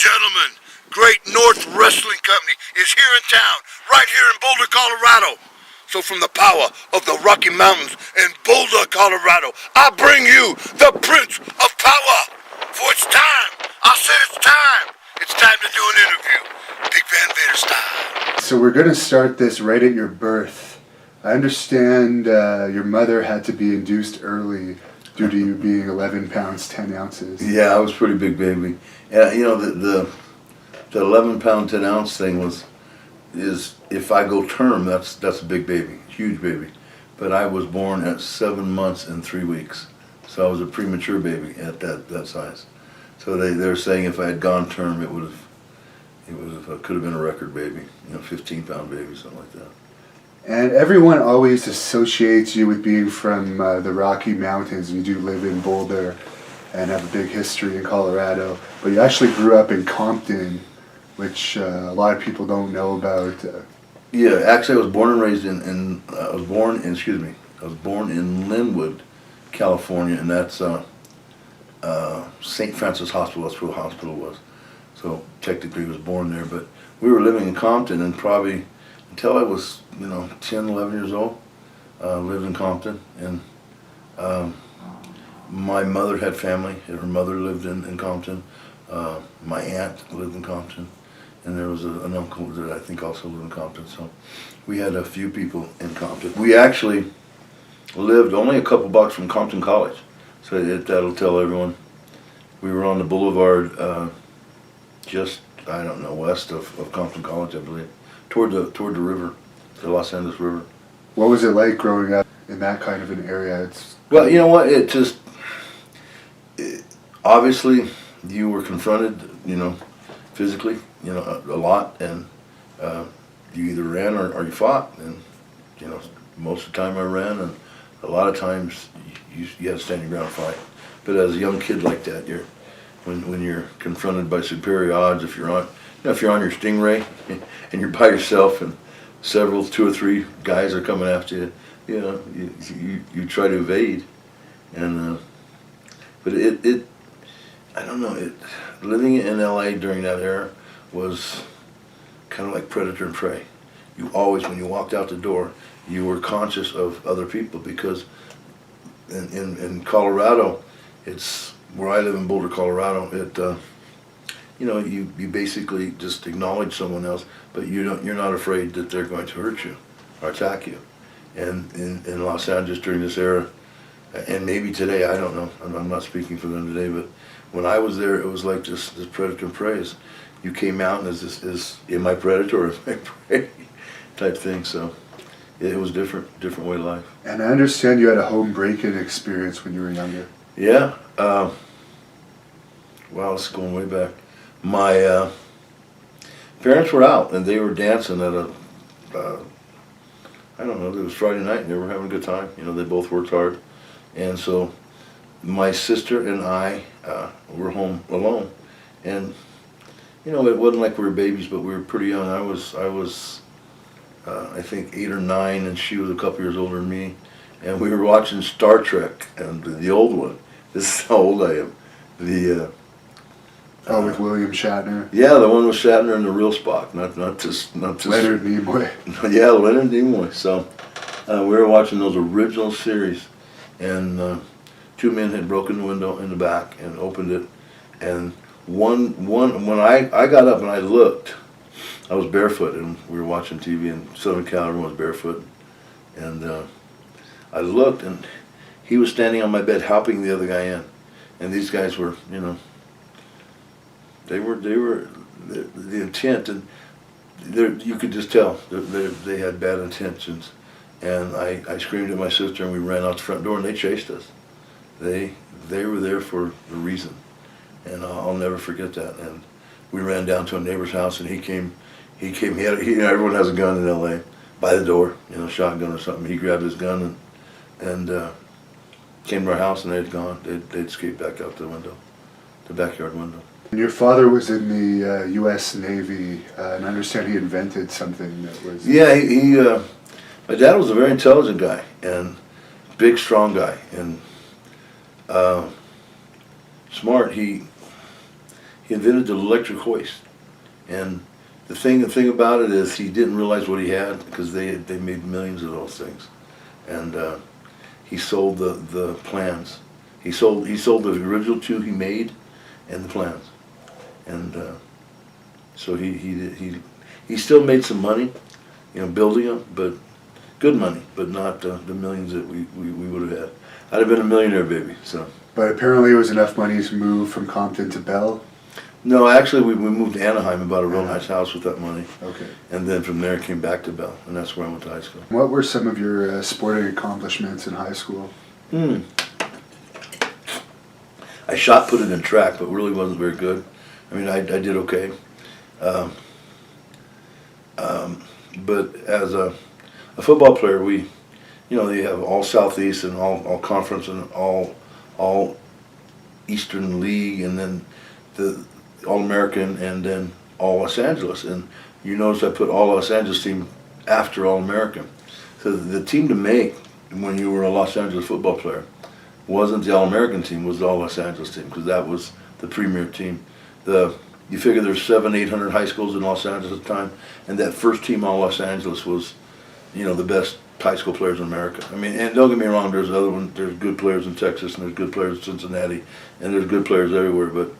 gentlemen, Great North Wrestling Company is here in town, right here in Boulder, Colorado. So from the power of the Rocky Mountains in Boulder, Colorado, I bring you the Prince of Power. For it's time. I said it's time. It's time to do an interview. Big Van Vader style. So we're going to start this right at your birth. I understand your mother had to be induced early due to you being 11 pounds, 10 ounces. Yeah, I was a pretty big baby. You know, the 11 pound, 10 ounce thing is if I go term, that's a big baby, huge baby. But I was born at 7 months and 3 weeks. So I was a premature baby at that size. So they're saying if I had gone term, it could have been a record baby, 15 pound baby, something like that. And everyone always associates you with being from the Rocky Mountains. You do live in Boulder and have a big history in Colorado. But you actually grew up in Compton, which a lot of people don't know about. Yeah, actually I was born and raised I was born in Linwood, California, and that's St. Francis Hospital. That's where the hospital was. So technically I was born there, but we were living in Compton, and probably until I was 10, 11 years old, lived in Compton. And my mother had family, and her mother lived in Compton. My aunt lived in Compton, and there was an uncle that I think also lived in Compton. So we had a few people in Compton. We actually lived only a couple blocks from Compton College, so that'll tell everyone. We were on the boulevard, just west of Compton College, I believe, toward the river, the Los Angeles River. What was it like growing up in that kind of an area? Well, you know what? Obviously, you were confronted, physically, a lot, and you either ran or you fought. And most of the time I ran, and a lot of times you had to stand your ground and fight. But as a young kid like that, when you're confronted by superior odds, if you're on your Stingray and you're by yourself and two or three guys are coming after you, you try to evade. And but I don't know, living in LA during that era was kind of like predator and prey. You always, when you walked out the door, you were conscious of other people, because in Colorado, it's where I live in Boulder, Colorado. You basically just acknowledge someone else, but you're not afraid that they're going to hurt you or attack you. And in Los Angeles during this era, and maybe today, I don't know, I'm not speaking for them today, but when I was there, it was like this predator and prey. You came out and am I predator or am I prey type thing. So it was different way of life. And I understand you had a home break-in experience when you were younger. Yeah. Wow, this is going way back. My parents were out and they were dancing at I don't know, it was Friday night and they were having a good time. They both worked hard. And so my sister and I were home alone. And, it wasn't like we were babies, but we were pretty young. I was I think 8 or 9, and she was a couple years older than me. And we were watching Star Trek, and the old one. This is how old I am. With William Shatner. Yeah, the one with Shatner and the real Spock, not just Leonard Nimoy. Yeah, Leonard Nimoy. So we were watching those original series, and 2 men had broken the window in the back and opened it, and one when I got up and I looked, I was barefoot, and we were watching TV in Southern Cal. Everyone was barefoot, and I looked, and he was standing on my bed helping the other guy in, and these guys were, they were the intent, and you could just tell they had bad intentions. And I screamed at my sister, and we ran out the front door, and they chased us. They were there for a reason, and I'll never forget that. And we ran down to a neighbor's house, and he came. Everyone has a gun in L.A. by the door, shotgun or something. He grabbed his gun and came to our house, and they'd gone. They'd escaped back out the window, the backyard window. And your father was in the U.S. Navy, and I understand he invented something that was... Yeah, my dad was a very intelligent guy, and big, strong guy, and smart. He he invented the electric hoist. And the thing about it is he didn't realize what he had, because they made millions of those things. And he sold the plans. He sold the original two he made and the plans. And so he still made some money, you know, building them, but good money, but not the millions that we would have had. I'd have been a millionaire, baby. So. But apparently it was enough money to move from Compton to Bell. No, actually, we moved to Anaheim and bought a real nice house with that money. Okay. And then from there came back to Bell, and that's where I went to high school. What were some of your sporting accomplishments in high school? I shot put it in track, but really wasn't very good. I mean, I did okay. But as a football player, you know, they have all Southeast and all conference and all Eastern League, and then the All-American, and then all Los Angeles. And you notice I put all Los Angeles team after All-American. So the team to make when you were a Los Angeles football player wasn't the All-American team, was the all Los Angeles team, because that was the premier team. You figure there's 700-800 high schools in Los Angeles at the time, and that first team all Los Angeles was, you know, the best high school players in America. I mean, and don't get me wrong, there's good players in Texas, and there's good players in Cincinnati, and there's good players everywhere, but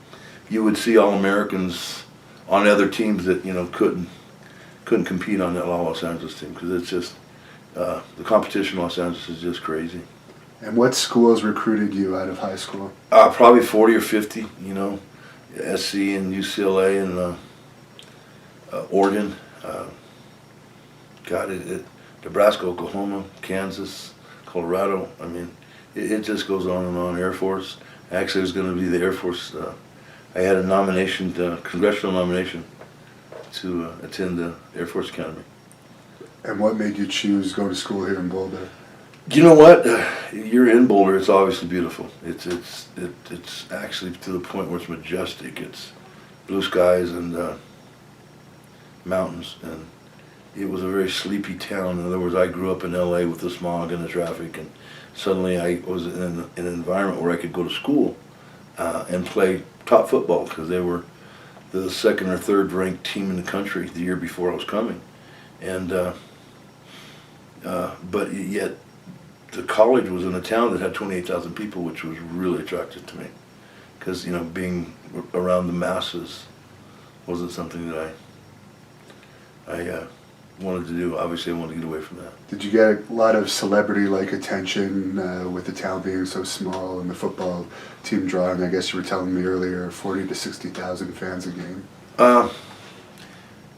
you would see All-Americans on other teams that, you know, couldn't compete on that all Los Angeles team, because it's just, the competition in Los Angeles is just crazy. And what schools recruited you out of high school? Probably 40 or 50, you know, SC and UCLA and Oregon. Nebraska, Oklahoma, Kansas, Colorado. I mean, it just goes on and on. Air Force. Actually, it was going to be the Air Force. I had a nomination, congressional nomination, to attend the Air Force Academy. And what made you choose go to school here in Boulder? You know what? You're in Boulder. It's obviously beautiful. It's actually to the point where it's majestic. It's blue skies and mountains, and it was a very sleepy town. In other words, I grew up in LA with the smog and the traffic, and suddenly I was in an environment where I could go to school and play top football, because they were the second or third ranked team in the country the year before I was coming, and but yet the college was in a town that had 28,000 people, which was really attractive to me, because, you know, being around the masses wasn't something that I wanted to do. Obviously, I wanted to get away from that. Did you get a lot of celebrity-like attention with the town being so small and the football team drawing, I guess you were telling me earlier, 40 to 60,000 fans a game?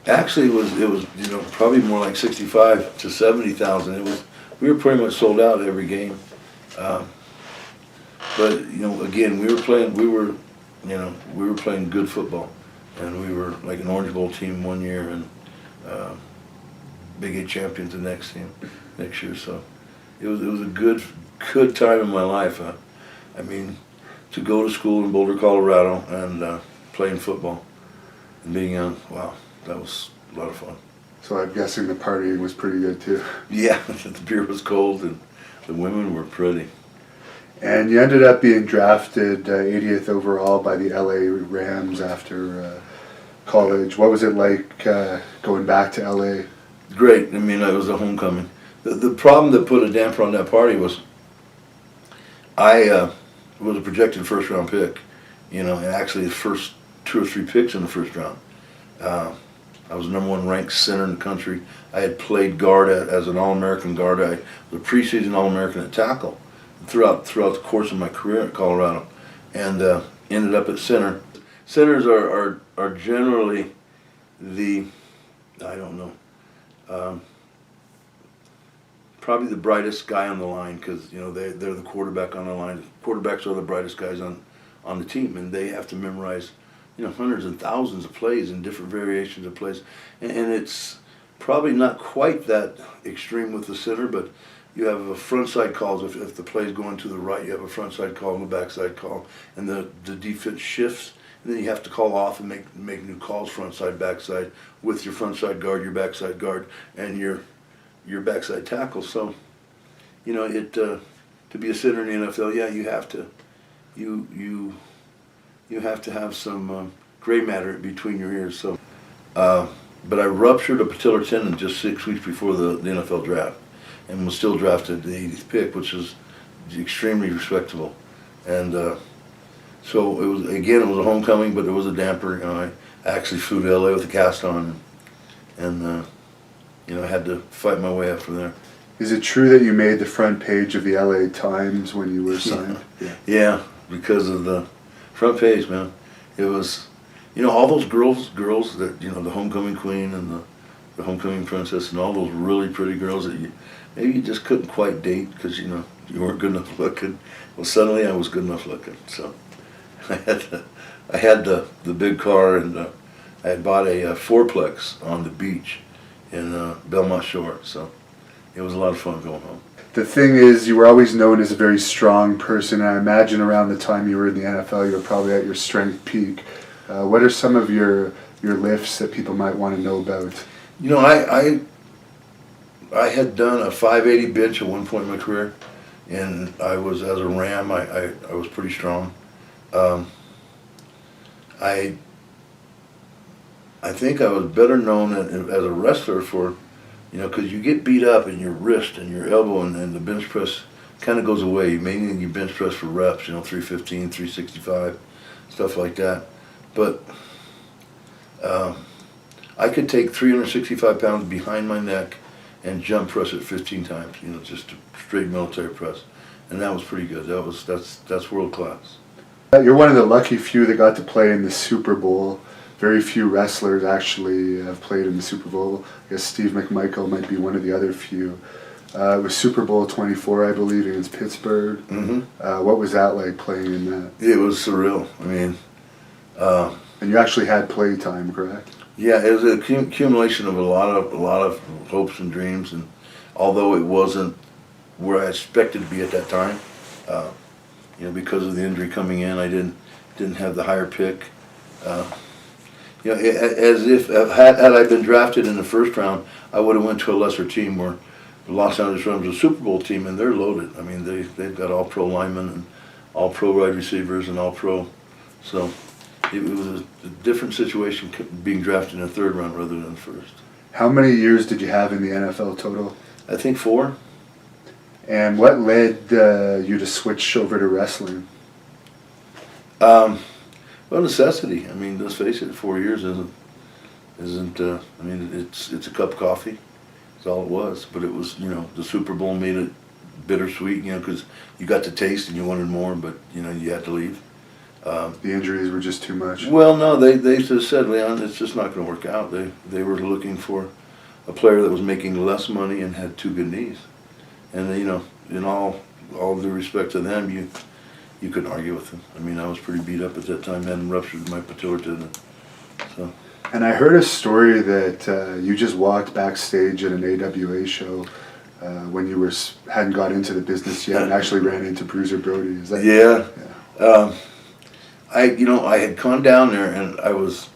Actually, it was you know, probably more like 65 to 70,000. We were pretty much sold out every game. But, you know, again, we were playing good football, and we were like an Orange Bowl team one year, and Big 8 champions the next year. So it was a good time in my life. I mean, to go to school in Boulder, Colorado, and playing football and being young, wow, that was a lot of fun. So I'm guessing the partying was pretty good too. Yeah, the beer was cold and the women were pretty. And you ended up being drafted 80th overall by the LA Rams after college. What was it like going back to LA? Great. I mean, it was a homecoming. The problem that put a damper on that party was I was a projected first round pick, you know, and actually the first 2 or 3 picks in the first round. I was #1 ranked center in the country. I had played guard as an All-American guard. I was a preseason All-American at tackle throughout the course of my career at Colorado, and ended up at center. Centers are generally probably the brightest guy on the line, because, you know, they're the quarterback on the line. Quarterbacks are the brightest guys on the team, and they have to memorize, you know, hundreds and thousands of plays and different variations of plays. And it's probably not quite that extreme with the center, but you have a front side calls. If the play's going to the right, you have a front side call and a back side call, and the defense shifts, and then you have to call off and make new calls, front side, back side, with your front side guard, your back side guard, and your backside tackle. So, you know, to be a center in the NFL, yeah, you have to have some gray matter between your ears. So, but I ruptured a patellar tendon just 6 weeks before the NFL draft, and was still drafted the 80th pick, which is extremely respectable. And so it was a homecoming, but there was a damper. I actually flew to LA with a cast on, and I had to fight my way up from there. Is it true that you made the front page of the LA Times when you were signed? Yeah, because of the front page, man. It was, all those girls that, the homecoming queen and the homecoming princess and all those really pretty girls that maybe you just couldn't quite date because, you weren't good enough looking. Well, suddenly I was good enough looking. So I had the big car, and I had bought a fourplex on the beach in Belmont Shore. So it was a lot of fun going home. The thing is, you were always known as a very strong person. I imagine around the time you were in the NFL, you were probably at your strength peak. What are some of your lifts that people might want to know about? I had done a 580 bench at one point in my career, and I was, as a Ram, I was pretty strong. I think I was better known as a wrestler for, because you get beat up in your wrist and your elbow, and the bench press kind of goes away. Mainly you bench press for reps, 315, 365, stuff like that. But I could take 365 pounds behind my neck and jump press it 15 times, just a straight military press. And that was pretty good. That's world class. You're one of the lucky few that got to play in the Super Bowl. Very few wrestlers actually have played in the Super Bowl. I guess Steve McMichael might be one of the other few. It was Super Bowl 24, I believe, against Pittsburgh. Mm-hmm. What was that like playing in that? It was surreal. And you actually had play time, correct? Yeah, it was an accumulation of a lot of hopes and dreams, and although it wasn't where I expected to be at that time, because of the injury coming in, I didn't have the higher pick. As if had I been drafted in the first round, I would have went to a lesser team. Where the Los Angeles Rams is a Super Bowl team, and they're loaded. I mean, they've got all pro linemen and all pro wide receivers and all pro. So it was a different situation being drafted in the third round rather than the first. How many years did you have in the NFL total? I think 4. And what led you to switch over to wrestling? Well, necessity. I mean, let's face it, 4 years isn't. It's a cup of coffee. That's all it was. But it was, the Super Bowl made it bittersweet, because you got to taste and you wanted more, but you had to leave. The injuries were just too much. Well, no, they just said, Leon, it's just not going to work out. They were looking for a player that was making less money and had 2 good knees, and in all due respect to them, you couldn't argue with them. I mean, I was pretty beat up at that time, hadn't ruptured my patellar tendon. So. And I heard a story that you just walked backstage at an AWA show when you hadn't got into the business yet, and actually ran into Bruiser Brody. Is that? Yeah. I had gone down there, and I was,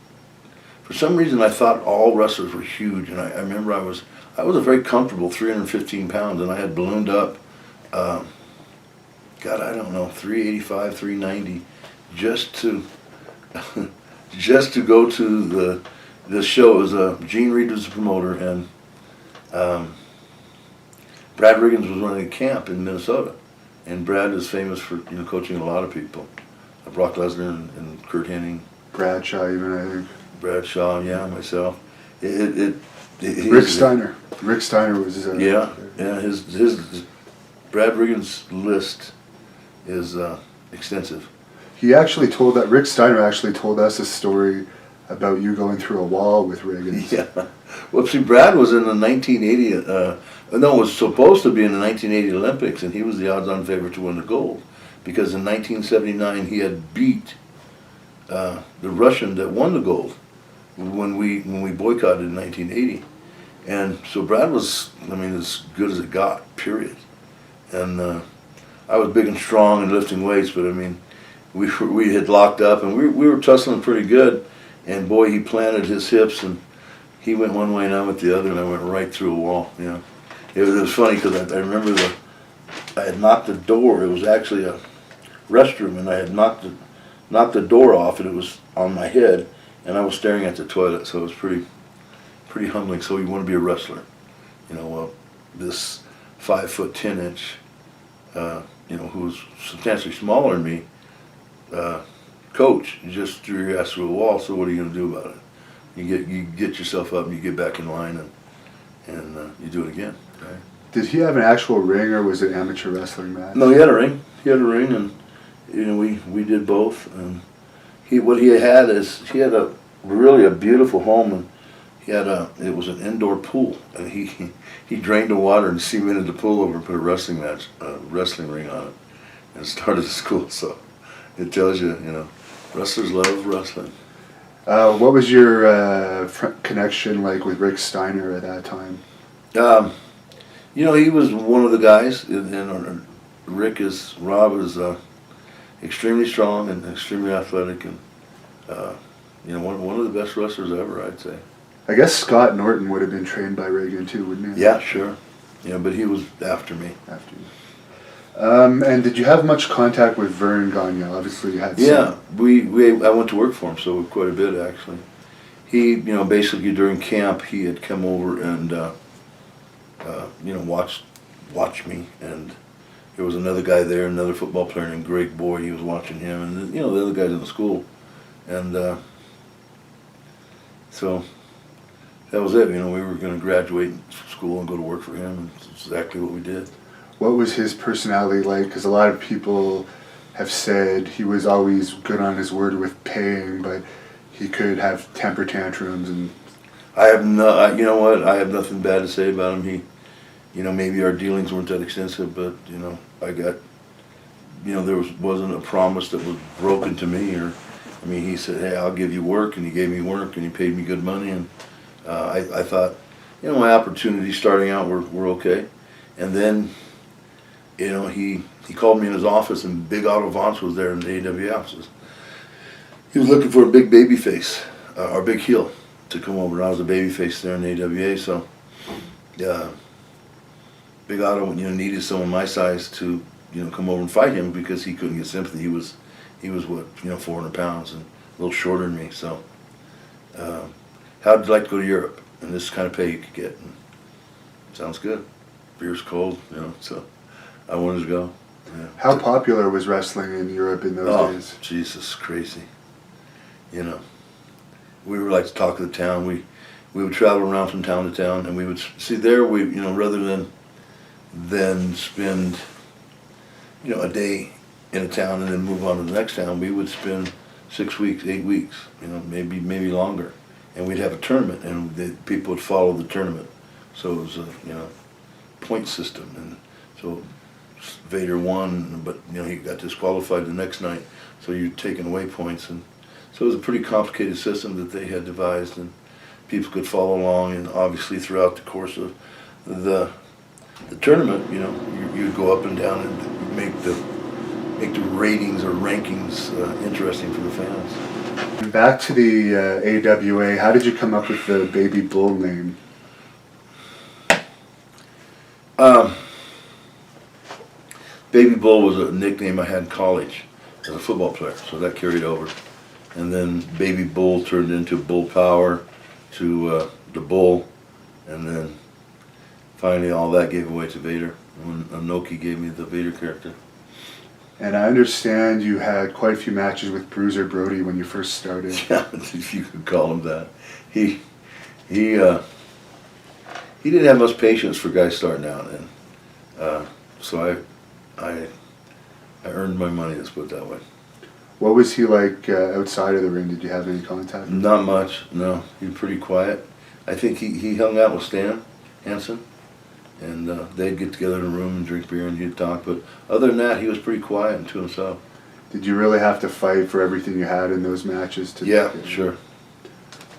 for some reason, I thought all wrestlers were huge, and I remember I was a very comfortable 315 pounds, and I had ballooned up. God, I don't know, 385, 390, just to go to the show. It was Gene Reed was the promoter, and Brad Riggins was running a camp in Minnesota, and Brad is famous for coaching a lot of people, Brock Lesnar and Kurt Hennig, Bradshaw, even I think. Bradshaw, yeah, myself. Rick Steiner. Rick Steiner was. His Brad Riggins' list is extensive. He actually told that Rick Steiner actually told us a story about you going through a wall with Riggins. Yeah. Well, see, Brad was in the 1980. It was supposed to be in the 1980 Olympics, and he was the odds-on favorite to win the gold, because in 1979 he had beat the Russian that won the gold when we boycotted in 1980, and so Brad was, as good as it got. Period. And I was big and strong and lifting weights, but we had locked up, and we were tussling pretty good. And boy, he planted his hips, and he went one way and I went the other, and I went right through a wall. It was funny because I remember I had knocked the door. It was actually a restroom, and I had knocked knocked the door off, and it was on my head, and I was staring at the toilet. So it was pretty humbling. So you want to be a wrestler, you know. This 5'10" you know, who was substantially smaller than me, coach, you just threw your ass through a wall. So what are you going to do about it? You get yourself up and you get back in line, and you do it again. Right? Did he have an actual ring, or was it amateur wrestling match? No, he had a ring. He had a ring, and you know, we did both. And what he had is he had really a beautiful home, and it was an indoor pool, and he drained the water and cemented the pool over and put a wrestling ring on it, and started a school. So it tells you, you know, wrestlers love wrestling. What was your connection like with Rick Steiner at that time? You know, he was one of the guys, and Rob is extremely strong and extremely athletic, and you know, one of the best wrestlers ever, I'd say. I guess Scott Norton would have been trained by Reagan too, wouldn't he? Yeah, sure. Yeah, but he was after me. After you. And did you have much contact with Vern Gagne? Obviously, you had some. Yeah, I went to work for him, so quite a bit actually. He, you know, basically during camp, he had come over and you know, watch me, and there was another guy there, another football player named Greg Boyd. He was watching him, and you know, the other guys in the school, and so that was it. You know, we were going to graduate school and go to work for him, and that's exactly what we did. What was his personality like? Because a lot of people have said he was always good on his word with paying, but he could have temper tantrums. And I have no, you know what? I have nothing bad to say about him. He, you know, maybe our dealings weren't that extensive, but you know, you know, there wasn't a promise that was broken to me, or, I mean, he said, hey, I'll give you work, and he gave me work, and he paid me good money, and I thought, you know, my opportunities starting out were okay, and then, you know, he called me in his office, and Big Otto Vance was there in the AWA offices. He was looking for a big baby face, or big heel, to come over. And I was a baby face there in the AWA, so Big Otto, you know, needed someone my size to, you know, come over and fight him because he couldn't get sympathy. He was what, you know, 400 pounds and a little shorter than me. So, how'd you like to go to Europe? And this kind of pay you could get. And sounds good. Beer's cold, you know. So I wanted to go. Yeah. how popular was wrestling in Europe in those days? Jesus, crazy. You know, we were like the talk of the town. We would travel around from town to town, and we would see there. We, you know, rather than spend, you know, a day in a town and then move on to the next town, we would spend 6 weeks, 8 weeks, you know, maybe longer, and we'd have a tournament, and the people would follow the tournament. So it was a, you know, point system, and so Vader won, but you know, he got disqualified the next night, so you're taking away points, and so it was a pretty complicated system that they had devised, and people could follow along, and obviously throughout the course of the tournament, you know, you'd go up and down and make the ratings or rankings interesting for the fans. And back to the AWA, how did you come up with the Baby Bull name? Baby Bull was a nickname I had in college as a football player, so that carried over. And then Baby Bull turned into Bull Power to the Bull, and then finally all that gave away to Vader when Anoki gave me the Vader character. And I understand you had quite a few matches with Bruiser Brody when you first started. Yeah, if you could call him that. He didn't have much patience for guys starting out, and so I earned my money, let's put it that way. What was he like outside of the ring? Did you have any contact with him? Not much, no. He was pretty quiet. I think he hung out with Stan Hansen, and they'd get together in a room and drink beer and he'd talk, but other than that, he was pretty quiet and to himself. Did you really have to fight for everything you had in those matches? Yeah, sure.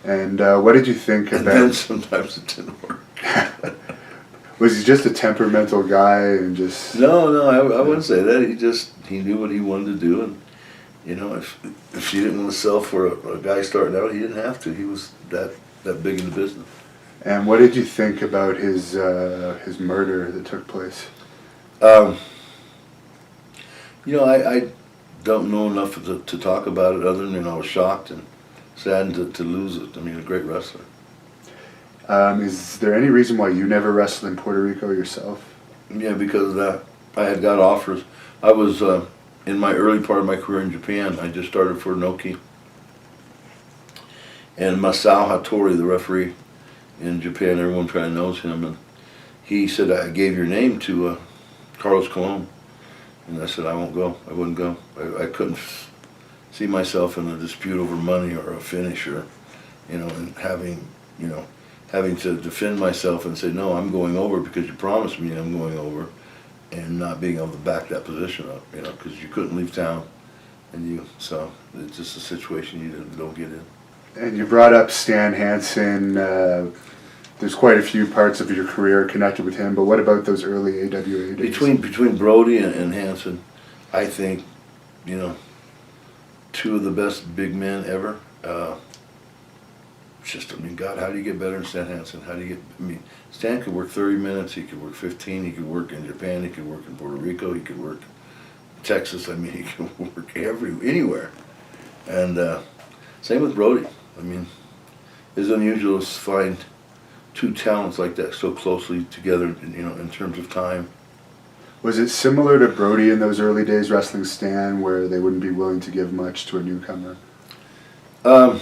And what did you think And about... then sometimes it didn't work. Was he just a temperamental guy and just... No, I wouldn't say that. He knew what he wanted to do, and you know, if she didn't want to sell for a guy starting out, he didn't have to. He was that big in the business. And what did you think about his murder that took place? You know, don't know enough to talk about it other than I was shocked and saddened to lose it. I mean, a great wrestler. Is there any reason why you never wrestled in Puerto Rico yourself? Yeah, because of that. I had got offers. I was in my early part of my career in Japan. I just started for Noki. And Masao Hattori, the referee in Japan, everyone probably knows him, and he said, I gave your name to Carlos Colon. And I said, I won't go. I wouldn't go. I couldn't see myself in a dispute over money or a finish, or, and having to defend myself and say, no, I'm going over because you promised me I'm going over, and not being able to back that position up, because you couldn't leave town, so it's just a situation you don't get in. And you brought up Stan Hansen. There's quite a few parts of your career connected with him, but what about those early AWA days? Between Brody and Hansen, I think, two of the best big men ever. God, how do you get better than Stan Hansen? Stan could work 30 minutes, he could work 15, he could work in Japan, he could work in Puerto Rico, he could work in Texas, he could work anywhere. And same with Brody. It's unusual to find two talents like that so closely together, in terms of time. Was it similar to Brody in those early days wrestling Stan, where they wouldn't be willing to give much to a newcomer? I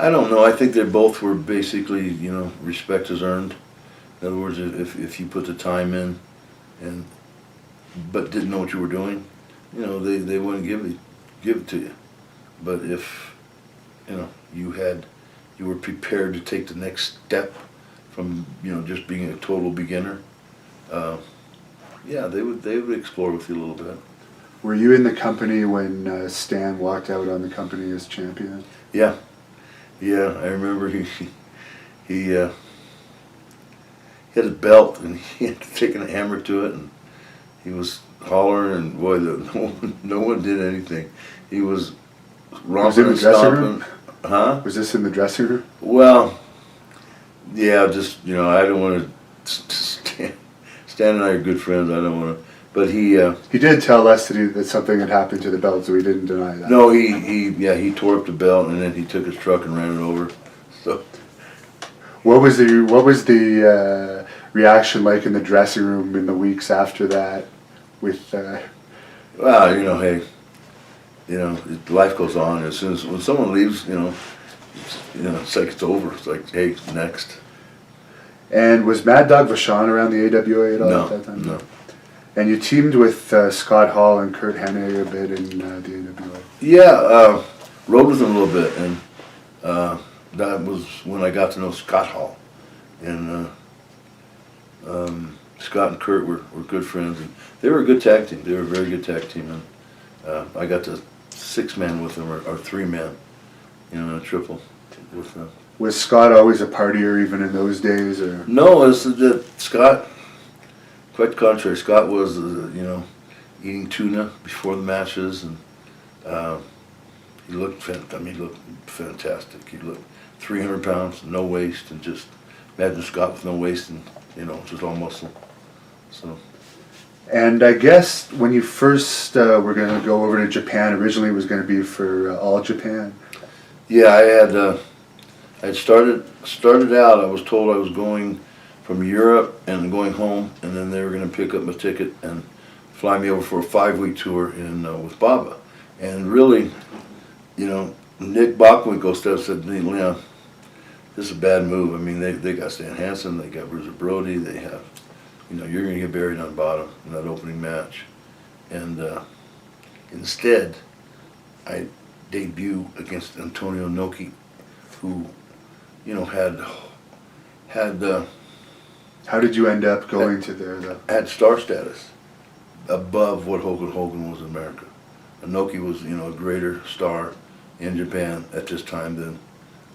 don't know. I think they both were basically, respect is earned. In other words, if you put the time in, but didn't know what you were doing, they wouldn't give it to you. But if, you were prepared to take the next step from, just being a total beginner, they would explore with you a little bit. Were you in the company when Stan walked out on the company as champion? Yeah, I remember he had a belt and he had taken a hammer to it, and he was hollering, and boy, no one did anything. He was romping and stomping. Huh? Was this in the dressing room? Well, yeah, just, I don't want to, Stan and I are good friends, I don't want to, but he did tell us that something had happened to the belt, so he didn't deny that. No, he tore up the belt, and then he took his truck and ran it over, so. What was the reaction like in the dressing room in the weeks after that with, Well, hey, life goes on. As soon as when someone leaves, it's like it's over. It's like, hey, next. And was Mad Dog Vachon around the AWA at all No, at that time? no. And you teamed with Scott Hall and Kurt Hennig a bit in the AWA. Yeah, rode with them a little bit, and that was when I got to know Scott Hall. And Scott and Kurt were good friends, and they were a good tag team. They were a very good tag team, and I got to 6-man with them, or 3-man, in a triple with them. Was Scott always a partier even in those days, or? No, it's Scott. Quite the contrary. Scott was, eating tuna before the matches, and he looked fantastic. He looked 300 pounds, no waist, and just imagine Scott with no waist and just all muscle. So. And I guess when you first were going to go over to Japan, originally it was going to be for All Japan. Yeah, I had started out. I was told I was going from Europe and going home, and then they were going to pick up my ticket and fly me over for a 5-week tour with Baba. And really, Nick Bockwinkel said to me, Leon, this is a bad move. They got Stan Hansen, they got Bruiser Brody, they have, you're going to get buried on bottom in that opening match. And instead, I debut against Antonio Inoki, who, had How did you end up going to there, though? had star status above what Hogan was in America. Inoki was, a greater star in Japan at this time than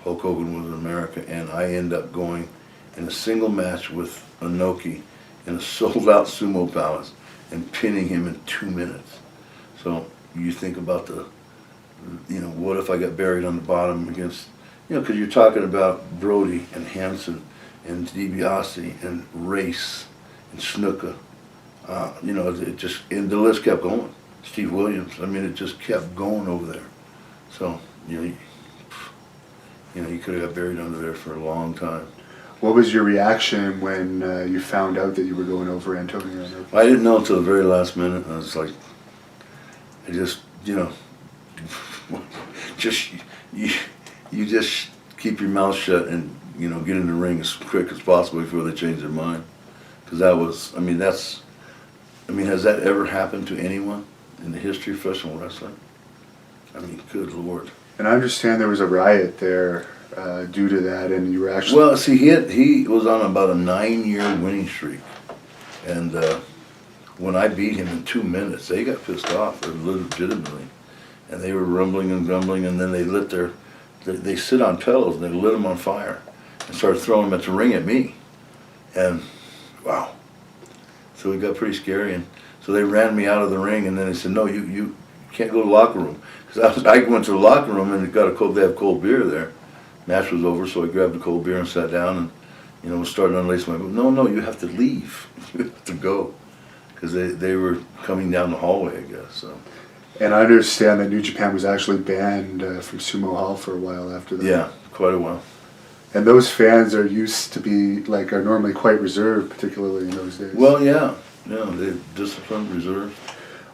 Hulk Hogan was in America, and I end up going in a single match with Inoki in a sold-out sumo palace and pinning him in 2 minutes. So you think about what if I got buried on the bottom against, because you're talking about Brody and Hansen and DiBiase and Race and Snuka. It just, and the list kept going. Steve Williams. I mean, it just kept going over there. So, you could have got buried under there for a long time. What was your reaction when you found out that you were going over Antonio? I didn't know until the very last minute. I was like, I just, just you just keep your mouth shut and get in the ring as quick as possible before they change their mind. Because that was, has that ever happened to anyone in the history of professional wrestling? I mean, good Lord. And I understand there was a riot there due to that, and you were actually... Well, see, he was on about a 9-year winning streak. And when I beat him in 2 minutes, they got pissed off, legitimately. And they were rumbling and grumbling, and then they sit on pillows, and they lit them on fire and started throwing them at the ring at me. And, wow. So it got pretty scary, and so they ran me out of the ring, and then they said, no, you can't go to the locker room. Because I went to the locker room, and they have cold beer there. Match was over, so I grabbed a cold beer and sat down, and was starting to unlace my boot. No, you have to leave. You have to go. Because they were coming down the hallway, I guess. So. And I understand that New Japan was actually banned from Sumo Hall for a while after that. Yeah, quite a while. And those fans are used to are normally quite reserved, particularly in those days. Well, yeah, they're disciplined, reserved.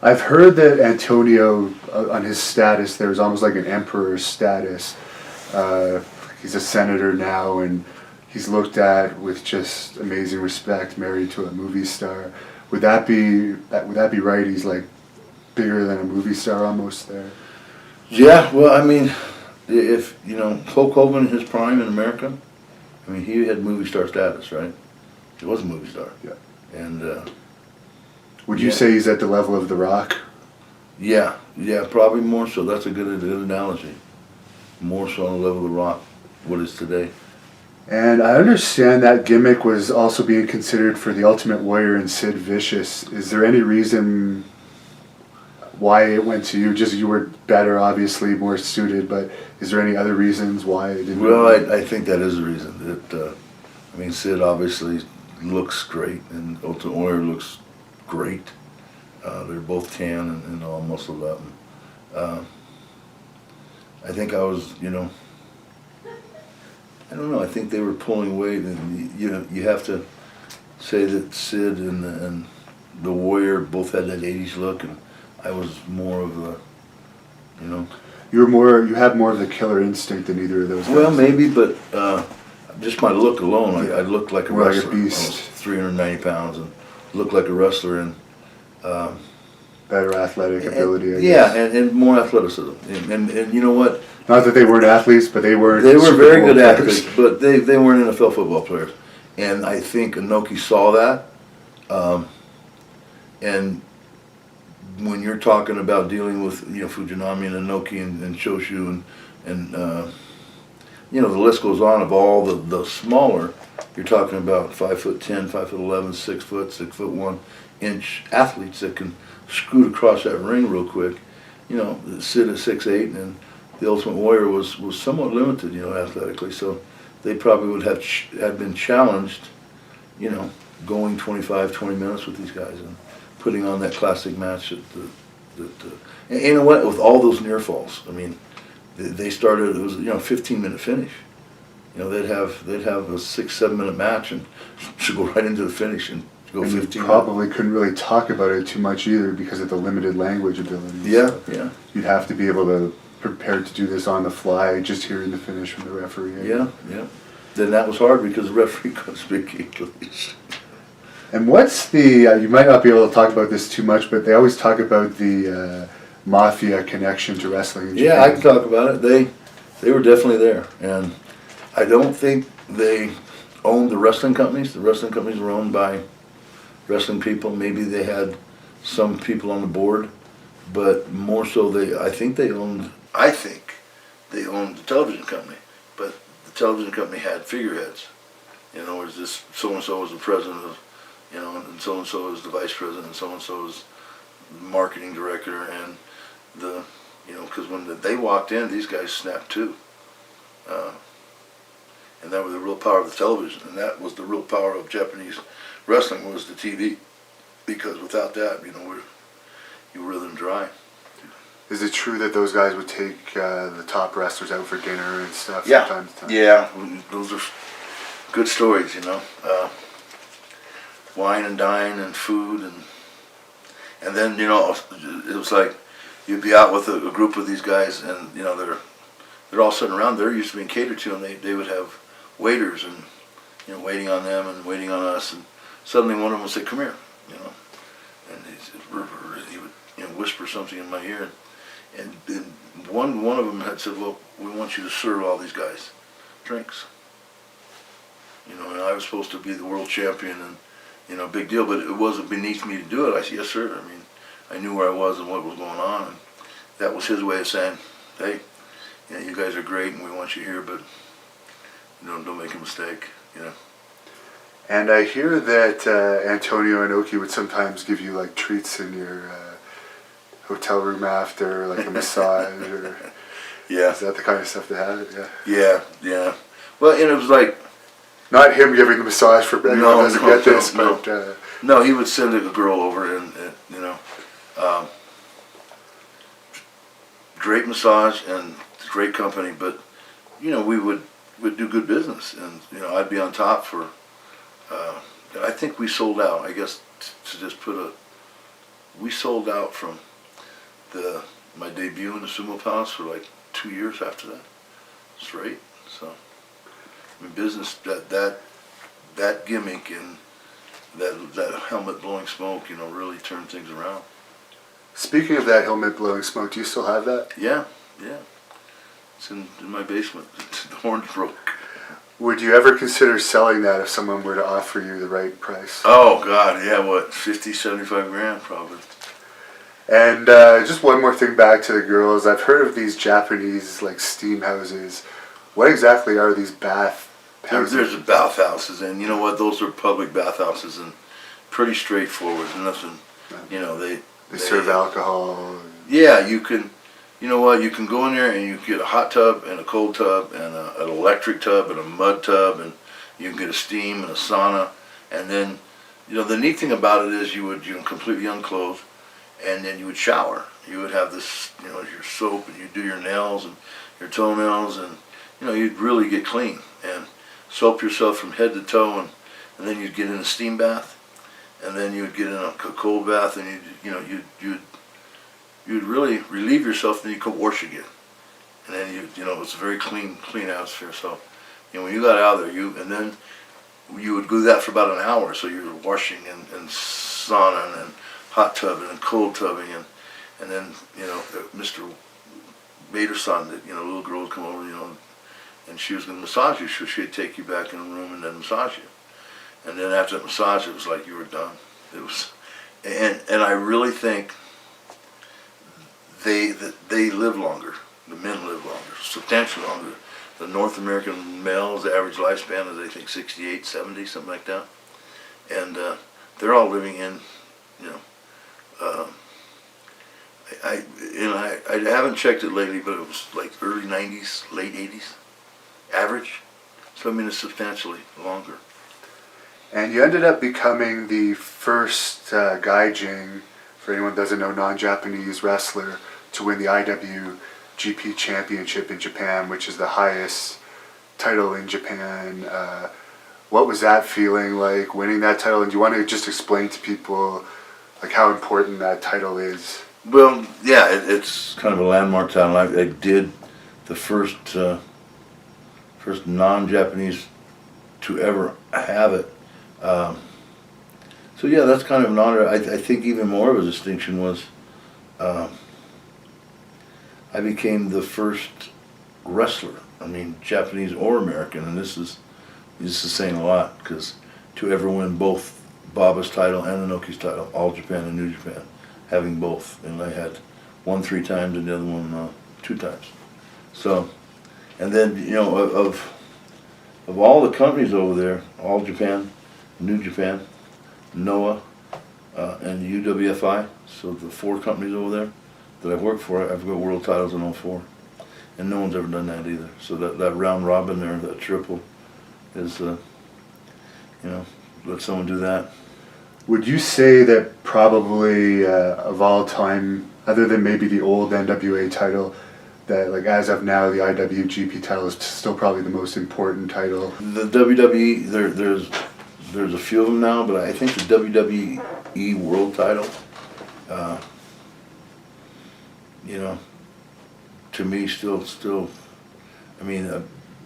I've heard that Antonio, on his status, there was almost like an emperor status. He's a senator now, and he's looked at with just amazing respect, married to a movie star. Would that be right? He's like bigger than a movie star almost there. Yeah, well, if Hulk Hogan in his prime in America, he had movie star status, right? He was a movie star. Yeah. And would you say he's at the level of The Rock? Yeah, probably more so. That's a good analogy. More so on the level of The Rock, what is today. And I understand that gimmick was also being considered for the Ultimate Warrior and Sid Vicious. Is there any reason why it went to you? Just you were better, obviously, more suited, but is there any other reasons why it didn't? Well, I think that is the reason. Sid obviously looks great, and Ultimate Warrior looks great. They're both tan and all muscled up. I think I was, I don't know. I think they were pulling weight, and you have to say that Sid and the Warrior both had that '80s look, and I was more of a, You had more of the killer instinct than either of those guys. Well, maybe, but just my look alone, I looked like a More wrestler. like a beast. I was 390 pounds and looked like a wrestler, and better athletic ability, I yeah, guess. and more athleticism, and you know what? Not that they weren't athletes, but they were. They were Super very Bowl good players. athletes, but they weren't NFL football players. And I think Inoki saw that. And when you're talking about dealing with Fujinami and Inoki and Choshu and the list goes on of all the smaller, you're talking about 5'10", 5'11", 6 foot, 6'1" athletes that can scoot across that ring real quick. Sid at 6'8", and the Ultimate Warrior was somewhat limited, athletically. So they probably would have been challenged, going 25, 20 minutes with these guys and putting on that classic match and you know what? With all those near falls, they started. It was 15-minute finish. They'd have a 6-7 minute match and should go right into the finish and go And 15. you probably couldn't really talk about it too much either because of the limited language abilities. Yeah. You'd have to be able to prepare to do this on the fly, just hearing the finish from the referee. Yeah. Then that was hard because the referee couldn't speak English. And what's the, you might not be able to talk about this too much, but they always talk about the mafia connection to wrestling in Japan. Yeah, I can talk about it. They were definitely there. And I don't think they owned the wrestling companies. The wrestling companies were owned by wrestling people. Maybe they had some people on the board, but more so I think they owned the television company. But the television company had figureheads. Was this so-and-so was the president of, and so-and-so was the vice president, and so-and-so was the marketing director, and because when they walked in, these guys snapped too. And that was the real power of the television, and that was the real power of Japanese wrestling was the TV, because without that, you writhe them dry. Is it true that those guys would take the top wrestlers out for dinner and stuff Yeah, from time to time? yeah, those are good stories, you know. Wine and dine and food, and then, you know, it was like you'd be out with a group of these guys, and you know they're all sitting around. They're used to being catered to, and they would have waiters and, you know, waiting on them and waiting on us, and suddenly one of them would say, "Come here," you know, and he would, you know, whisper something in my ear, and one of them had said, "Well, we want you to serve all these guys drinks." You know, and I was supposed to be the world champion, and you know, big deal, but it wasn't beneath me to do it. I said, "Yes, sir." I mean, I knew where I was and what was going on, and that was his way of saying, "Hey, you know, you guys are great, and we want you here, but you know, don't make a mistake." You know. And I hear that Antonio Inoki would sometimes give you like treats in your hotel room after, like a massage, or Yeah. is that the kind of stuff they have? Yeah. Yeah, yeah. Well, and it was like, Not him giving the massage for anyone No, doesn't no, get this, no, but no, he would send a girl over, and you know, great massage and great company, but you know, we would do good business, and you know, I'd be on top for. I think we sold out. I guess to just put we sold out from my debut in the Sumo Palace for like 2 years after that, straight. So, I mean, business that gimmick and that helmet blowing smoke, you know, really turned things around. speaking of that helmet blowing smoke, do you still have that? Yeah, yeah. It's in my basement. The horn broke. Would you ever consider selling that if someone were to offer you the right price? Oh God, yeah. What, 50, 75 grand probably. And just one more thing back to the girls. I've heard of these Japanese like steam houses. What exactly are these bath houses? There's bathhouses, and you know what? Those are public bathhouses, and pretty straightforward. Nothing, you know. They serve alcohol. Yeah, you can. You know what? You can go in there and you can get a hot tub and a cold tub and an electric tub and a mud tub, and you can get a steam and a sauna, and then, you know, the neat thing about it is you completely unclothed, and then you would shower. You would have this, you know, your soap, and you'd do your nails and your toenails, and you know, you'd really get clean and soap yourself from head to toe, and then you'd get in a steam bath, and then you'd get in a cold bath, and you'd really relieve yourself, then you could wash again, and then you know, it's a very clean atmosphere. So, you know, when you got out of there, and then you would do that for about an hour. So you were washing and sauna and hot tubbing and cold tubbing, and then, you know, Mr. Vader-san, that, you know, little girl would come over, you know, and she was going to massage you. So she'd take you back in the room and then massage you, and then after that massage, it was like you were done. It was, and I really think they live longer. The men live longer, substantially longer. The North American males, the average lifespan is, I think, 68, 70, something like that. And they're all living in, you know, I haven't checked it lately, but it was like early 90s, late 80s, average. So I mean, it's substantially longer. And you ended up becoming the first gaijin, for anyone who doesn't know, non-Japanese wrestler to win the IWGP Championship in Japan, which is the highest title in Japan. What was that feeling like, winning that title? And do you want to just explain to people like how important that title is? Well, yeah, it's kind of a landmark title. I did the first non-Japanese to ever have it. So yeah, that's kind of an honor. I think even more of a distinction was I became the first wrestler. I mean, Japanese or American, and this is saying a lot, because to ever win both Baba's title and Inoki's title, All Japan and New Japan, having both, and I had one 3 times and the other one 2 times. So, and then, you know, of all the companies over there, All Japan, New Japan, Noah, and UWFI, so the 4 companies over there that I've worked for, I've got world titles in all 4. And no one's ever done that either. So that round robin there, that triple, is, you know, let someone do that. Would you say that probably of all time, other than maybe the old NWA title, that like as of now the IWGP title is still probably the most important title? The WWE, there's a few of them now, but I think the WWE World title, you know, to me still, I mean,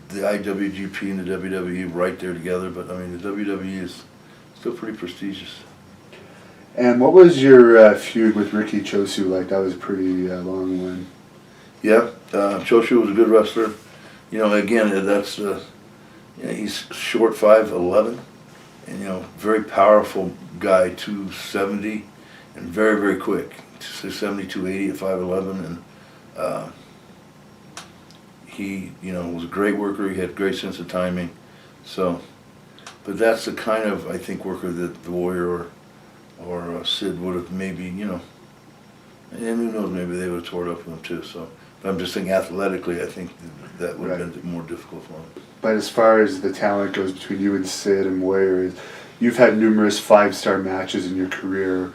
the IWGP and the WWE right there together, but I mean the WWE is still pretty prestigious. And what was your feud with Ricky Chosu like? That was a pretty long one. Yeah, Choshu was a good wrestler. You know, again, that's you know, he's short 5'11", and you know, very powerful guy, 270, and very, very quick, 270, 280 at 5'11", and he, you know, was a great worker. He had a great sense of timing. So, but that's the kind of, I think, worker that the Warrior or Sid would have maybe, you know, and who knows, maybe they would have tore it up with him too. So, but I'm just thinking athletically, I think that would have been more difficult for him. But as far as the talent goes between you and Sid and Warrior, you've had numerous 5-star matches in your career,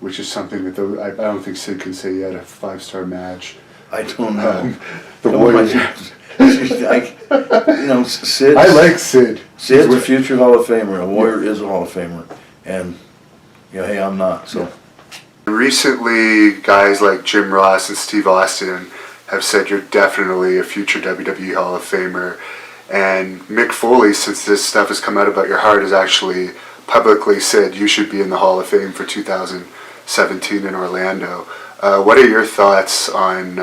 which is something that I don't think Sid can say he had a 5-star match. I don't know. The Warrior. You know, Sid. I like Sid. Sid's a future Hall of Famer. A Warrior is a Hall of Famer, and you know, hey, I'm not. So recently, guys like Jim Ross and Steve Austin have said you're definitely a future WWE Hall of Famer, and Mick Foley, since this stuff has come out about your heart, has actually publicly said you should be in the Hall of Fame for 2017 in Orlando. What are your thoughts on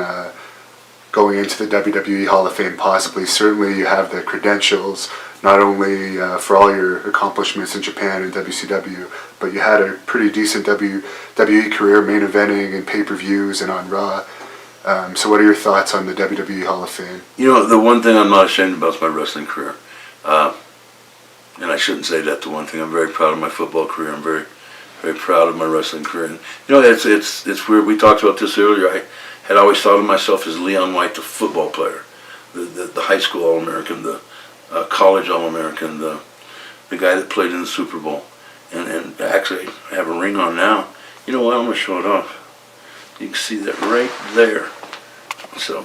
going into the WWE Hall of Fame possibly? Certainly you have the credentials, not only for all your accomplishments in Japan and WCW, but you had a pretty decent WWE career, main eventing and pay-per-views and on Raw. So what are your thoughts on the WWE Hall of Fame? you know, the one thing I'm not ashamed about is my wrestling career. And I shouldn't say that the one thing. I'm very proud of my football career. I'm very, very proud of my wrestling career. And, you know, it's weird. We talked about this earlier. I had always thought of myself as Leon White, the football player, the high school All-American, the college All-American, the guy that played in the Super Bowl. And actually, I have a ring on now. You know what? I'm going to show it off. You can see that right there. So,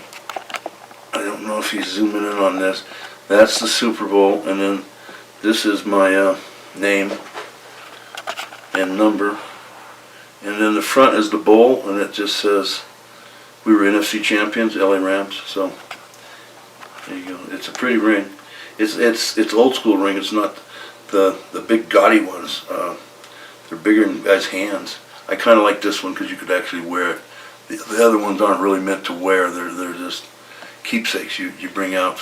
I don't know if he's zooming in on this. That's the Super Bowl, and then this is my name and number. And then the front is the bowl, and it just says we were NFC champions, LA Rams. So there you go. It's a pretty ring. It's old school ring. It's not the big gaudy ones. They're bigger in guys' hands. I kind of like this one because you could actually wear it. The other ones aren't really meant to wear. They're just keepsakes you bring out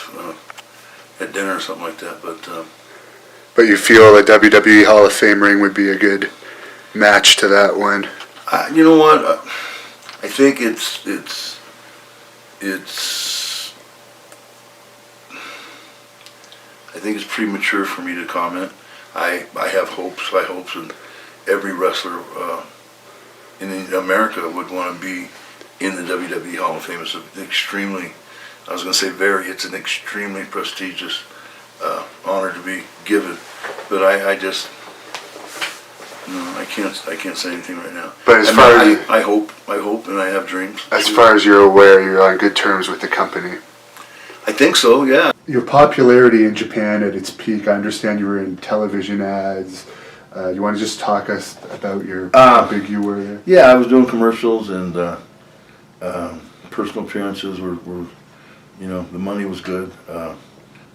at dinner or something like that. But you feel a WWE Hall of Fame ring would be a good match to that one? You know what? I think it's I think it's premature for me to comment. I have high hopes, and every wrestler in America would want to be in the WWE Hall of Fame. It's an extremely, I was going to say it's an extremely prestigious honor to be given. But I just, no, I can't say anything right now. But as far as I hope, and I have dreams. As far as you're aware, you're on good terms with the company. I think so, yeah. Your popularity in Japan at its peak, I understand you were in television ads. You want to just talk us about how big you were there? Yeah, I was doing commercials, and personal appearances were, you know, the money was good.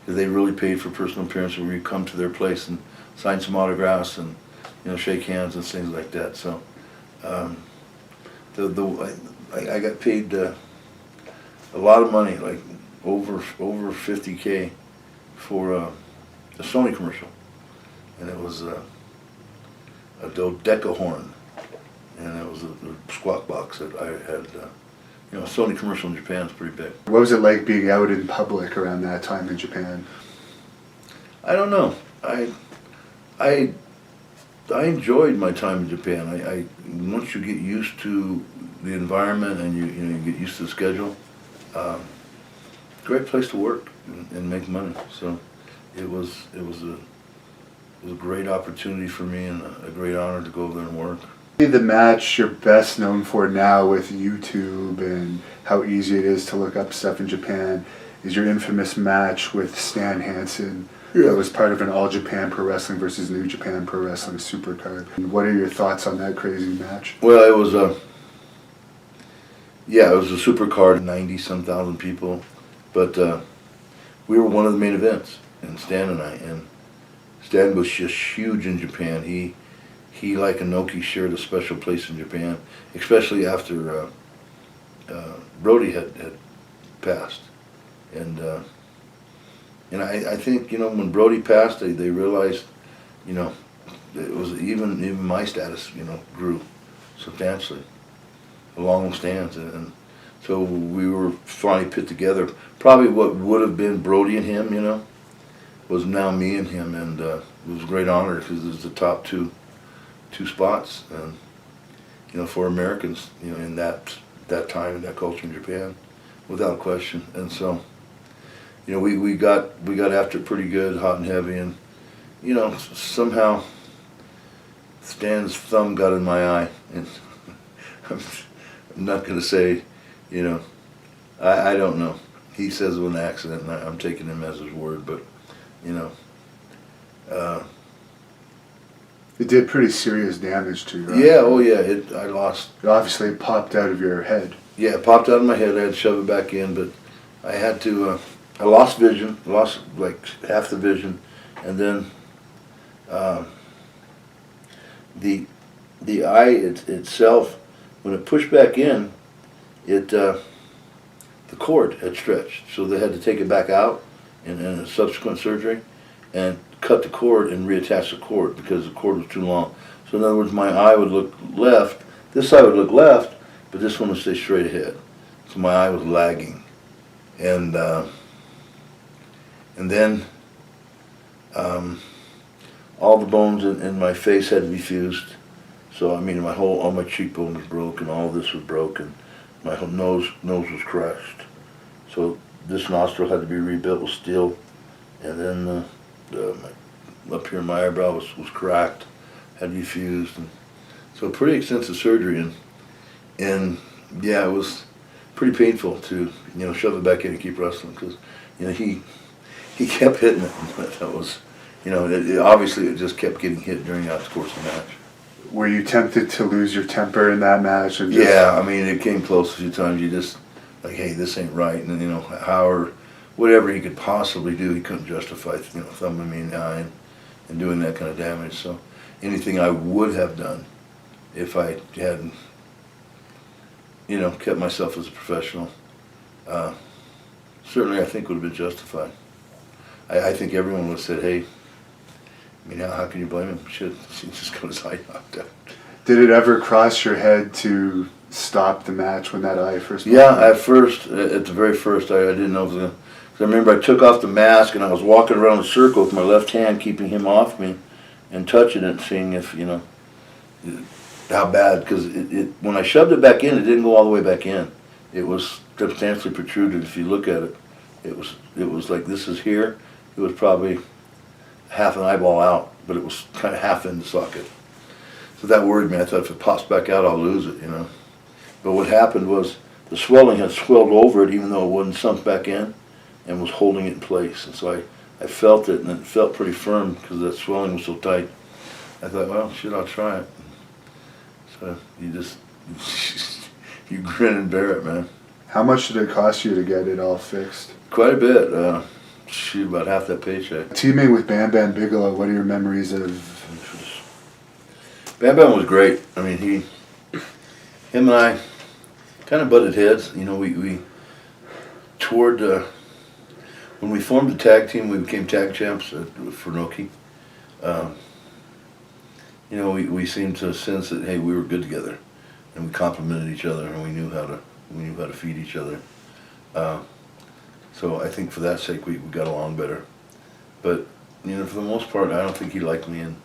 They really paid for personal appearances where you come to their place and sign some autographs and, you know, shake hands and things like that. So I got paid a lot of money, like over $50K for a Sony commercial, and it was a dodecahorn, and it was a squawk box that I had. You know, a Sony commercial in Japan is pretty big. What was it like being out in public around that time in Japan? I don't know. I enjoyed my time in Japan. I once you get used to the environment and you get used to the schedule, great place to work and make money. So it was was a great opportunity for me and a great honor to go over there and work. The match you're best known for now with YouTube and how easy it is to look up stuff in Japan is your infamous match with Stan Hansen. Yeah. That was part of an All Japan Pro Wrestling versus New Japan Pro Wrestling Supercard. And what are your thoughts on that crazy match? Well, it was a supercard, 90-some thousand people, but we were one of the main events, and Stan and I, and Stan was just huge in Japan. He like Inoki, shared a special place in Japan, especially after Brody had passed, and I think, you know, when Brody passed, they realized, you know, it was even my status, you know, grew substantially along with Stan's, and so we were finally put together. Probably what would have been Brody and him, you know, was now me and him, and it was a great honor because it was the top two spots, and you know, for Americans, you know, in that time, in that culture in Japan, without question. And so, you know, we got after it pretty good, hot and heavy, and you know, somehow Stan's thumb got in my eye, and I'm not gonna say, you know, I don't know. He says it was an accident, and I'm taking him as his word, but you know. It did pretty serious damage to you, right? Yeah, oh yeah, I lost. It obviously popped out of your head. Yeah, it popped out of my head. I had to shove it back in, but I had to. I lost vision, lost like half the vision, and then the eye itself, when it pushed back in, the cord had stretched, so they had to take it back out in a subsequent surgery, and cut the cord and reattach the cord because the cord was too long. So in other words, my eye would look left, this side would look left, but this one would stay straight ahead. So my eye was lagging, and then all the bones in my face had to be fused. So I mean, all my cheekbone was broken, all this was broken, my whole nose was crushed. So this nostril had to be rebuilt with steel, and then up here my eyebrow was cracked, had to be fused, and so pretty extensive surgery, and yeah, it was pretty painful to, you know, shove it back in and keep wrestling, because you know he kept hitting it. That was, you know, obviously it just kept getting hit during the course of the match. Were you tempted to lose your temper in that match? And just... Yeah, I mean, it came close a few times. You just like, hey, this ain't right, and you know, Howard, whatever he could possibly do, he couldn't justify, you know, thumbing me in the eye and doing that kind of damage. So anything I would have done if I hadn't, you know, kept myself as a professional, certainly I think would have been justified. I think everyone would have said, hey, I mean, how can you blame him? Shit, he just got his eye knocked out. Did it ever cross your head to stop the match when that eye first? Yeah, at the very first, I didn't know if it was gonna. I remember I took off the mask and I was walking around the circle with my left hand, keeping him off me, and touching it, seeing if, you know, how bad. Because when I shoved it back in, it didn't go all the way back in. It was substantially protruded. If you look at it, it was like this is here. It was probably half an eyeball out, but it was kind of half in the socket. So that worried me. I thought if it pops back out, I'll lose it, you know. But what happened was the swelling had swelled over it, even though it wasn't sunk back in, and was holding it in place. And so I felt it, and it felt pretty firm because that swelling was so tight. I thought, well, shit, I'll try it. So you just, you grin and bear it, man. How much did it cost you to get it all fixed? Quite a bit. Shoot, about half that paycheck. Teaming with Bam Bam Bigelow, what are your memories of? Bam Bam was great. I mean, him and I kind of butted heads. You know, we toured. When we formed the tag team, we became tag champs for Noki. You know, we seemed to sense that, hey, we were good together, and we complimented each other, and we knew how to feed each other. So I think for that sake, we got along better. But you know, for the most part, I don't think he liked me. And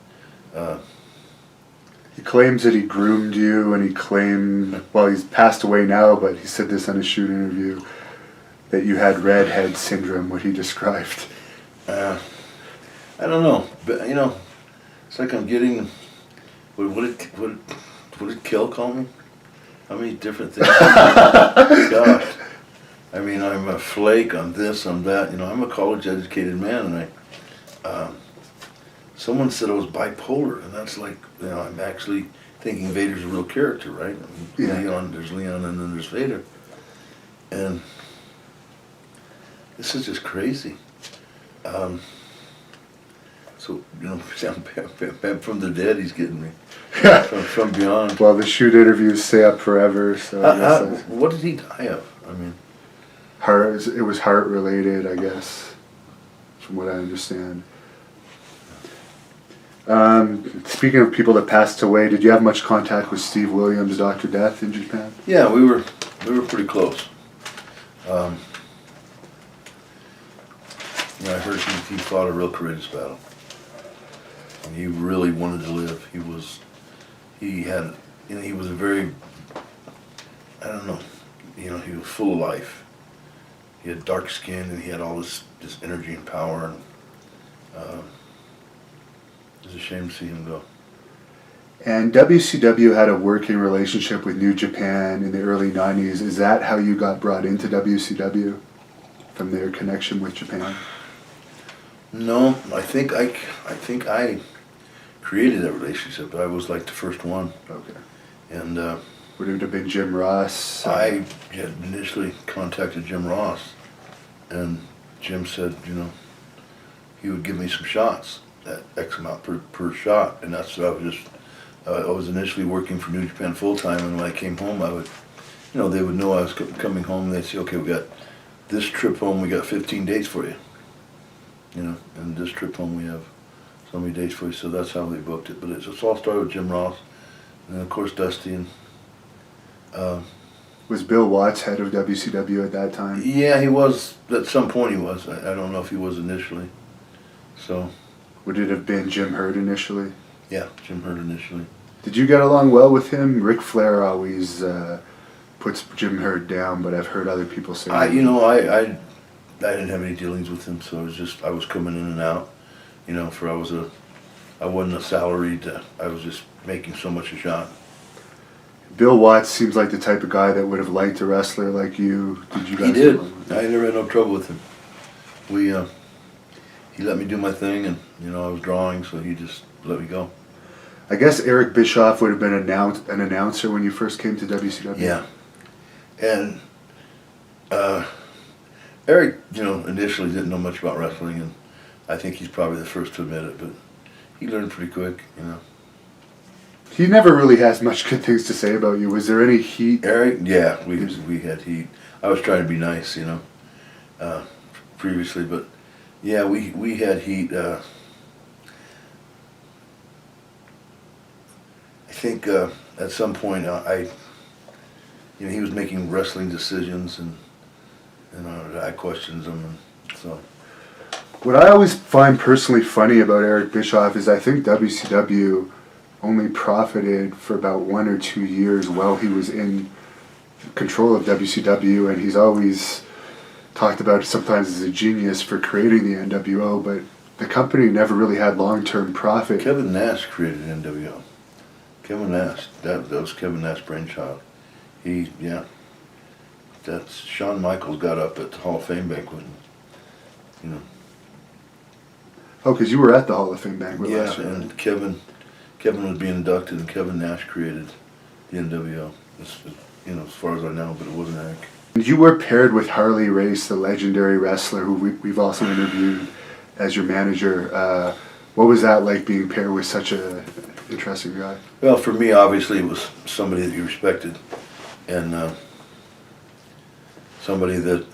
he claims that he groomed you, and he claimed, well, he's passed away now, but he said this on a shoot interview, that you had redhead syndrome, what he described. I don't know, but you know, It's like I'm getting, what did Kel call me? How many different things? Gosh. I mean, I'm a flake, I'm this, I'm that. You know, I'm a college-educated man, and someone said I was bipolar, and that's like, you know, I'm actually thinking Vader's a real character, right? I mean, Yeah. there's Leon, and then there's Vader. And this is just crazy. So, you know, from the dead, he's getting me. Yeah. From beyond. Well, the shoot interviews stay up forever, so I guess that's What did he die of? I mean, heart. It was heart related, I guess, from what I understand. Speaking of people that passed away, did you have much contact with Steve Williams, Dr. Death, in Japan? yeah, we were pretty close. You know, I heard he fought a real courageous battle. And he really wanted to live. He was a very, I don't know, you know, he was full of life. He had dark skin, and he had all this energy and power, and it was a shame to see him go. And WCW had a working relationship with New Japan in the early 90s. Is that how you got brought into WCW? From their connection with Japan? No, I think I created that relationship. I was like the first one. Okay. And Would it have been Jim Ross? I had initially contacted Jim Ross, and Jim said, you know, he would give me some shots, at X amount per shot, and that's what I was initially working for New Japan full time, and when I came home, I would, you know, they would know I was coming home, and they'd say, okay, we got this trip home, we got 15 dates for you, you know, and this trip home we have so many dates for you, so that's how they booked it. But it's all started with Jim Ross, and then of course Dusty, and Was Bill Watts head of WCW at that time? yeah, he was, at some point he was. I don't know if he was initially. So, Would it have been Jim Herd initially? yeah, Jim Herd initially. Did you get along well with him? Ric Flair always puts Jim Herd down, but I've heard other people say I didn't have any dealings with him, so I was coming in and out, you know, I wasn't a salaried, I was just making so much a shot. Bill Watts seems like the type of guy that would have liked a wrestler like you. Did you guys? He did. get along with him? I never had no trouble with him. He let me do my thing, and, you know, I was drawing, so he just let me go. I guess Eric Bischoff would have been an announcer when you first came to WCW. Yeah. And Eric, you know, initially didn't know much about wrestling, and I think he's probably the first to admit it, but he learned pretty quick, you know. He never really has much good things to say about you. Was there any heat? Eric, yeah, we had heat. I was trying to be nice, you know, previously, but yeah, we had heat. I think at some point you know, he was making wrestling decisions, and I questioned him, and so. What I always find personally funny about Eric Bischoff is I think WCW only profited for about 1 or 2 years while he was in control of WCW, and he's always talked about sometimes as a genius for creating the NWO, but the company never really had long-term profit. Kevin Nash created NWO. Kevin Nash, that was Kevin Nash's brainchild. That's Shawn Michaels got up at the Hall of Fame banquet, you know. Oh, because you were at the Hall of Fame banquet Yeah, last year. and Kevin was being inducted, and Kevin Nash created the NWO. You know, as far as I know, but it wasn't Eric. You were paired with Harley Race, the legendary wrestler who we've also interviewed as your manager. What was that like, being paired with such a interesting guy? Well, for me, obviously, it was somebody that you respected, and somebody that,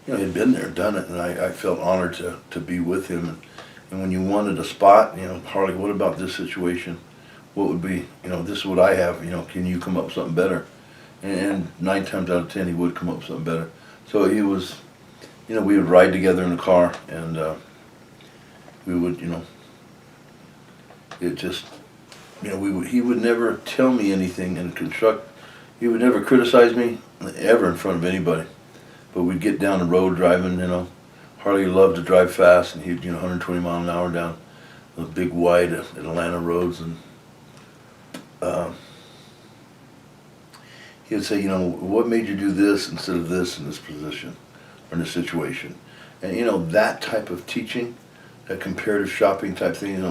you know, had been there, done it, and I felt honored to be with him. And when you wanted a spot, you know, Harley, what about this situation? What would be, you know, this is what I have, you know, can you come up with something better? And 9 times out of 10, he would come up with something better. So he was, you know, we would ride together in the car, and we would, you know, it just, you know, he would never tell me anything and he would never criticize me ever in front of anybody. But we'd get down the road driving, you know. Harley loved to drive fast, and he'd, you know, 120 mile an hour down those big wide Atlanta roads, and he would say, what made you do this instead of this in this position or in this situation? And that type of teaching, that comparative shopping type thing.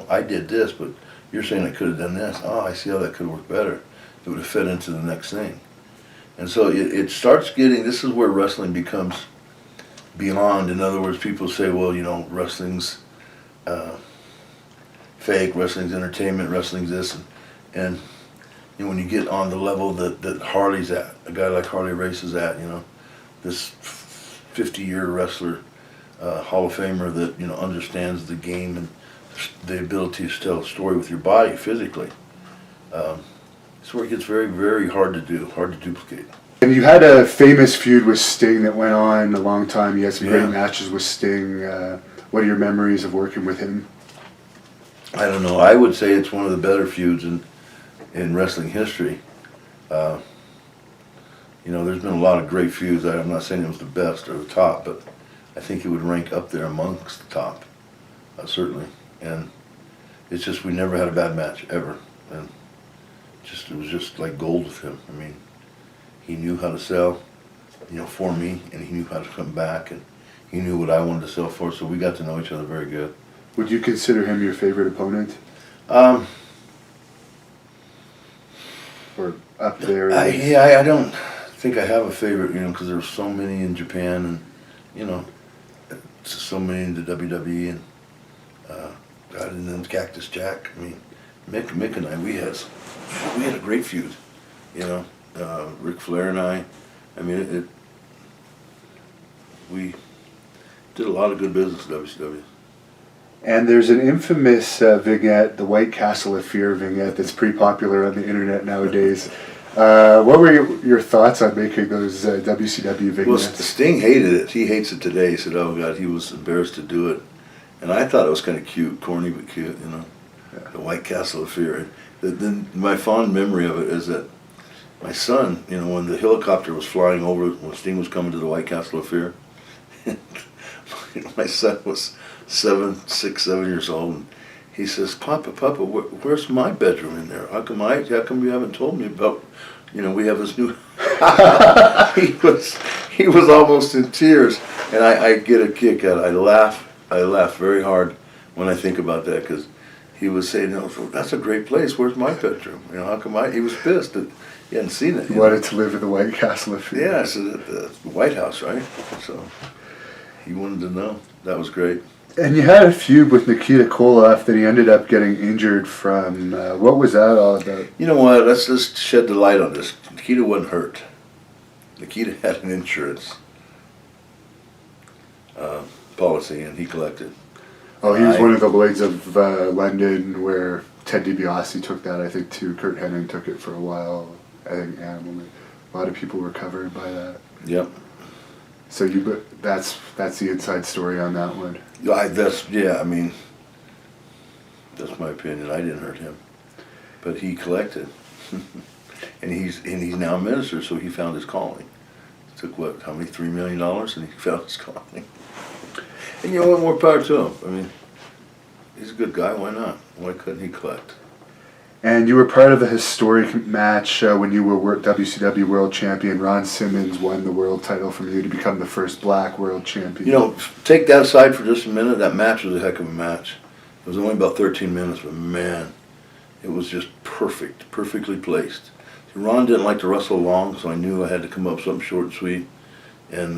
I did this, but you're saying I could have done this. Oh, I see how that could work better. It would have fed into the next thing. And so it starts getting. This is where wrestling becomes beyond. In other words, people say, well, wrestling's fake, wrestling's entertainment, wrestling's this, and when you get on the level that Harley's at, a guy like Harley Race is at, this 50-year wrestler, Hall of Famer that understands the game and the ability to tell a story with your body physically. It's where it gets very, very hard to do, hard to duplicate. And you had a famous feud with Sting that went on a long time. You had some great matches with Sting. What are your memories of working with him? I don't know. I would say it's one of the better feuds in wrestling history. There's been a lot of great feuds. I'm not saying it was the best or the top, but I think it would rank up there amongst the top, certainly. And it's just we never had a bad match ever, and it was just like gold with him. I mean, he knew how to sell, for me, and he knew how to come back, and he knew what I wanted to sell for. So we got to know each other very good. Would you consider him your favorite opponent? Or up there? I don't think I have a favorite, because there's so many in Japan, and so many in the WWE, and and then Cactus Jack. I mean, Mick and I, we had a great feud. Ric Flair and I. I mean, we did a lot of good business at WCW. And there's an infamous vignette, the White Castle of Fear vignette, that's pretty popular on the internet nowadays. What were your thoughts on making those WCW vignettes? Well, Sting hated it. He hates it today. He said, oh, God, he was embarrassed to do it. And I thought it was kind of cute, corny but cute, the White Castle of Fear. Then my fond memory of it is that my son, when the helicopter was flying over, when Sting was coming to the White Castle of Fear, my son was 6, 7 years old, and he says, Papa, where's my bedroom in there? How come you haven't told me about, we have this new... he was almost in tears, and I get a kick out of it. I laugh very hard when I think about that, because he was saying, that's a great place, where's my bedroom? How come he was pissed that he hadn't seen it. He wanted to live in the White Castle of Fear. Yeah, so the White House, right? So he wanted to know. That was great. And you had a feud with Nikita Koloff that he ended up getting injured from. What was that all about? You know what? Let's just shed the light on this. Nikita wasn't hurt. Nikita had an insurance policy, and he collected. Oh, he was one of the Lloyds of London where Ted DiBiase took that, I think, too. Kurt Hennig took it for a while. I think a lot of people were covered by that. Yep. So that's the inside story on that one. That's my opinion. I didn't hurt him, but he collected, and he's now a minister. So he found his calling. It took how many $3 million, and he found his calling. And what more power to him? I mean, he's a good guy. Why not? Why couldn't he collect? And you were part of a historic match when you were WCW World Champion. Ron Simmons won the world title from you to become the first black world champion. Take that aside for just a minute. That match was a heck of a match. It was only about 13 minutes, but man, it was just perfectly placed. Ron didn't like to wrestle long, so I knew I had to come up with something short and sweet. And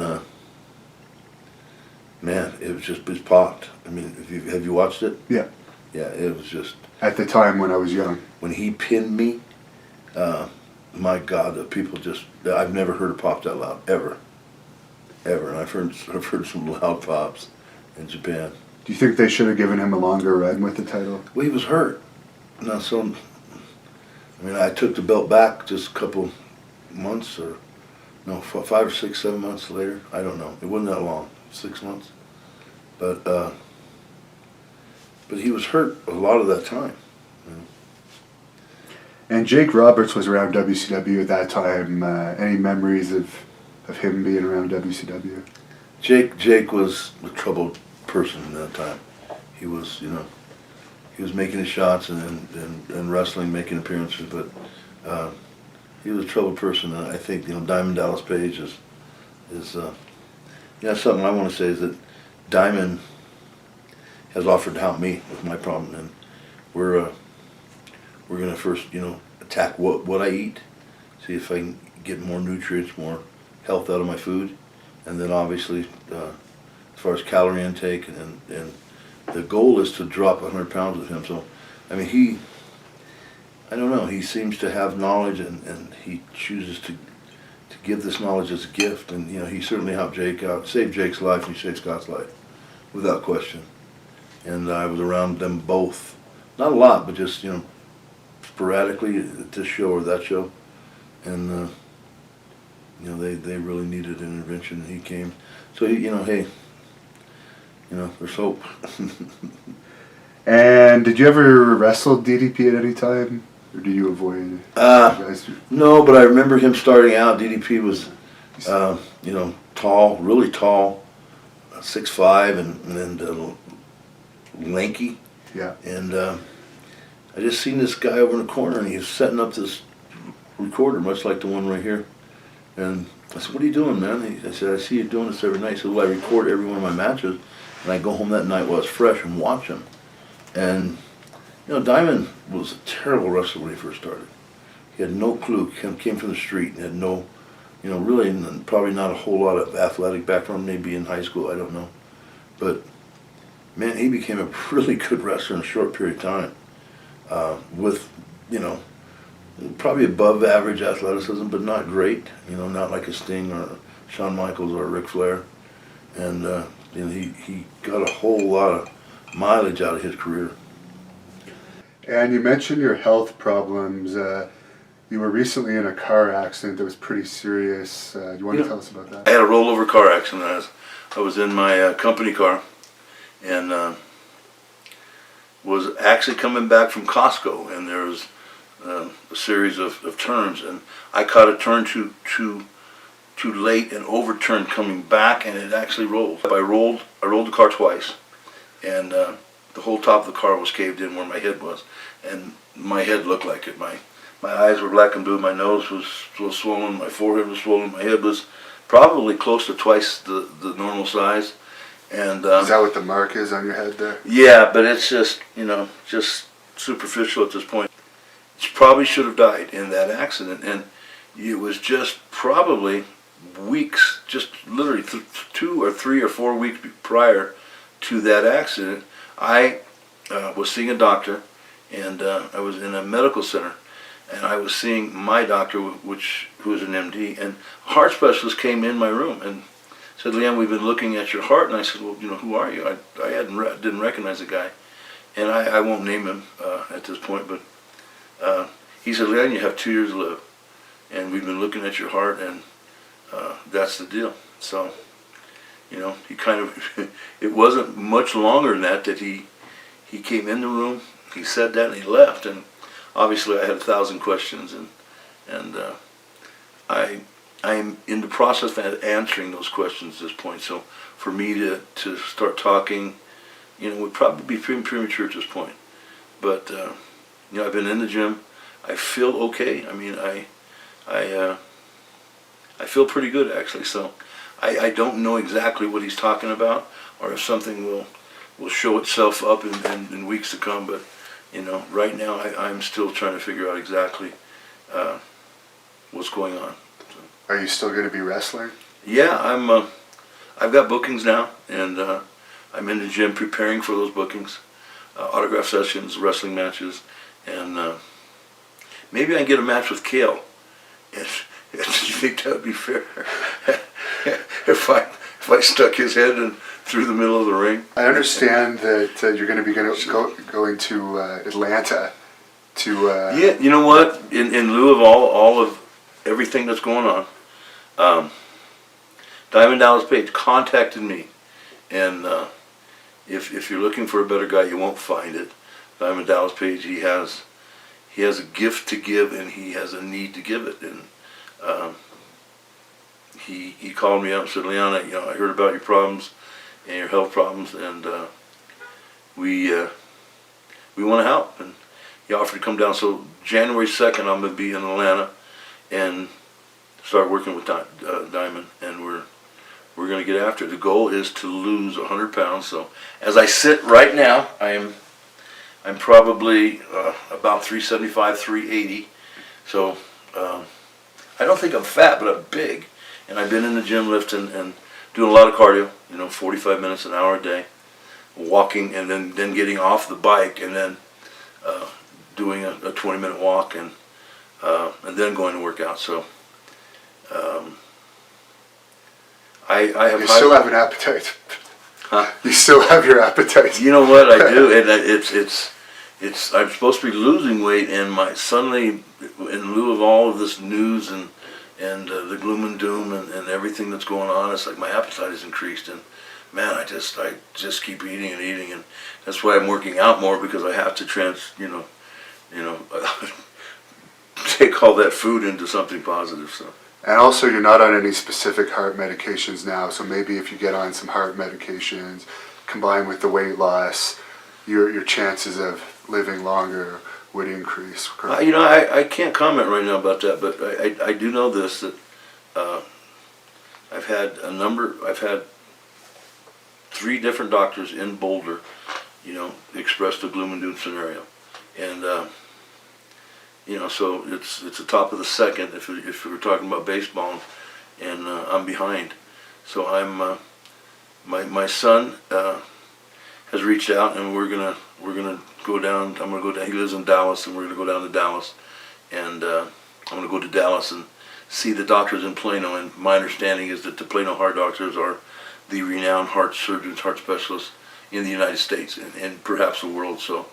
man, it popped. I mean, have you watched it? Yeah. Yeah, it was just... At the time when I was young. When he pinned me, my God, the people just... I've never heard a pop that loud, ever. And I've heard some loud pops in Japan. Do you think they should have given him a longer run with the title? Well, he was hurt. I took the belt back just a couple months, 5 or 6, 7 months later. I don't know. It wasn't that long, 6 months. But he was hurt a lot of that time. And Jake Roberts was around WCW at that time. Any memories of him being around WCW? Jake was a troubled person at that time. He was, he was making his shots and wrestling, making appearances, but he was a troubled person. And I think, you know, Diamond Dallas Page is yeah, something I want to say is that Diamond has offered to help me with my problem, and we're gonna first, you know, attack what I eat, see if I can get more nutrients, more health out of my food, and then obviously as far as calorie intake, and the goal is to drop 100 pounds with him. So, I mean, I don't know, he seems to have knowledge, and he chooses to give this knowledge as a gift, and you know, he certainly helped Jake out, saved Jake's life, and he saved Scott's life, without question. And I was around them both, not a lot, but just, you know, sporadically at this show or that show, and you know, they really needed an intervention, and he came. So you know, hey, you know, there's hope. And did you ever wrestle DDP at any time, or do you avoid it? No, but I remember him starting out. DDP was, you know, tall, really tall, 6'5", and lanky. Yeah. And I just seen this guy over in the corner, and he was setting up this recorder, much like the one right here. And I said, "What are you doing, man?" I said, "I see you doing this every night." He said, "Well, I record every one of my matches, and I go home that night while it's fresh and watch them." And you know, Diamond was a terrible wrestler when he first started. He had no clue. Came from the street and had no, you know, really probably not a whole lot of athletic background. Maybe in high school, I don't know. But man, he became a really good wrestler in a short period of time. With, you know, probably above average athleticism, but not great. You know, not like a Sting or Shawn Michaels or Ric Flair. And you know, he got a whole lot of mileage out of his career. And you mentioned your health problems. You were recently in a car accident that was pretty serious. Do you want to tell us about that? I had a rollover car accident. I was in my company car, and was actually coming back from Costco, and there was a series of turns, and I caught a turn too late and overturned coming back, and it actually rolled. I rolled the car twice, and the whole top of the car was caved in where my head was, and my head looked like it. My eyes were black and blue, my nose was swollen, my forehead was swollen, my head was probably close to twice the normal size. And is that what the mark is on your head there? Yeah, but it's just, you know, just superficial at this point. She probably should have died in that accident, and it was just probably weeks, just literally 2 or 3 or 4 weeks prior to that accident. I was seeing a doctor, and I was in a medical center, and I was seeing my doctor, who was an MD, and a heart specialist came in my room and said, "Leon, we've been looking at your heart." And I said, "Well, you know, who are you?" I didn't recognize the guy, and I won't name him at this point, but he said, "Leon, you have 2 years to live, and we've been looking at your heart, and that's the deal." So, you know, he kind of, it wasn't much longer than that he came in the room, he said that, and he left. And obviously I had 1,000 questions, and I'm in the process of answering those questions at this point. So for me to start talking, you know, would probably be premature at this point. But you know, I've been in the gym. I feel okay. I mean, I feel pretty good, actually. So I don't know exactly what he's talking about, or if something will show itself up in weeks to come. But you know, right now I'm still trying to figure out exactly what's going on. So. Are you still going to be wrestling? Yeah, I've got bookings now, and I'm in the gym preparing for those bookings, autograph sessions, wrestling matches, and maybe I can get a match with Kale. Do you think that would be fair? if I stuck his head in through the middle of the ring? I understand that you're going to be going to Atlanta to. Yeah, you know what? In lieu of all of everything that's going on, Diamond Dallas Page contacted me, and if you're looking for a better guy, you won't find it. Diamond Dallas Page, he has a gift to give, and he has a need to give it. And he called me up and said, "Leon, I heard about your problems and your health problems, and we we want to help. And he offered to come down. So January 2nd, I'm going to be in Atlanta and start working with Diamond, and we're going to get after it. The goal is to lose 100 pounds. So as I sit right now, I'm probably about 375, 380. So I don't think I'm fat, but I'm big. And I've been in the gym lifting and doing a lot of cardio, 45 minutes an hour a day, walking, and then getting off the bike, and then doing a 20-minute walk, and then going to work out. So I have. You still have an appetite. Huh? You still have your appetite. You know what I do, and it's. I'm supposed to be losing weight, and suddenly, in lieu of all of this news and the gloom and doom and everything that's going on, it's like my appetite has increased, and man, I just keep eating and eating, and that's why I'm working out more, because I have to take all that food into something positive. So. And also, you're not on any specific heart medications now, so maybe if you get on some heart medications, combined with the weight loss, your chances of living longer would increase. I can't comment right now about that, but I do know this, that I've had 3 different doctors in Boulder, express the gloom and doom scenario, and so it's the top of the second if we were talking about baseball, and I'm behind, so I'm my son has reached out, and we're gonna go down. I'm gonna go down. He lives in Dallas, and we're gonna go down to Dallas, and I'm gonna go to Dallas and see the doctors in Plano. And my understanding is that the Plano heart doctors are the renowned heart surgeons, heart specialists in the United States and perhaps the world. So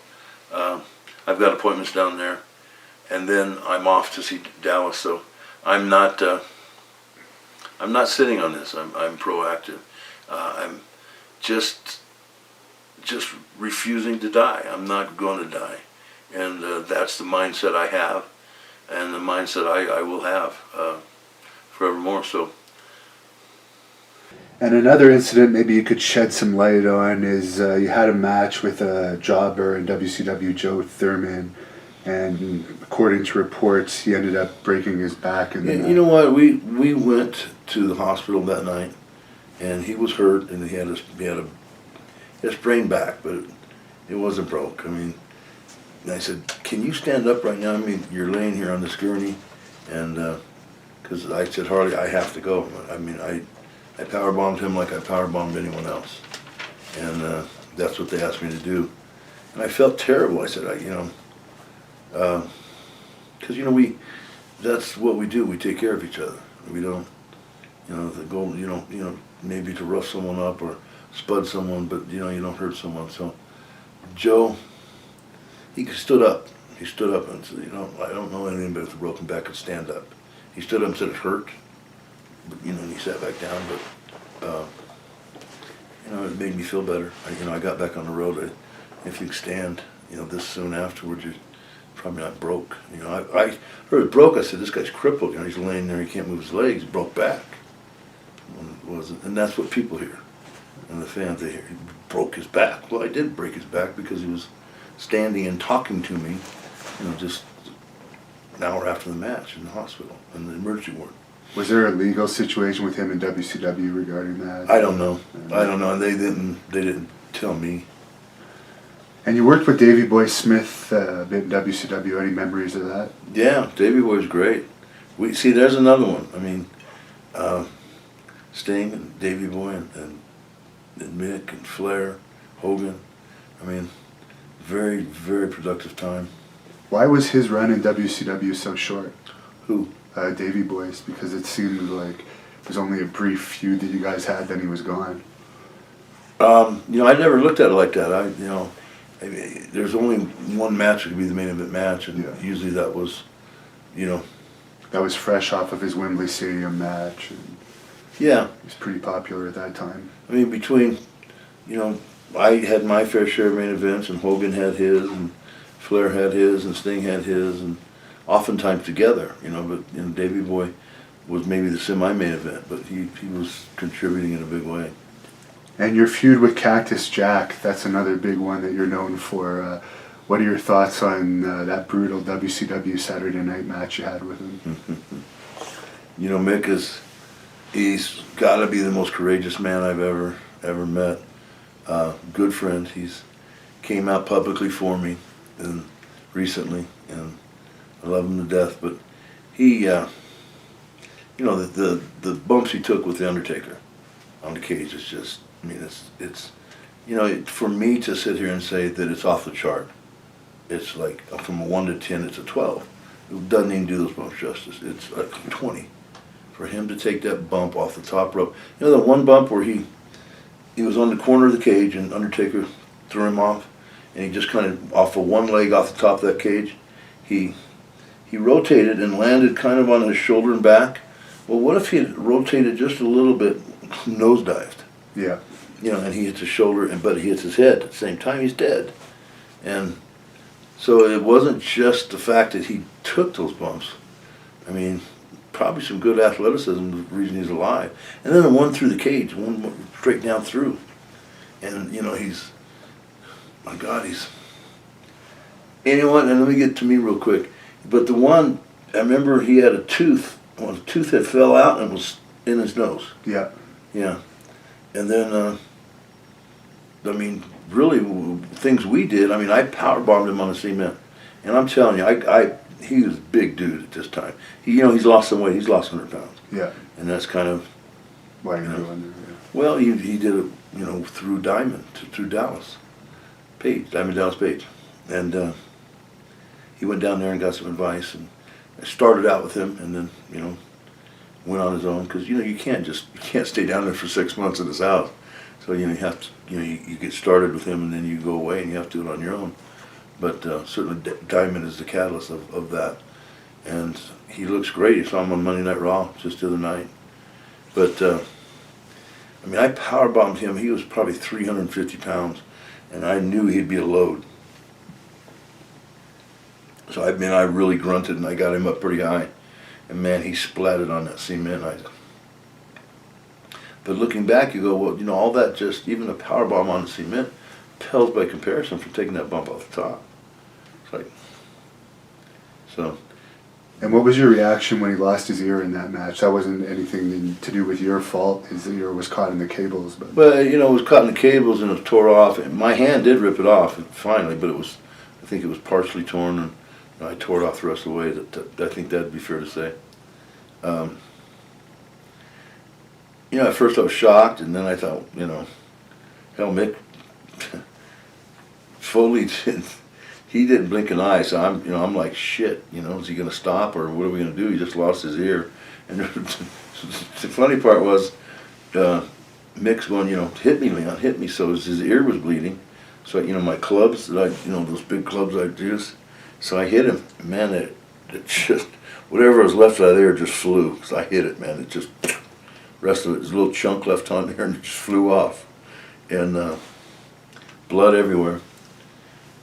I've got appointments down there, and then I'm off to see Dallas. So I'm not sitting on this. I'm proactive. I'm just refusing to die. I'm not going to die, and that's the mindset I have, and the mindset I will have forevermore. So. And another incident maybe you could shed some light on is you had a match with a jobber in WCW, Joe Thurman, and according to reports, he ended up breaking his back. You know what? We went to the hospital that night, and he was hurt, and he had a sprained back, but it wasn't broke. I mean, and I said, "Can you stand up right now? I mean, you're laying here on this gurney," and because I said, "Harley, I have to go." I mean, I power bombed him like I power bombed anyone else, and that's what they asked me to do, and I felt terrible. I said, because that's what we do. We take care of each other. We don't, the goal, maybe to rough someone up or spud someone, but you don't hurt someone. So Joe, he stood up. He stood up and said, I don't know anybody with a broken back could stand up. He stood up and said it hurt, but and he sat back down. But it made me feel better. I got back on the road. If you stand, this soon afterwards, you're probably not broke. I heard it broke. I said, this guy's crippled. He's laying there. He can't move his legs. Broke back. And that's what people hear. And the fans, they hear, he broke his back. Well, I did break his back because he was standing and talking to me, just an hour after the match in the hospital, in the emergency ward. Was there a legal situation with him in WCW regarding that? I don't know. And they didn't tell me. And you worked with Davey Boy Smith a bit in WCW. Any memories of that? Yeah, Davey Boy's great. There's another one. I mean, Sting and Davey Boy and Mick and Flair, Hogan. I mean, very, very productive time. Why was his run in WCW so short? Who? Davey Boy's, because it seemed like it was only a brief feud that you guys had, then he was gone. I never looked at it like that. There's only one match that could be the main event match, and usually that was, That was fresh off of his Wembley Stadium match. And yeah. He was pretty popular at that time. I mean, between, I had my fair share of main events, and Hogan had his, and Flair had his, and Sting had his, and oftentimes together, but Davey Boy was maybe the semi-main event, but he was contributing in a big way. And your feud with Cactus Jack, that's another big one that you're known for. What are your thoughts on that brutal WCW Saturday night match you had with him? You know, Mick he's got to be the most courageous man I've ever met. Good friend. He's came out publicly for me and recently, and I love him to death. But he, you know, the bumps he took with the Undertaker on the cage is just, I mean, it's you know, for me to sit here and say that it's off the chart, it's like from a 1 to 10, it's a 12. It doesn't even do those bumps justice. It's like 20. For him to take that bump off the top rope, you know, the one bump where he was on the corner of the cage and Undertaker threw him off, and he just kind of off of one leg off the top of that cage, he rotated and landed kind of on his shoulder and back. Well, what if he had rotated just a little bit, nosedived? Yeah. You know, and he hits his shoulder, but he hits his head at the same time. He's dead. And so it wasn't just the fact that he took those bumps. I mean, probably some good athleticism, the reason he's alive. And then the one through the cage, one straight down through. And, you know, my God, and you know what, and let me get to me real quick. But the one, I remember he had a tooth, well, the tooth had fell out and was in his nose. Yeah. Yeah. And then, I mean, really, things we did, I mean, I power bombed him on the cement. And I'm telling you, he was a big dude at this time. You know, he's lost some weight. He's lost 100 pounds. Yeah. And that's kind of Why you're doing there, yeah. well, he did it, you know, through through Dallas Page, Diamond Dallas Page. And he went down there and got some advice. And I started out with him and then, you know, went on his own. Because, you know, you can't stay down there for 6 months in his house. So, you know, you have to, you know, you get started with him and then you go away and you have to do it on your own. But certainly Diamond is the catalyst of that. And he looks great. You saw him on Monday Night Raw just the other night. But, I mean, I power bombed him. He was probably 350 pounds. And I knew he'd be a load. So, I mean, I really grunted and I got him up pretty high. And, man, he splatted on that cement. But looking back, you go, well, you know, all that just, even a power bomb on the cement, pales by comparison from taking that bump off the top. It's like, so. And what was your reaction when he lost his ear in that match? That wasn't anything to do with your fault. His ear was caught in the cables. But well, you know, it was caught in the cables and it tore off. And my hand did rip it off finally, but I think it was partially torn, and I tore it off the rest of the way. I think that'd be fair to say. You know, at first I was shocked, and then I thought, you know, hell, Mick Foley didn't blink an eye, so I'm like, shit, you know, is he gonna stop or what are we gonna do? He just lost his ear. And the funny part was, Mick's going, you know, hit me, Leon, hit me. So his ear was bleeding. So, you know, my clubs that those big clubs I use. So I hit him. Man, it just, whatever was left out of there just flew. Because I hit it, man. It just, rest of it, there's a little chunk left on there and it just flew off. And blood everywhere.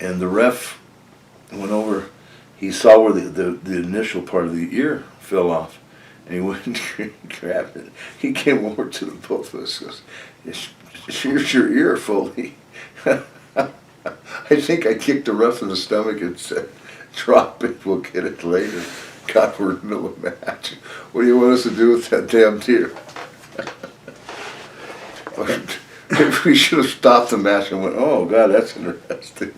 And the ref went over, he saw where the initial part of the ear fell off. And he went and grabbed it. He came over to the both of us and goes, here's your ear, Foley. I think I kicked the ref in the stomach and said, drop it, we'll get it later. God, we're in the middle of a match. What do you want us to do with that damn tear? We should have stopped the match and went, oh, God, that's interesting.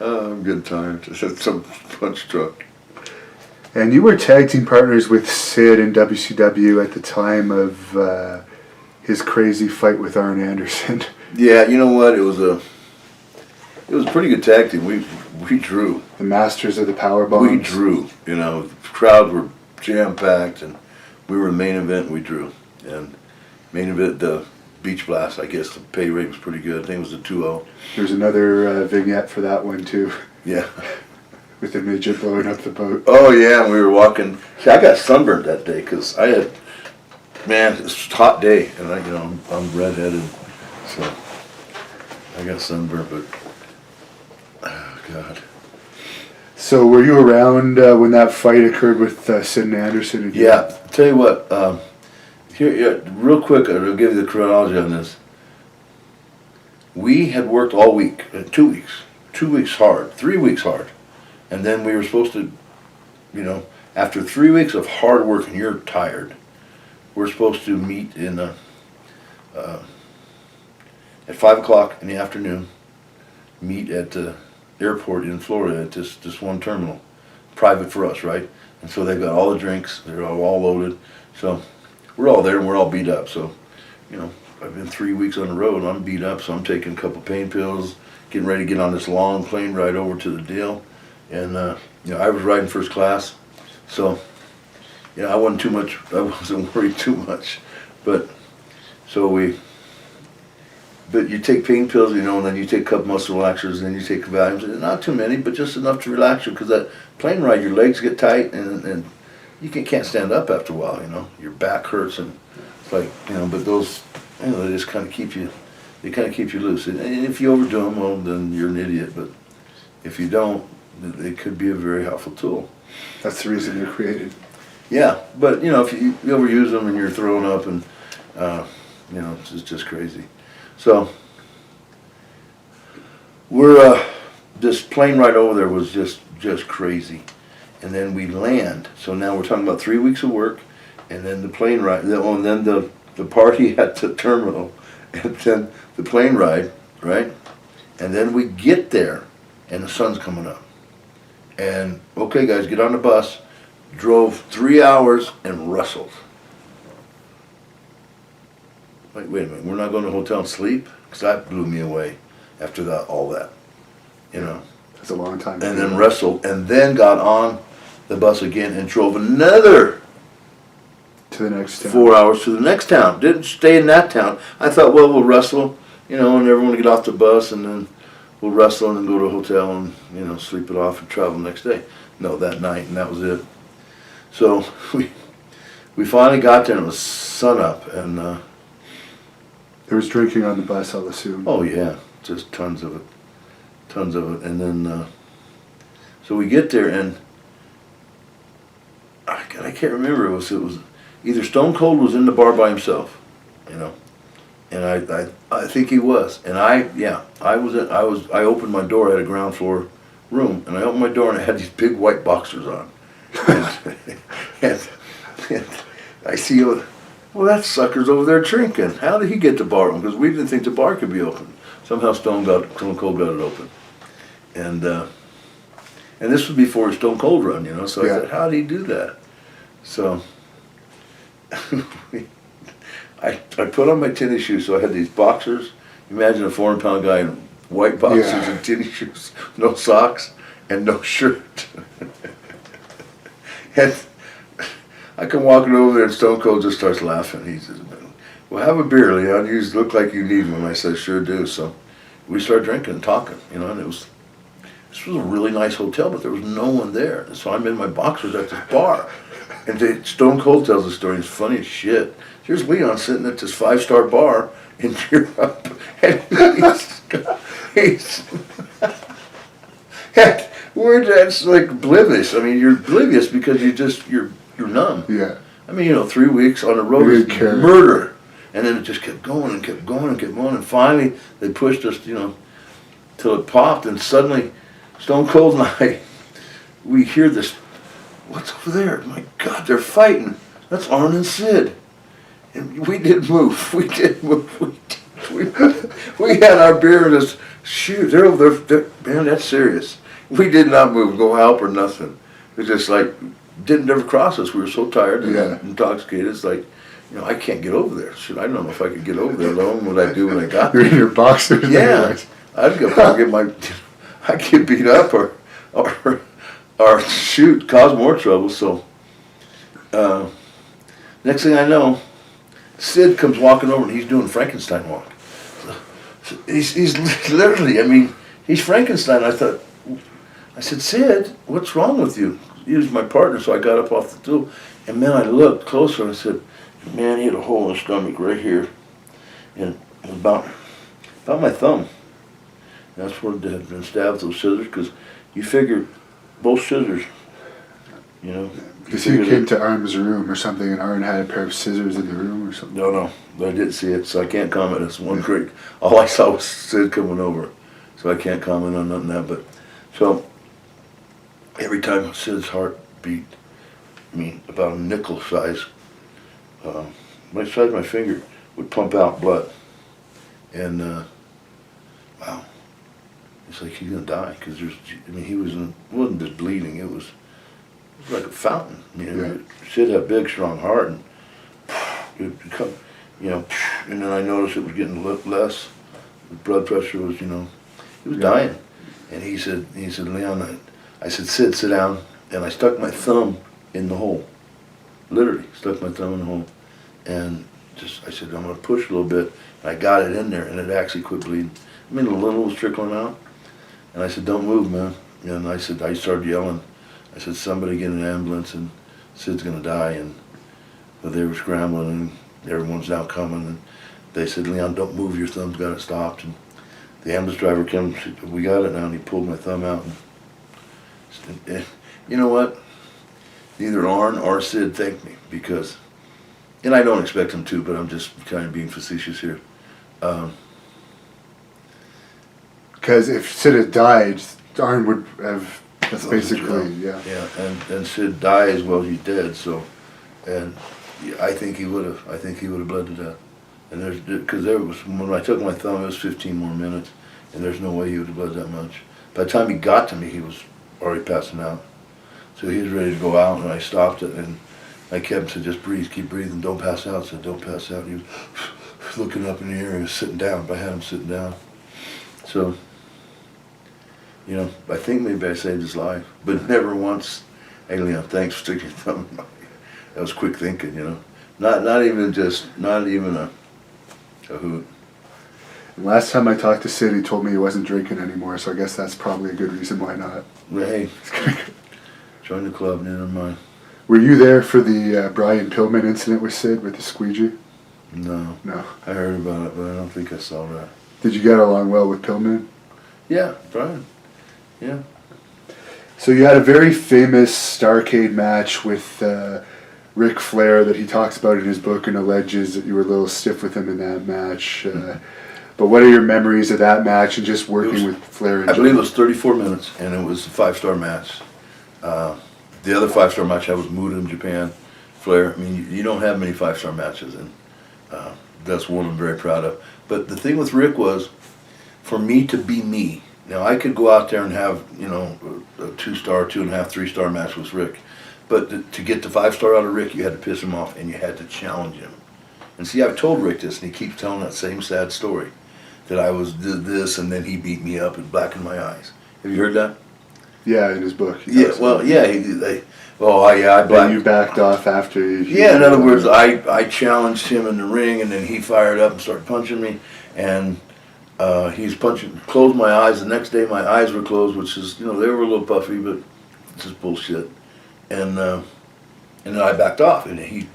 Oh, I'm getting tired. Just had some punch drunk. And you were tag team partners with Sid in WCW at the time of his crazy fight with Arn Anderson. Yeah, you know what? It was a pretty good tag team. We drew. The masters of the power bombs. We drew. You know, the crowds were jam packed, and we were the main event. And we drew, and main event the Beach Blast. I guess the pay rate was pretty good. I think it was a 2-0. There's another vignette for that one too. Yeah. With the midget blowing up the boat. Oh yeah, and we were walking. See, I got sunburned that day because I had, man, it was a hot day, and I'm redheaded, so I got sunburned. But oh God. So were you around when that fight occurred with Sid and Anderson again? Yeah. Tell you what. Here, real quick, I'll give you the chronology on this. We had worked all week, 2 weeks, 2 weeks hard, 3 weeks hard. And then we were supposed to, you know, after 3 weeks of hard work and you're tired, we're supposed to meet in at 5 o'clock in the afternoon, meet at the airport in Florida at this one terminal, private for us, right? And so they've got all the drinks, they're all loaded. So we're all there and we're all beat up. So, you know, I've been 3 weeks on the road and I'm beat up, so I'm taking a couple pain pills, getting ready to get on this long plane ride over to the deal. And, you know, I was riding first class, so, you know, I wasn't worried too much. But you take pain pills, you know, and then you take a couple muscle relaxers, and then you take Valiums, and not too many, but just enough to relax you, because that plane ride, your legs get tight, and you can't stand up after a while, you know. Your back hurts, and it's like, you know, but those, you know, they just kind of keep you loose. And if you overdo them, well, then you're an idiot, but if you don't, they could be a very helpful tool. That's the reason they're created. Yeah, but, you know, if you overuse them and you're throwing up, and, you know, it's just crazy. So, this plane ride over there was just crazy. And then we land. So now we're talking about 3 weeks of work, and then the plane ride, and then the party at the terminal, and then the plane ride, right? And then we get there, and the sun's coming up. And, okay guys, get on the bus. Drove 3 hours and wrestled. Wait a minute, we're not going to a hotel and sleep? Because that blew me away after that, all that, you know. That's a long time. And then wrestled, and then got on the bus again and drove another to the next town. 4 hours to the next town. Didn't stay in that town. I thought, well, we'll wrestle, you know, and everyone will get off the bus, and then we'll wrestle and then go to a hotel and, you know, sleep it off and travel the next day. No, that night, and that was it. So we finally got there, and it was sun up, and there was drinking on the bus, I'll assume. oh yeah, just tons of it, and then so we get there, and I can't remember, it was either Stone Cold was in the bar by himself, you know, and I think he was, and I opened my door. I had a ground floor room, and I opened my door, and I had these big white boxers on. And I see, well, that sucker's over there drinking. How did he get the bar open? Because we didn't think the bar could be open. Somehow Stone Cold got it open. And this was before his Stone Cold run, you know. So I said, how did he do that? So I put on my tennis shoes. So I had these boxers. Imagine a 400-pound guy in white boxers and tennis shoes, no socks, and no shirt. And I come walking over there, and Stone Cold just starts laughing. He says, well, have a beer, Leon. You look like you need one. I said, sure do. So we started drinking and talking, you know, and this was a really nice hotel, but there was no one there. And so I'm in my boxers at this bar. And Stone Cold tells the story. It's funny as shit. Here's Leon sitting at this 5-star bar in Europe, and and we're just like oblivious. I mean, you're oblivious because you're numb. Yeah. I mean, you know, 3 weeks on the road is murder, and then it just kept going and kept going and kept going, and finally they pushed us, you know, till it popped, and suddenly Stone Cold and I, we hear this. What's over there? My God, they're fighting. That's Arn and Sid. And we didn't move. We didn't move. We had our beer and just, shoot, they're over there. Man, that's serious. We did not move, go help or nothing. It was just like, didn't ever cross us. We were so tired and intoxicated. It's like, you know, I can't get over there. Shit, I don't know if I could get over there alone. What I do when I got there. You're in your boxers. Yeah. I'd get beat up or shoot, cause more trouble. So, next thing I know, Sid comes walking over and he's doing Frankenstein walk. He's literally, I mean, he's Frankenstein. I said, Sid, what's wrong with you? He was my partner, so I got up off the stool. And man, I looked closer and I said, man, he had a hole in his stomach right here. And it was about my thumb. That's where it had been stabbed with those scissors, because you figure both scissors, you know. Because he came to Arn's room or something, and Arn had a pair of scissors in the room or something. No, I didn't see it, so I can't comment. It's one great. All I saw was Sid coming over. so I can't comment on nothing that. But so every time Sid's heart beat, I mean, about a nickel size, my size of my finger would pump out blood, and wow, it's like he's gonna die because there's. I mean, wasn't just bleeding. It was like a fountain. You know, Sid had a big, strong heart, and it would come, you know, and then I noticed it was getting less. The blood pressure was, you know, he was dying, and he said, Leon, I said, Sid, sit down, and I stuck my thumb in the hole, literally stuck my thumb in the hole, and I said, I'm gonna push a little bit, and I got it in there, and it actually quit bleeding. I mean, a little was trickling out, and I said, don't move, man, and I started yelling. I said, somebody get an ambulance, and Sid's gonna die, and they were scrambling, and everyone's now coming, and they said, Leon, don't move, your thumb's got it stopped, and the ambulance driver came, said, we got it now, and he pulled my thumb out, and you know what? Neither Arn or Sid thanked me, because, and I don't expect them to, but I'm just kind of being facetious here. Because if Sid had died, Arn would have. That's basically, yeah. Yeah, and Sid dies, well, he's dead. So, and I think he would have. I think he would have bled to death. And because there was, when I took my thumb, it was 15 more minutes, and there's no way he would have bled that much. By the time he got to me, he was already passing out. So he was ready to go out, and I stopped it, and I kept said, just breathe, keep breathing, don't pass out. I said, don't pass out. He was looking up in the air, he was sitting down, but I had him sitting down. So, you know, I think maybe I saved his life, but never once, hey Leon, thanks for sticking your thumb in my ear. That was quick thinking, you know. Not even a hoot. And last time I talked to Sid, he told me he wasn't drinking anymore, so I guess that's probably a good reason why not. Hey, join the club, never mind. Were you there for the Brian Pillman incident with Sid with the squeegee? No. No. I heard about it, but I don't think I saw that. Did you get along well with Pillman? Yeah, Brian. Yeah. So you had a very famous Starrcade match with Ric Flair that he talks about in his book and alleges that you were a little stiff with him in that match. But what are your memories of that match and just working with Flair? I believe it was 34 minutes, and it was a 5-star match. The other 5-star match I was Muda in Japan. Flair, I mean, you don't have many 5-star matches, and that's one I'm very proud of. But the thing with Rick was, for me to be me, now I could go out there and have, you know, a 2-star, 2.5, 3-star match with Rick. But to get the 5-star out of Rick, you had to piss him off, and you had to challenge him. And see, I've told Rick this, and he keeps telling that same sad story, that I did this, and then he beat me up and blackened my eyes. Have you heard that? Yeah, in his book. Yeah, well, yeah, I blacked. And you backed off after you. Yeah, in other words, I challenged him in the ring, and then he fired up and started punching me, and he's punching, closed my eyes. The next day my eyes were closed, which is, you know, they were a little puffy, but it's just bullshit. And then I backed off, and he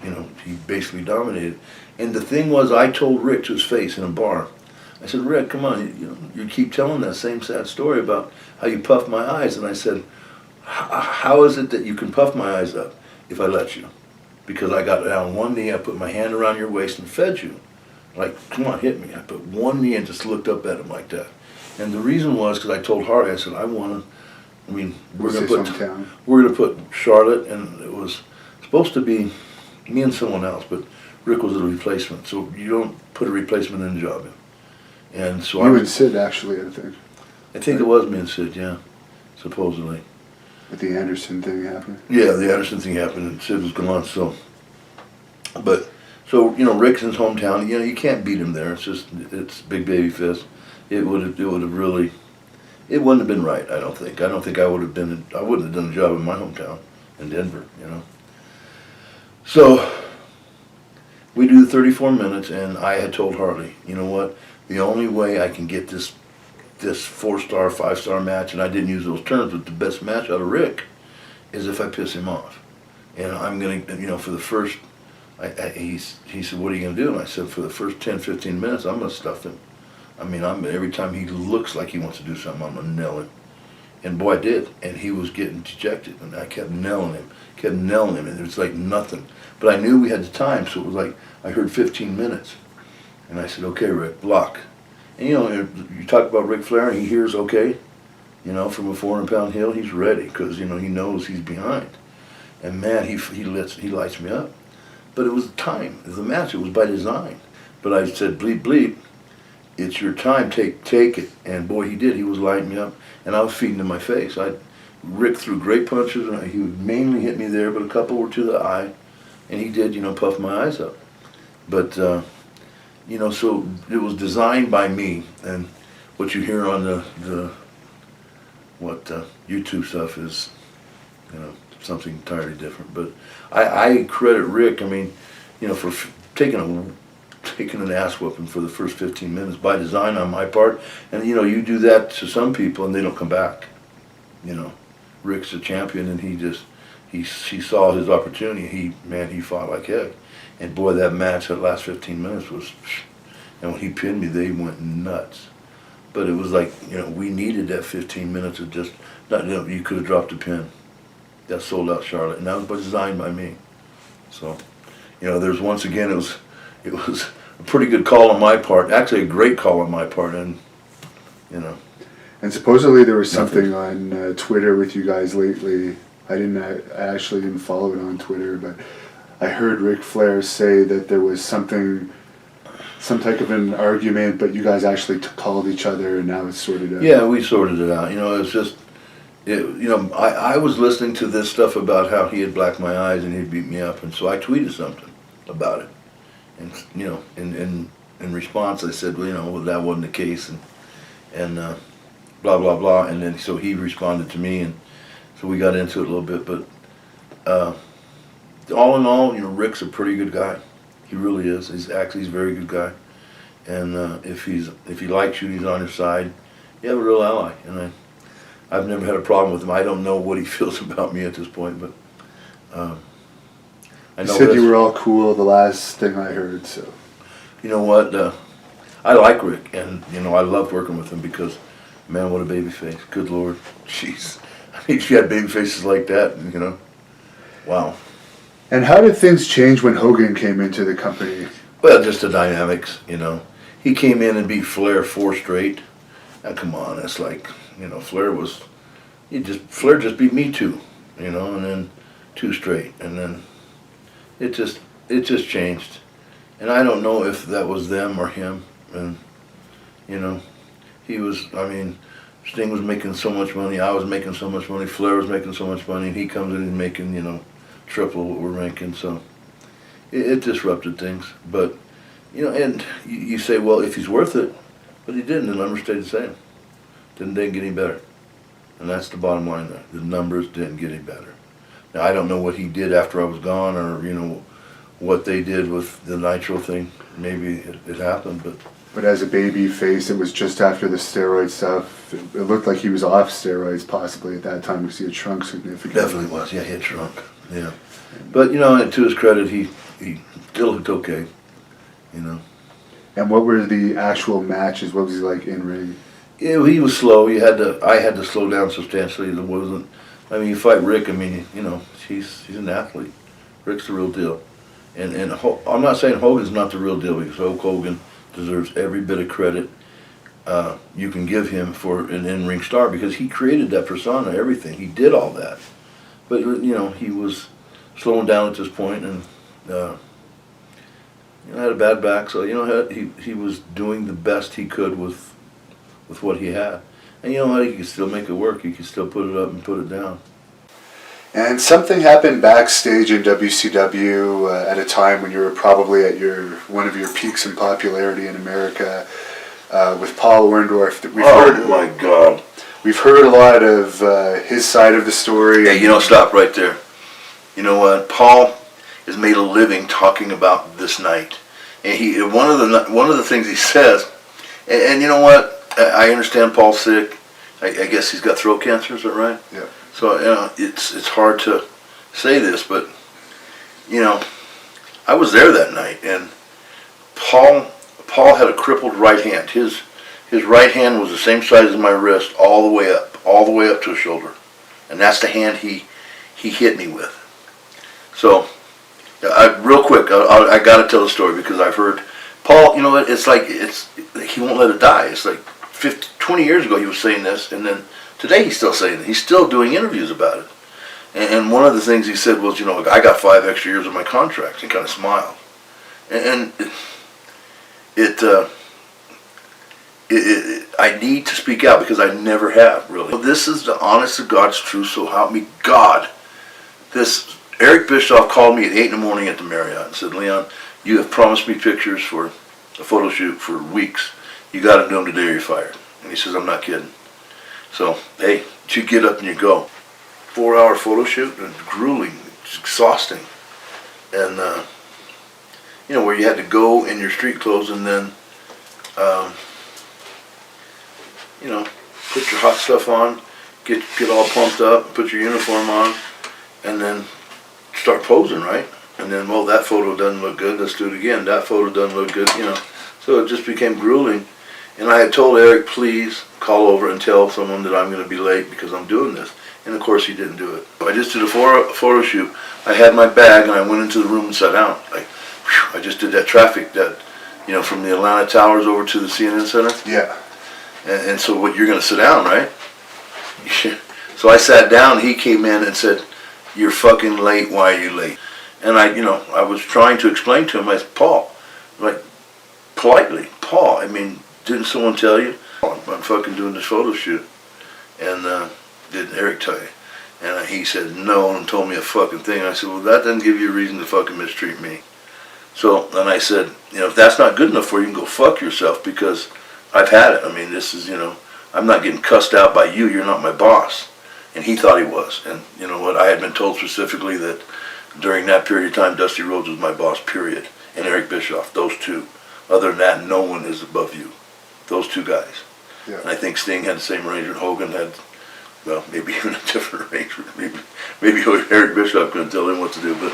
basically dominated. And the thing was, I told Rick to his face in a bar, I said, Rick, come on, you keep telling that same sad story about how you puffed my eyes. And I said, how is it that you can puff my eyes up if I let you? Because I got down on one knee, I put my hand around your waist and fed you. Like, come on, hit me. I put one knee and just looked up at him like that. And the reason was because I told Hardy, I said, we're gonna put Charlotte, and it was supposed to be me and someone else, but Rick was a replacement, so you don't put a replacement in the job. And so you and Sid, actually, I think. I think it was me and Sid, yeah, supposedly. But the Anderson thing happened. Yeah, the Anderson thing happened, and Sid was gone. So you know, Rick's in his hometown. You know, you can't beat him there. It's big baby fist. It would have really. It wouldn't have been right, I don't think. I wouldn't have done a job in my hometown, in Denver, you know. So, we do the 34 minutes, and I had told Harley, you know what, the only way I can get this 4-star, 5-star match, and I didn't use those terms, but the best match out of Rick is if I piss him off. And I'm going to, you know, for the first, he said, what are you going to do? And I said, for the first 10, 15 minutes, I'm going to stuff him. I mean, every time he looks like he wants to do something, I'm going to nail him. And boy, I did. And he was getting dejected. And I kept nailing him. And it was like nothing. But I knew we had the time, so it was like, I heard 15 minutes. And I said, okay, Rick, block. And you talk about Ric Flair, and he hears okay, from a 400-pound hill, he's ready because he knows he's behind. And man, he lights me up. But it was the time, it was the match. It was by design. But I said, bleep, bleep, it's your time. Take it. And boy, he did. He was lighting me up, and I was feeding in my face. Rick threw great punches, and he would mainly hit me there, but a couple were to the eye, and he did, puff my eyes up. But so it was designed by me, and what you hear on the YouTube stuff is, something entirely different. But I credit Rick. For taking an ass whooping for the first 15 minutes by design on my part, and you do that to some people and they don't come back. Rick's a champion, and he saw his opportunity. He fought like heck, and boy, that match, that last 15 minutes was, and when he pinned me, they went nuts. But it was like, we needed that 15 minutes of just, you could have dropped a pin. That sold out Charlotte, and that was designed by me. So, there's once again, it was a pretty good call on my part, actually a great call on my part, and, And supposedly there was something on Twitter with you guys lately. I actually didn't follow it on Twitter, but I heard Ric Flair say that there was some type of an argument, but you guys actually called each other, and now it's sorted out. Yeah, we sorted it out. It's just, I was listening to this stuff about how he had blacked my eyes and he'd beat me up, and so I tweeted something about it. And, in response I said, well, that wasn't the case, and blah, blah, blah. And then so he responded to me, and so we got into it a little bit. But all in all, Rick's a pretty good guy. He really is. He's a very good guy. And if he likes you, he's on your side. You have a real ally. And I've never had a problem with him. I don't know what he feels about me at this point, but I know. You said you were all cool the last thing I heard, so. You know what? I like Rick, and I loved working with him because, man, what a baby face. Good Lord. Jeez. If you had baby faces like that, wow. And how did things change when Hogan came into the company? Well, just the dynamics, He came in and beat Flair 4 straight. Now, come on, it's like, Flair just beat me 2, and then 2 straight, and then it just changed. And I don't know if that was them or him, and, he was, Sting was making so much money, I was making so much money, Flair was making so much money, and he comes in and making, triple what we're making, so it disrupted things. But, and you say, well, if he's worth it, but he didn't, the numbers stayed the same. Didn't get any better. And that's the bottom line there. The numbers didn't get any better. Now, I don't know what he did after I was gone, or, what they did with the nitro thing. Maybe it happened, but... But as a baby face, it was just after the steroid stuff. It looked like he was off steroids possibly at that time because he had shrunk significantly. Definitely was. Yeah, he had shrunk. Yeah. But, to his credit, he still looked okay, And what were the actual matches? What was he like in ring? Yeah, he was slow. I had to slow down substantially. There wasn't... you fight Rick, he's an athlete. Rick's the real deal. And I'm not saying Hogan's not the real deal, because Hulk Hogan deserves every bit of credit you can give him for an in-ring star, because he created that persona, everything. He did all that. But, he was slowing down at this point, and had a bad back, so he was doing the best he could with what he had. And he could still make it work. He could still put it up and put it down. And something happened backstage in WCW at a time when you were probably at one of your peaks in popularity in America with Paul Orndorff. My God. We've heard a lot of his side of the story. Hey, stop right there. You know what? Paul has made a living talking about this night, and one of the things he says, and you know what? I understand Paul's sick. I guess he's got throat cancer. Is that right? Yeah. So it's hard to say this, but I was there that night, and Paul had a crippled right hand. His right hand was the same size as my wrist, all the way up to his shoulder, and that's the hand he hit me with. So, real quick, I got to tell the story because I've heard Paul, you know what? It's like he won't let it die. It's like 20 years ago he was saying this, and then today he's still saying it. He's still doing interviews about it. And one of the things he said was, you know, I got 5 extra years of my contract. He kind of smiled, and I need to speak out because I never have, really. Well, this is the honest to God's truth, so help me God. This Eric Bischoff called me at 8 in the morning at the Marriott and said, Leon, you have promised me pictures for a photo shoot for weeks. You got to do them today or you're fired. And he says, I'm not kidding. So, hey, you get up and you go. 4-hour photo shoot, and grueling, exhausting. And, you know, where you had to go in your street clothes and then, you know, put your hot stuff on, get all pumped up, put your uniform on, and then start posing, right? And then, well, that photo doesn't look good, let's do it again. That photo doesn't look good, you know. So it just became grueling. And I had told Eric, please call over and tell someone that I'm going to be late because I'm doing this. And of course he didn't do it. I just did a photo shoot. I had my bag and I went into the room and sat down. Like, whew, I just did that traffic, that, you know, from the Atlanta Towers over to the CNN Center. Yeah. And so what, you're going to sit down, right? So I sat down. He came in and said, you're fucking late. Why are you late? And I was trying to explain to him. I said, Paul, like, politely, Paul, I mean, didn't someone tell you? I'm fucking doing this photo shoot. And did Eric tell you? And he said no and told me a fucking thing. I said, well, that doesn't give you a reason to fucking mistreat me. So then I said, you know, if that's not good enough for you, you can go fuck yourself because I've had it. I mean, this is, you know, I'm not getting cussed out by you. You're not my boss. And he thought he was. And you know what? I had been told specifically that during that period of time, Dusty Rhodes was my boss, period. And Eric Bischoff, those two. Other than that, no one is above you. Those two guys. Yeah. And I think Sting had the same arrangement. Hogan had, well, maybe even a different arrangement. Maybe Eric Bischoff couldn't tell him what to do. But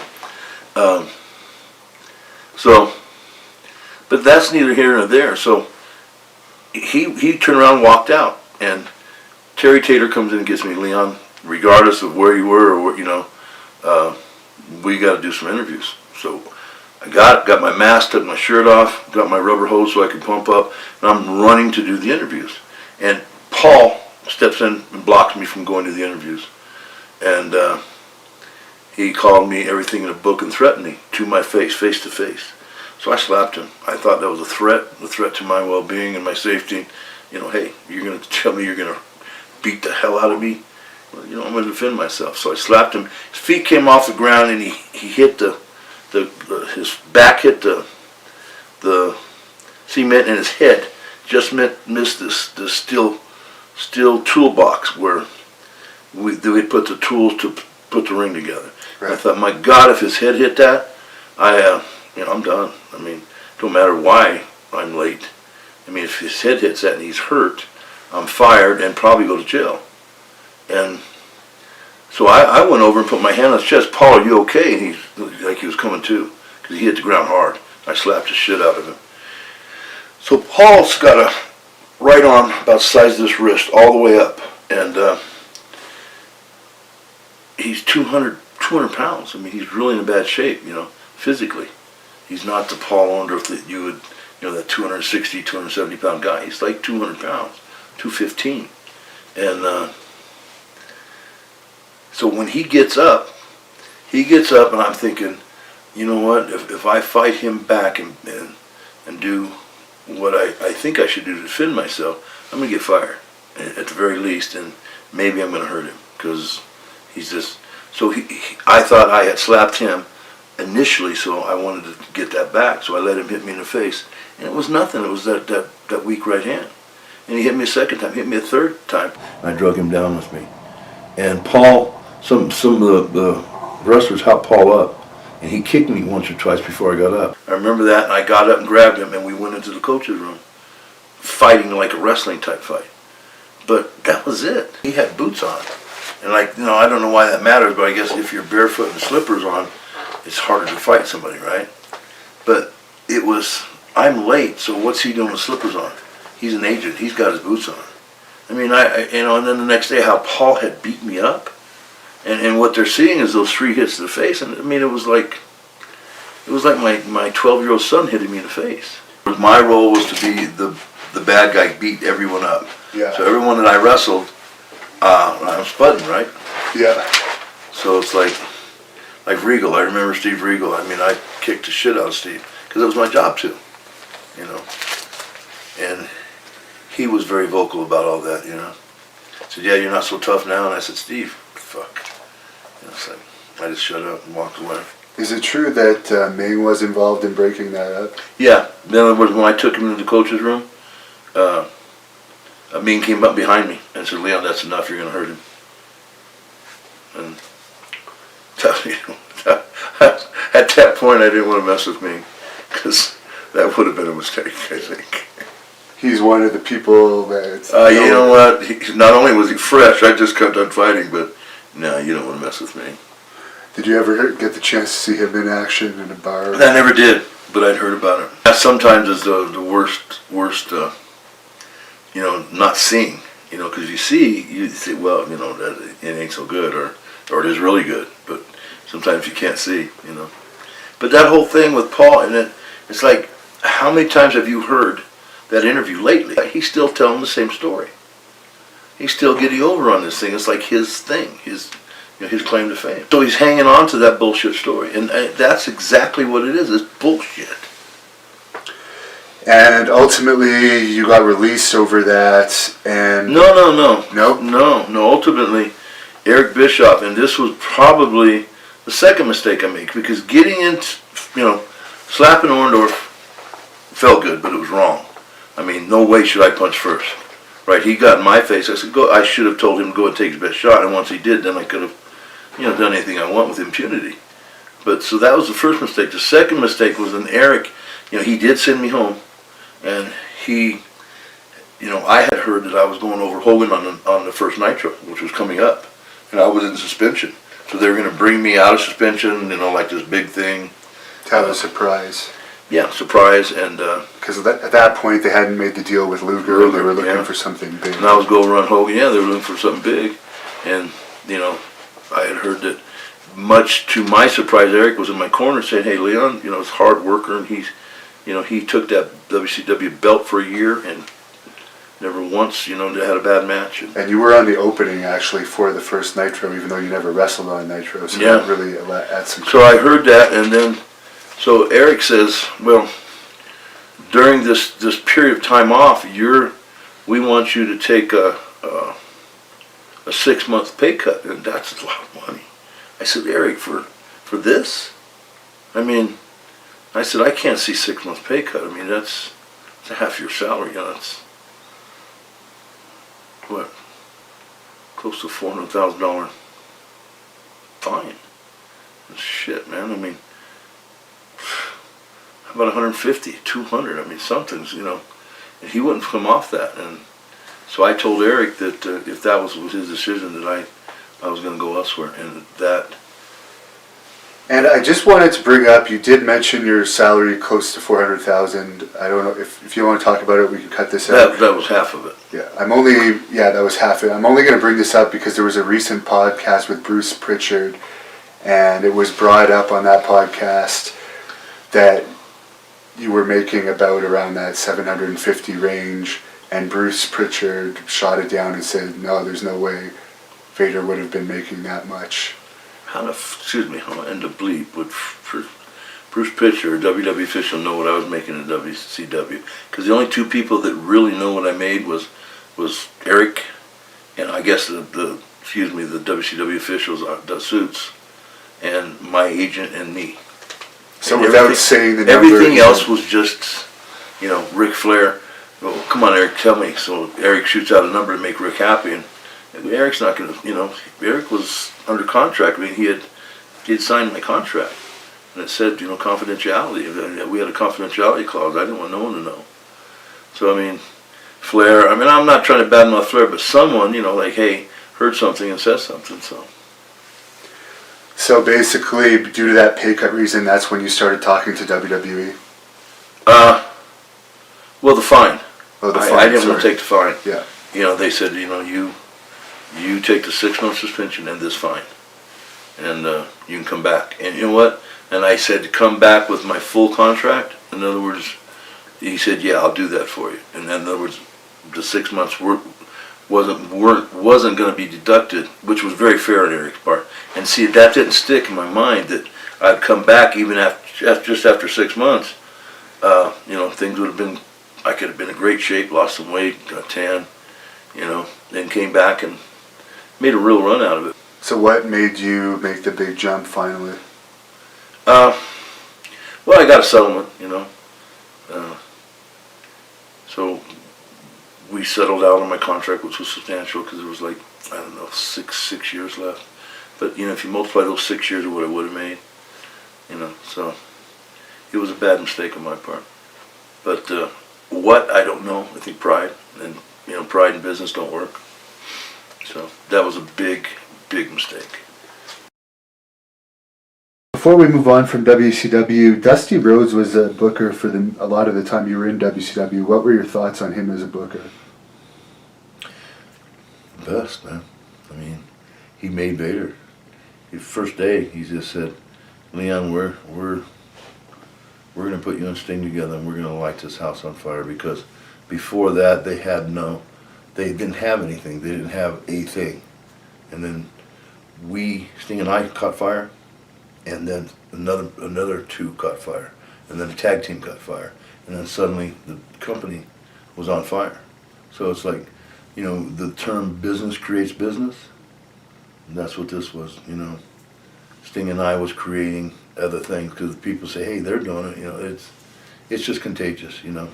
but that's neither here nor there. So he turned around and walked out. And Terry Taylor comes in and gets me, Leon, regardless of where you were or what, you know, we got to do some interviews. So I got my mask, took my shirt off, got my rubber hose so I could pump up, and I'm running to do the interviews. And Paul steps in and blocks me from going to the interviews. And he called me everything in a book and threatened me to my face to face. So I slapped him. I thought that was a threat to my well-being and my safety. You know, hey, you're going to tell me you're going to beat the hell out of me? Well, you know, I'm going to defend myself. So I slapped him. His feet came off the ground and he hit his back hit the cement, and his head just missed this steel toolbox where we put the tools to put the ring together. Right. I thought, my God, if his head hit that, I'm done. I mean, don't matter why I'm late. I mean, if his head hits that and he's hurt, I'm fired and probably go to jail. And so I went over and put my hand on his chest. Paul, are you okay? And he was coming to, because he hit the ground hard. I slapped the shit out of him. So Paul's got a right arm about the size of this wrist all the way up. And he's 200 pounds. I mean, he's really in bad shape, you know, physically. He's not the Paul Orndorff that you would, you know, that 260, 270 pound guy. He's like 200 pounds, 215. And so when he gets up and I'm thinking, you know what, if I fight him back and do what I think I should do to defend myself, I'm going to get fired at the very least, and maybe I'm going to hurt him because he's just, so I thought I had slapped him initially, so I wanted to get that back, so I let him hit me in the face, and it was nothing. It was that weak right hand. And he hit me a second time, hit me a third time. I drug him down with me. And Paul, some of the wrestlers helped Paul up, and he kicked me once or twice before I got up. I remember that, and I got up and grabbed him, and we went into the coach's room, fighting like a wrestling type fight. But that was it. He had boots on. And like, you know, I don't know why that matters, but I guess if you're barefoot and slippers on, it's harder to fight somebody, right? But it was, I'm late, so what's he doing with slippers on? He's an agent. He's got his boots on. I mean, and then the next day, how Paul had beat me up, and what they're seeing is those 3 hits to the face, and I mean, it was like my 12-year-old son hitting me in the face. My role was to be the bad guy, beat everyone up. Yeah. So everyone that I wrestled, I'm spudding, right? Yeah. So it's like Regal. I remember Steve Regal. I mean, I kicked the shit out of Steve because it was my job to, you know. And he was very vocal about all that, you know. Said, "Yeah, you're not so tough now." And I said, "Steve, fuck." You know, so I just shut up and walked away. Is it true that Ming was involved in breaking that up? Yeah. In other words, when I took him into the coach's room, Ming came up behind me and said, "Leon, that's enough. You're going to hurt him." And at that point, I didn't want to mess with Ming because that would have been a mistake, I think. He's one of the people that... You know what? Not only was he fresh, I just got done fighting, but no, you don't want to mess with me. Did you ever get the chance to see him in action in a bar? I never did, but I'd heard about it. That sometimes is the worst, you know, not seeing, you know, because you say, well, you know, that it ain't so good, or it is really good, but sometimes you can't see, you know. But that whole thing with Paul, and it's like, how many times have you heard that interview lately? He's still telling the same story. He's still getting over on this thing. It's like his thing, his claim to fame. So he's hanging on to that bullshit story, and that's exactly what it is. It's bullshit. And ultimately, you got released over that, and... No. Nope? No, ultimately, Eric Bischoff, and this was probably the second mistake I made, because getting into, you know, slapping Orndorff felt good, but it was wrong. I mean, no way should I punch first. Right, he got in my face. I said, I should have told him to go and take his best shot, and once he did, then I could have, you know, done anything I want with impunity. But, so that was the first mistake. The second mistake was when Eric, you know, he did send me home, and he, you know, I had heard that I was going over Hogan on the first Nitro, which was coming up, and I was in suspension. So they were going to bring me out of suspension, you know, like this big thing. To have a surprise. Yeah, surprise, and... Because at that point, they hadn't made the deal with Luger, and they were looking for something big. And I was going to run Hogan, yeah, they were looking for something big. And, you know, I had heard that, much to my surprise, Eric was in my corner saying, "Hey, Leon, you know, he's a hard worker, and he's, you know, he took that WCW belt for a year, and never once, you know, had a bad match." And you were on the opening, actually, for the first Nitro, even though you never wrestled on Nitro, so yeah. that really adds some... So I heard that, and then, so Eric says, "Well, during this period of time off, we want you to take a 6-month pay cut," and that's a lot of money. I said, "Eric, for this? I mean," I said, "I can't see 6 months pay cut. I mean, that's half your salary. You know, that's what, close to $400,000 fine. That's shit, man. I mean, how about 150, 200? I mean, something's, you know." And he wouldn't come off that, and so I told Eric that if that was his decision, that I was going to go elsewhere, and that. And I just wanted to bring up, you did mention your salary close to $400,000. I don't know if you want to talk about it. We can cut this out. That was half of it. Yeah, that was half it. I'm only going to bring this up because there was a recent podcast with Bruce Pritchard, and it was brought up on that podcast that you were making about around that 750 range, and Bruce Pritchard shot it down and said, "No, there's no way Vader would have been making that much." How in the bleep would Bruce Pritchard, a WWE official, know what I was making in WCW? Because the only two people that really know what I made was Eric, and I guess the WCW officials, the suits, and my agent and me. So and without saying the number, everything else was just, you know, Ric Flair. "Oh, come on, Eric, tell me." So Eric shoots out a number to make Rick happy, and Eric's not going to, you know, Eric was under contract. I mean, he had signed my contract, and it said, you know, confidentiality. We had a confidentiality clause. I didn't want no one to know. So, I mean, Flair, I mean, I'm not trying to badmouth Flair, but someone, you know, like, hey, heard something and says something, so. So basically, due to that pay cut reason, that's when you started talking to WWE? Well, the fine. Oh, the fine, I didn't want to take the fine. Yeah. You know, they said, you know, you take the 6-month suspension and this fine, and you can come back. And you know what? And I said to come back with my full contract. In other words, he said, yeah, I'll do that for you. And then in other words, the 6 months work wasn't going to be deducted, which was very fair on Eric's part. And see, that didn't stick in my mind that I'd come back even after just after 6 months. You know, things would have been, I could have been in great shape, lost some weight, got tan, you know, then came back and made a real run out of it. So what made you make the big jump finally? Well, I got a settlement, you know. So we settled out on my contract, which was substantial because there was like, I don't know, six years left. But, you know, if you multiply those 6 years of what I would have made, you know, so it was a bad mistake on my part. But what, I don't know. I think pride. And, you know, pride and business don't work. So that was a big, big mistake. Before we move on from WCW, Dusty Rhodes was a booker for a lot of the time you were in WCW. What were your thoughts on him as a booker? Best, man. I mean, he made Vader. The first day, he just said, Leon, we're going to put you and Sting together and we're going to light this house on fire, because before that they didn't have anything. They didn't have a thing. And then Sting and I caught fire, and then another two caught fire, and then the tag team caught fire, and then suddenly the company was on fire. So it's like, you know, the term business creates business, and that's what this was, you know. Sting and I was creating other things because people say, hey, they're doing it, you know, it's just contagious, you know.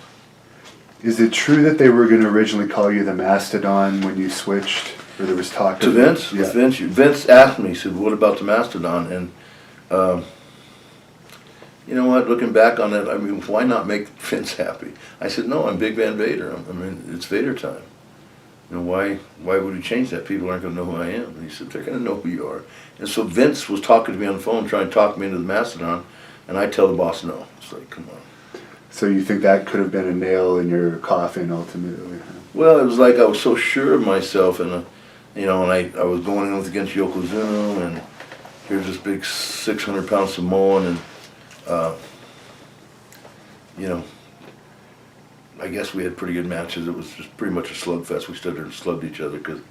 Is it true that they were going to originally call you the Mastodon when you switched, or there was talk to of Vince? Yeah. Vince asked me, he said, what about the Mastodon? And you know what, looking back on it, I mean, why not make Vince happy? I said, no, I'm Big Van Vader. I mean, it's Vader time. You know, why would we change that? People aren't going to know who I am. And he said, they're going to know who you are. And so Vince was talking to me on the phone, trying to talk me into the Mastodon, and I tell the boss no. It's like, come on. So you think that could have been a nail in your coffin ultimately? Well, it was like I was so sure of myself, and you know, and I was going in against Yokozuna, and here's this big 600-pound Samoan, and you know, I guess we had pretty good matches. It was just pretty much a slugfest. We stood there and slugged each other because,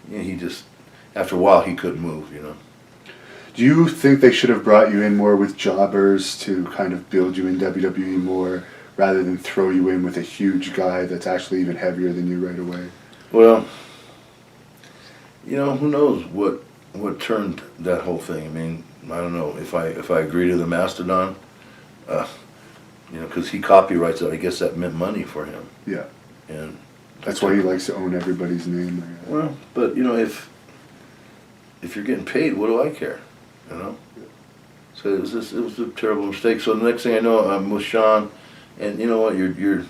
you know, he just, after a while, he couldn't move, you know. Do you think they should have brought you in more with jobbers to kind of build you in WWE more, rather than throw you in with a huge guy that's actually even heavier than you right away? Well, you know, who knows what turned that whole thing. I mean, I don't know if I agree to the Mastodon, you know, because he copyrights it. I guess that meant money for him. Yeah. And that's why he likes to own everybody's name. Well, but you know, if you're getting paid, what do I care? You know. So it was a terrible mistake. So the next thing I know, I'm with Sean, and you know what? You're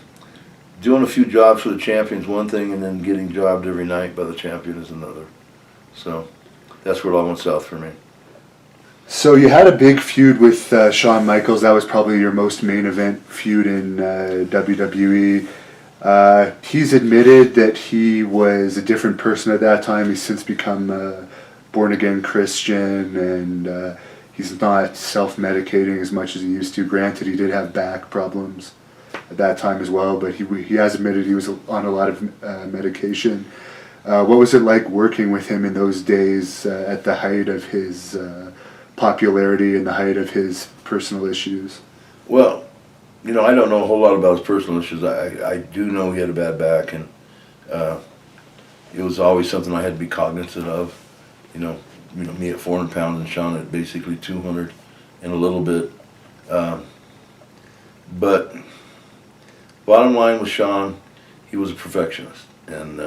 doing a few jobs for the champion's one thing, and then getting jobbed every night by the champion is another. So that's where it all went south for me. So you had a big feud with Shawn Michaels. That was probably your most main event feud in WWE. He's admitted that he was a different person at that time. He's since become a born-again Christian, and he's not self-medicating as much as he used to. Granted, he did have back problems at that time as well, but he has admitted he was on a lot of medication. What was it like working with him in those days at the height of his popularity and the height of his personal issues? Well, you know, I don't know a whole lot about his personal issues. I do know he had a bad back, and it was always something I had to be cognizant of. You know, me at 400 pounds and Sean at basically 200 and a little bit. But bottom line with Sean, he was a perfectionist, and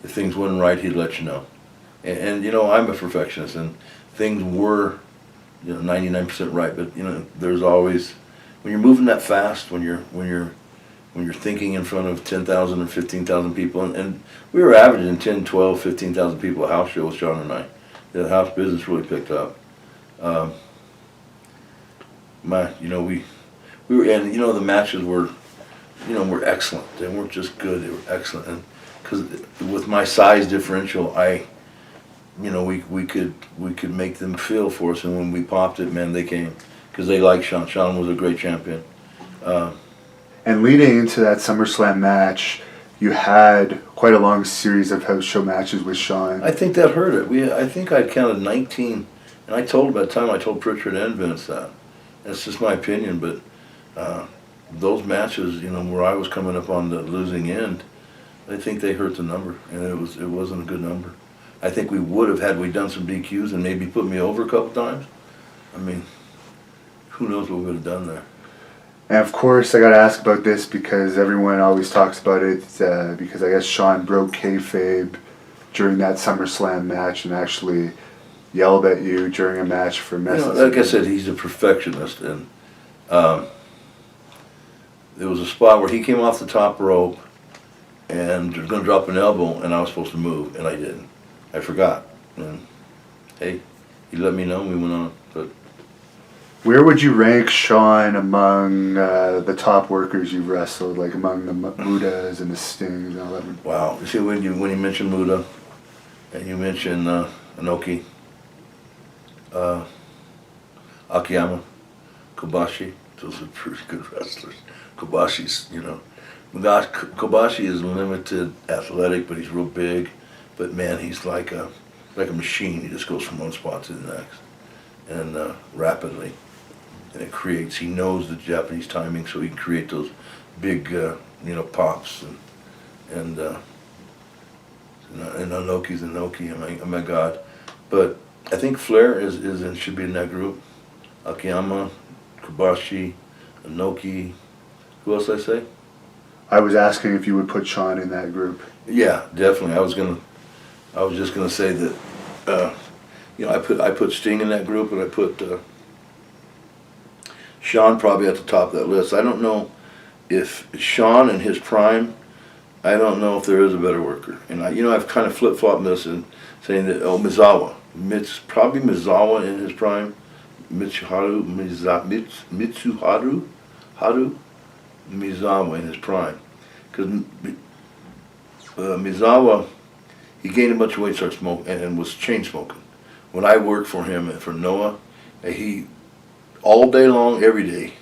if things weren't right, he'd let you know. And you know, I'm a perfectionist, and things were, you know, 99% right. But you know, there's always, when you're moving that fast, when you're thinking in front of 10,000 or 15,000 people, and we were averaging 10, 12, 15,000 people at house show with Sean and I. The house business really picked up. You know, we were, and you know, the matches were, you know, were excellent. They weren't just good; they were excellent. And because with my size differential, you know, we could make them feel for us. And when we popped it, man, they came because they liked Sean. Sean was a great champion. And leading into that SummerSlam match, you had quite a long series of house show matches with Shawn. I think that hurt it. I think I counted 19, and I told by the time I told Pritchard and Vince that. That's just my opinion, but those matches, where I was coming up on the losing end, I think they hurt the number, and it wasn't a good number. I think we would have had we done some DQs and maybe put me over a couple times. I mean, who knows what we would have done there. And of course, I got to ask about this because everyone always talks about it. Because I guess Shawn broke kayfabe during that SummerSlam match and actually yelled at you during a match for messing. Like I said, he's a perfectionist, and there was a spot where he came off the top rope and was going to drop an elbow, and I was supposed to move, and I didn't. I forgot, and hey, he let me know, and we went on. But where would you rank Shawn among the top workers you've wrestled, like among the Mudas and the Stings and all that? Wow, you see when you mention Muda, and you mention Inoki, Akiyama, Kobashi, those are pretty good wrestlers. Kobashi's, Kobashi is limited athletic, but he's real big. But man, he's like a machine. He just goes from one spot to the next, and rapidly. And he knows the Japanese timing, so he can create those big, pops. And Inoki's Inoki. Oh my God! But I think Flair should be in that group. Akiyama, Kobashi, Inoki. Who else did I say? I was asking if you would put Shawn in that group. Yeah, definitely. I was just gonna say that. I put Sting in that group, and I put Shawn probably at the top of that list. I don't know if Shawn in his prime. I don't know if there is a better worker. And I've kind of flip-flopped this and saying that Mizawa. Probably Mizawa in his prime. Mitsuharu Mizawa in his prime. Because Mizawa, he gained a bunch of weight, started smoking, and was chain smoking. When I worked for him and for Noah, he, all day long, every day,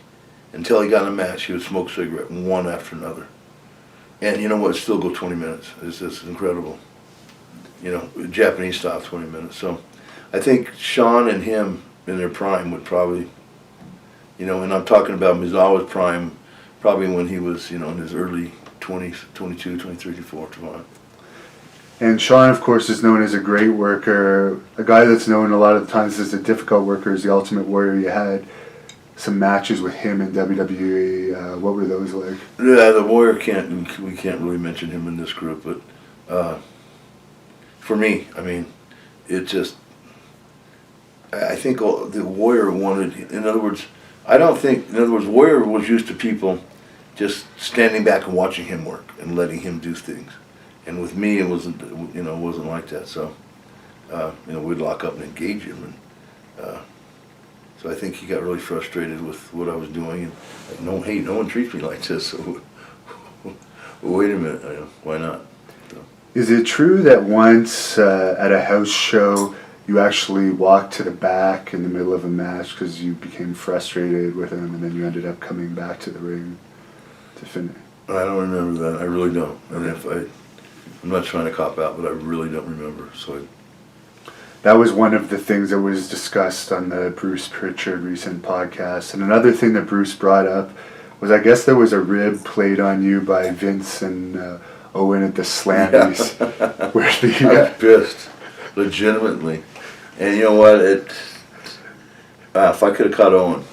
until he got in a match, he would smoke a cigarette, one after another. And you know what, still go 20 minutes. It's just incredible. Japanese style 20 minutes. So I think Shawn and him in their prime would probably, and I'm talking about Mizawa's prime, probably when he was, in his early 20s, 22, 23, 24, 25. And Shawn, of course, is known as a great worker. A guy that's known a lot of the times as a difficult worker is the Ultimate Warrior. You had some matches with him in WWE. What were those like? Yeah, the Warrior we can't really mention him in this group, but for me, I mean, it just, I think the Warrior wanted, in other words, Warrior was used to people just standing back and watching him work and letting him do things. And with me, it wasn't like that. So, we'd lock up and engage him. And so I think he got really frustrated with what I was doing. And no one treats me like this. So, wait a minute, why not? So. Is it true that once at a house show, you actually walked to the back in the middle of a match because you became frustrated with him, and then you ended up coming back to the ring to finish? I don't remember that. I really don't. And I'm not trying to cop out, but I really don't remember. So that was one of the things that was discussed on the Bruce Pritchard recent podcast. And another thing that Bruce brought up was, I guess there was a rib played on you by Vince and Owen at the Slammies. Yeah. Where I was pissed, legitimately. And you know what? If I could have caught Owen,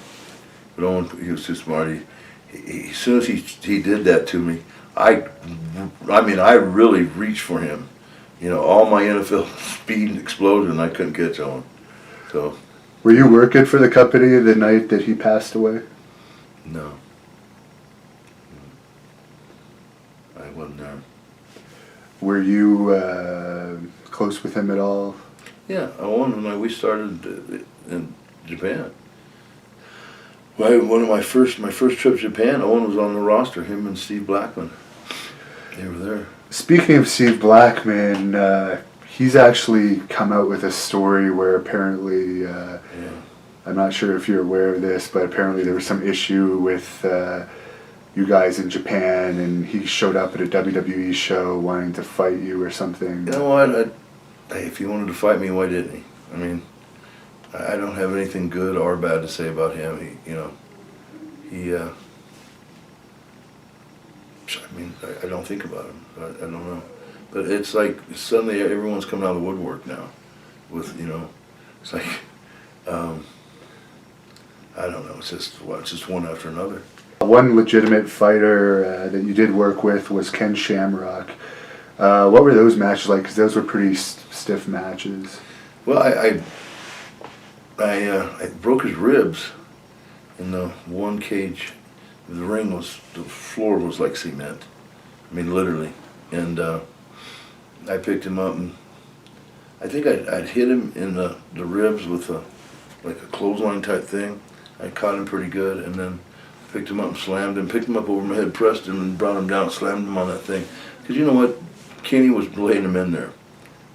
but Owen, he was too smart. As soon as he did that to me, I really reached for him. All my NFL speed and explosion, I couldn't catch Owen. So. Were you working for the company the night that he passed away? No. I wasn't there. Were you close with him at all? Yeah, Owen, we started in Japan. One of my first trips to Japan, Owen was on the roster, him and Steve Blackman. They were there. Speaking of Steve Blackman, he's actually come out with a story where apparently, I'm not sure if you're aware of this, but apparently there was some issue with you guys in Japan, and he showed up at a WWE show wanting to fight you or something. You know what? Hey, if he wanted to fight me, why didn't he? I mean, I don't have anything good or bad to say about him. I mean, I don't think about him. I don't know. But it's like suddenly everyone's coming out of the woodwork now with, it's like, I don't know, it's just one after another. One legitimate fighter that you did work with was Ken Shamrock. What were those matches like? Because those were pretty stiff matches. Well, I broke his ribs in the one cage. The floor was like cement. I mean, literally. And I picked him up, and I think I'd hit him in the ribs with like a clothesline type thing. I caught him pretty good, and then picked him up and slammed him, picked him up over my head, pressed him, and brought him down, slammed him on that thing. Because you know what? Kenny was laying him in there.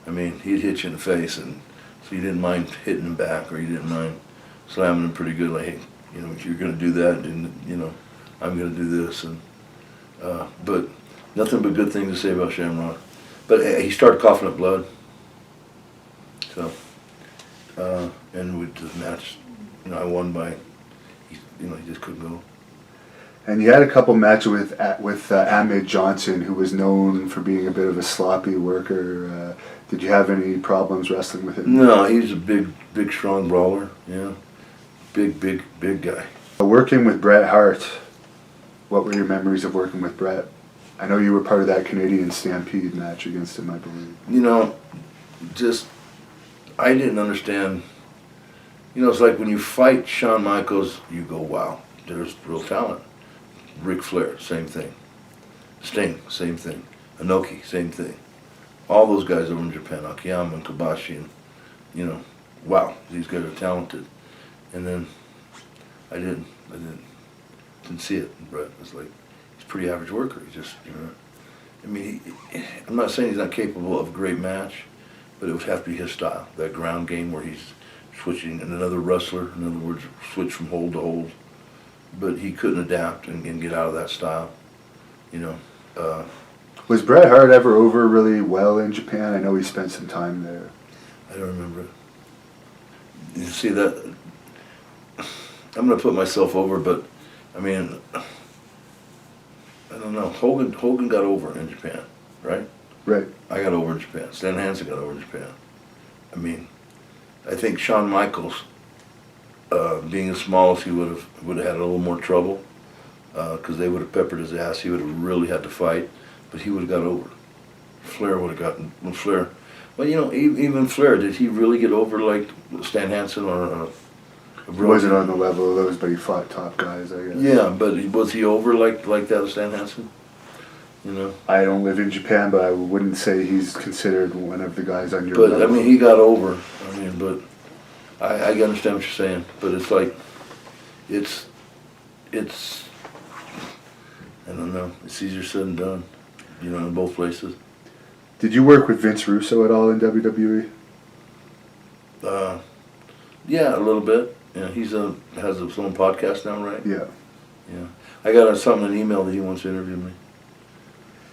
I mean, he'd hit you in the face, and so you didn't mind hitting him back, or you didn't mind slamming him pretty good. Like, hey, if you're going to do that, and I'm going to do this. And but nothing but good things to say about Shamrock. But he started coughing up blood. So, and with the match, I won by, he just couldn't go. And you had a couple matches with Ahmed Johnson, who was known for being a bit of a sloppy worker. Did you have any problems wrestling with him? No, he's a big, strong brawler. Yeah, big guy. Working with Bret Hart, what were your memories of working with Bret? I know you were part of that Canadian Stampede match against him, I believe. I didn't understand. It's like when you fight Shawn Michaels, you go, wow, there's real talent. Ric Flair, same thing. Sting, same thing. Inoki, same thing. All those guys over in Japan, Akiyama and Kobashi, and, wow, these guys are talented. And then I didn't see it. Brett was like, he's a pretty average worker. He just, I mean, I'm not saying he's not capable of a great match, but it would have to be his style. That ground game where he's switching, and another wrestler, in other words, switch from hold to hold. But he couldn't adapt and get out of that style, Was Bret Hart ever over really well in Japan? I know he spent some time there. I don't remember it. You see that? I'm going to put myself over, but I mean, I don't know. Hogan got over in Japan, right? Right. I got over in Japan. Stan Hansen got over in Japan. I mean, I think Shawn Michaels, being as small as he would have had a little more trouble, because they would have peppered his ass. He would have really had to fight, but he would have got over. Flair would have gotten Flair. Well, even Flair, did he really get over like Stan Hansen or? He wasn't on the level of those, but he fought top guys, I guess. Yeah, but was he over like that of Stan Hansen? I don't live in Japan, but I wouldn't say he's considered one of the guys on your level. level. I mean, he got over. I mean, but I understand what you're saying. But it's like, it's I don't know. It's easier said than done, in both places. Did you work with Vince Russo at all in WWE? Yeah, a little bit. Yeah, he's has his own podcast now, right? Yeah. Yeah. I got an email that he wants to interview me.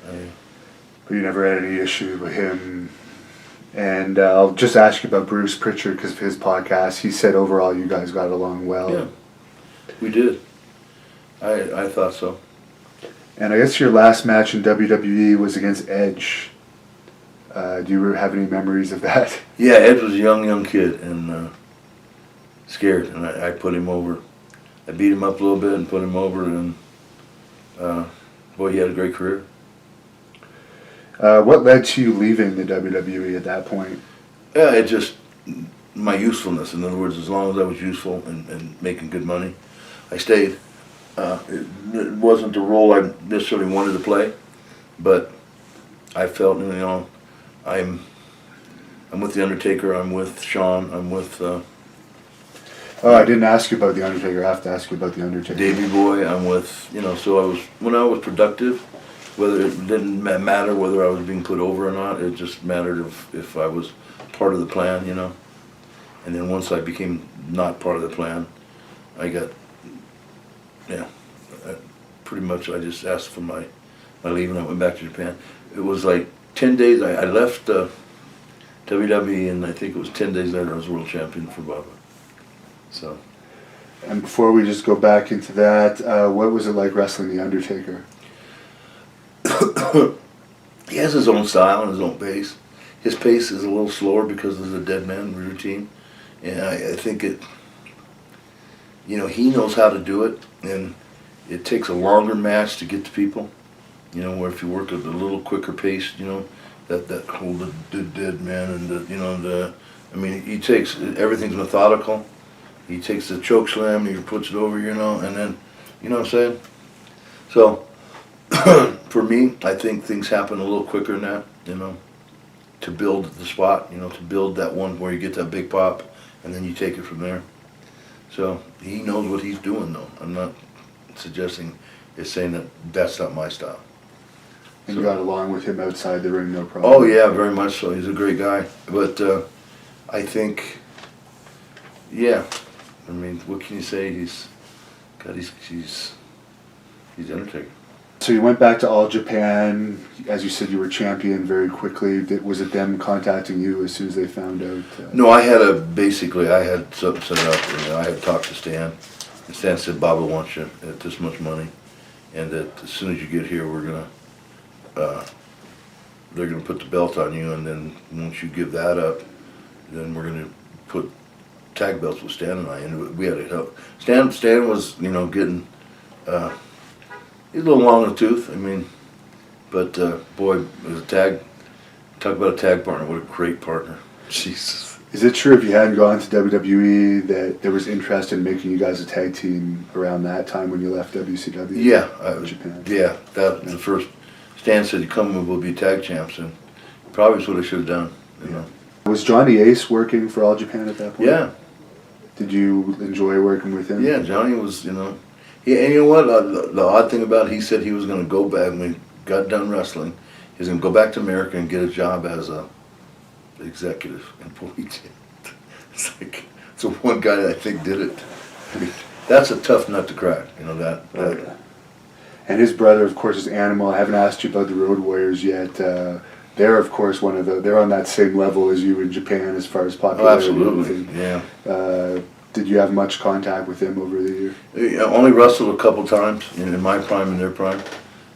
But you never had any issue with him. And I'll just ask you about Bruce Pritchard because of his podcast. He said overall you guys got along well. Yeah, we did. I thought so. And I guess your last match in WWE was against Edge. Do you have any memories of that? Yeah, Edge was a young kid and scared, and I put him over. I beat him up a little bit and put him over, and boy, he had a great career. What led to you leaving the WWE at that point? Yeah, it just, my usefulness. In other words, as long as I was useful and making good money, I stayed. It wasn't the role I necessarily wanted to play, but I felt, I'm with The Undertaker, I'm with Shawn, I'm with... I didn't ask you about The Undertaker. I have to ask you about The Undertaker. Davey Boy, I'm with, so when I was productive, whether it didn't matter whether I was being put over or not, it just mattered if I was part of the plan, And then once I became not part of the plan, I got, pretty much I just asked for my leave and I went back to Japan. It was like 10 days. I left WWE, and I think it was 10 days later I was world champion for Baba. So. And before we just go back into that, what was it like wrestling The Undertaker? He has his own style and his own pace. His pace is a little slower because of the dead man routine, and I think it. You know, he knows how to do it, and it takes a longer match to get to people. You know, where if you work at a little quicker pace, you know, that whole the dead man and I mean, he takes everything's methodical. He takes the choke slam and he puts it over, you know, and then, you know what I'm saying? So, for me, I think things happen a little quicker than that, you know, to build the spot, you know, to build that one where you get that big pop, and then you take it from there. So, he knows what he's doing, though. I'm not suggesting, saying that that's not my style. And you got along with him outside the ring, no problem? Oh, yeah, very much so. He's a great guy. But I think, yeah, I mean, what can you say? He's Undertaker. So you went back to All Japan. As you said, you were champion very quickly. Was it them contacting you as soon as they found out? No, I had something set up. And I had talked to Stan. And Stan said, Baba wants you at this much money. And that as soon as you get here, they're gonna put the belt on you, and then once you give that up, then we're gonna put tag belts with Stan and I, and we had to help. Stan was, you know, getting, he's a little long in the tooth, I mean, but boy, as a tag, talk about a tag partner, what a great partner. Jesus. Is it true if you hadn't gone to WWE that there was interest in making you guys a tag team around that time when you left WCW? Yeah. Japan. Yeah, that was the first. Stan said, you come and we'll be tag champs, and probably is what I should have done, you know. Was Johnny Ace working for All Japan at that point? Yeah. Did you enjoy working with him? Yeah, Johnny was, you know. Yeah, and you know what? The odd thing about it, he said he was going to go back when he got done wrestling. He was going to go back to America and get a job as a executive. And boy, he did. It's like, it's the one guy that I think did it. I mean, that's a tough nut to crack, you know, that. Yeah. And his brother, of course, is Animal. I haven't asked you about the Road Warriors yet. They're, of course, they're on that same level as you in Japan as far as popularity. Oh, absolutely, yeah. Did you have much contact with them over the years? I only wrestled a couple times in my prime and their prime,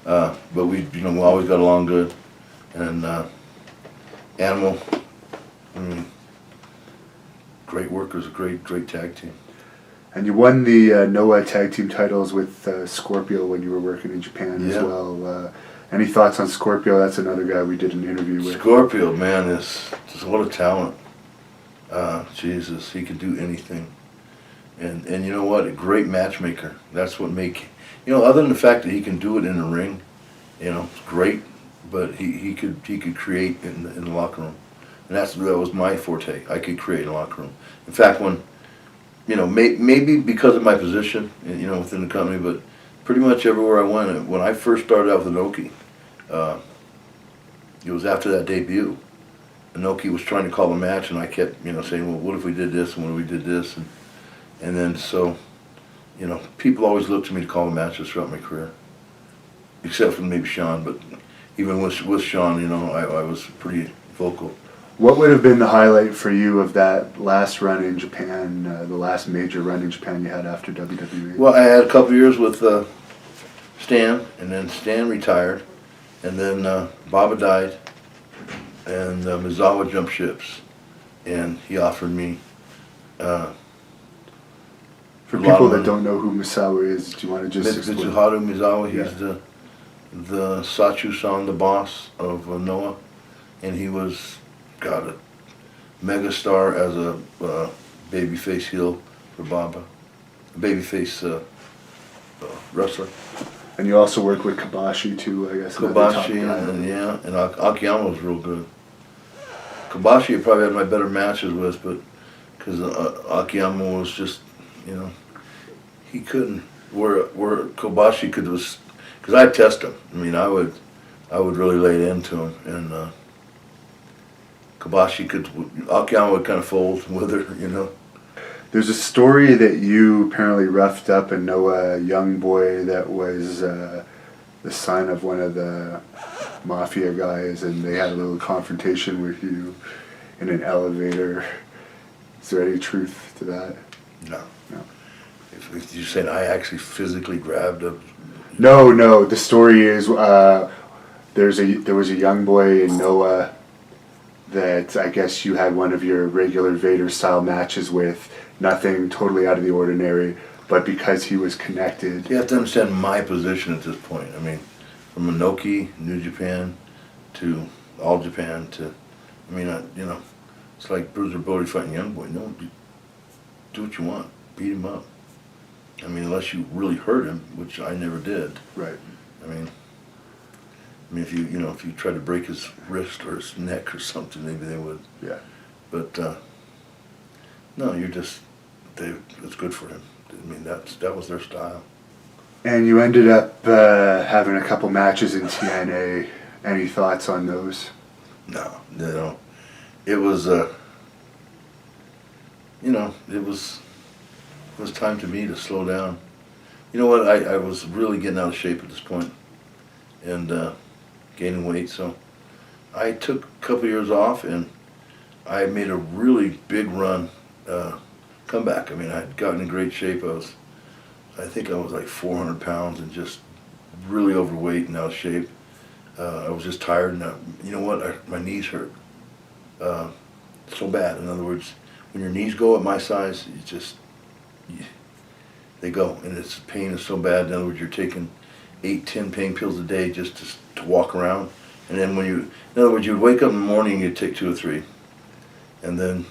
but we always got along good. And Animal, I mean, great workers, a great tag team. And you won the Noah tag team titles with Scorpio when you were working in Japan as well. Any thoughts on Scorpio? That's another guy we did an interview with. Scorpio, man, is just what a talent. Jesus, he can do anything. And you know what? A great matchmaker. That's what other than the fact that he can do it in the ring, you know, it's great. But he could create in the locker room, and that was my forte. I could create in the locker room. In fact, when, you know, maybe because of my position, you know, within the company, but pretty much everywhere I went, when I first started out with Inoki, it was after that debut. Inoki was trying to call a match, and I kept, you know, saying, well, what if we did this, and what if we did this, and then so, you know, people always looked to me to call the matches throughout my career, except for maybe Sean, but even with Sean, you know, I was pretty vocal. What would have been the highlight for you of that last run in Japan, the last major run in Japan you had after WWE? Well, I had a couple years with Stan, and then Stan retired, and then Baba died, and Mizawa jumped ships, and he offered me. For people that don't know who Misawa is, do you want to just explain? Mitsuharu Mizawa, he's the Sachu-san, the boss of Noah, and he was, God, a megastar as a babyface heel for Baba, a babyface wrestler. And you also work with Kobashi too, I guess. Kobashi, and Akiyama was real good. Kobashi I probably had my better matches with, but because Akiyama was just, you know, he couldn't. Where Kobashi could was, because I'd test him. I mean, I would really lay it into him, and Kobashi Akiyama would kind of fold with her, you know. There's a story that you apparently roughed up and know a young boy that was the son of one of the mafia guys, and they had a little confrontation with you in an elevator. Is there any truth to that? No. No. If you're saying I actually physically grabbed a... No. The story is there was a young boy in Noah that I guess you had one of your regular Vader style matches with. Nothing totally out of the ordinary, but because he was connected. You have to understand my position at this point. I mean, from Inoki, New Japan, to All Japan, to, I mean, it's like Bruiser Brody fighting Young Boy. No, do what you want. Beat him up. I mean, unless you really hurt him, which I never did. Right. I mean, if you try to break his wrist or his neck or something, maybe they would. Yeah. But no, it's good for him. I mean, that was their style. And you ended up having a couple matches in TNA. Any thoughts on those? No. It was it was time to me to slow down. You know what? I was really getting out of shape at this point, and gaining weight. So I took a couple years off, and I made a really big run, comeback. I mean, I'd gotten in great shape. I think I was like 400 pounds and just really overweight and out of shape. I was just tired, and you know what? My knees hurt so bad. In other words, when your knees go at my size, they go, and its pain is so bad. In other words, you're taking 8-10 pain pills a day just to walk around, and then in other words, you'd wake up in the morning and you'd take 2 or 3, and then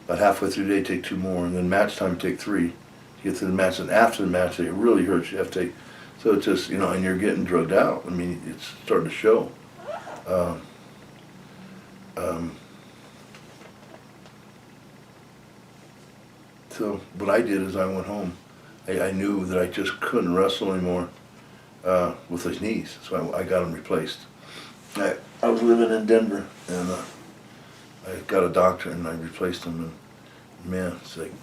about halfway through the day take 2 more, and then match time you take 3 to get to the match, and after the match it really hurts. You have to take, so it's just, and you're getting drugged out. I mean, it's starting to show. So what I did is I went home. I knew that I just couldn't wrestle anymore with his knees, so I got them replaced. I was living in Denver, and I got a doctor, and I replaced them, and man, it's like,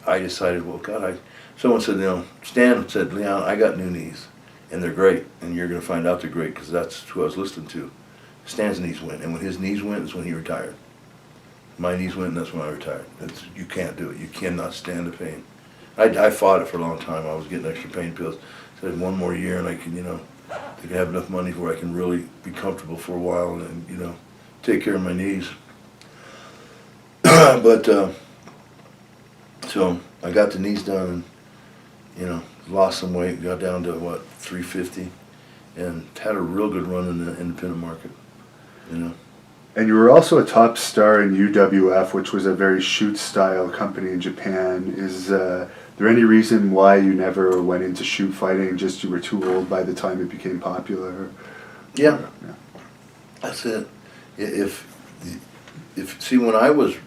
I decided, well, God, someone said, Stan said, Leon, I got new knees, and they're great, and you're going to find out they're great, because that's who I was listening to. Stan's knees went, and when his knees went is when he retired. My knees went, and that's when I retired. You can't do it. You cannot stand the pain. I fought it for a long time. I was getting extra pain pills. Said 1 more year, and I can have enough money where I can really be comfortable for a while and take care of my knees. But so I got the knees done, and lost some weight, got down to 350, and had a real good run in the independent market. And you were also a top star in UWF, which was a very shoot-style company in Japan. Is there any reason why you never went into shoot fighting, just you were too old by the time it became popular? Yeah. That's it. See, when I was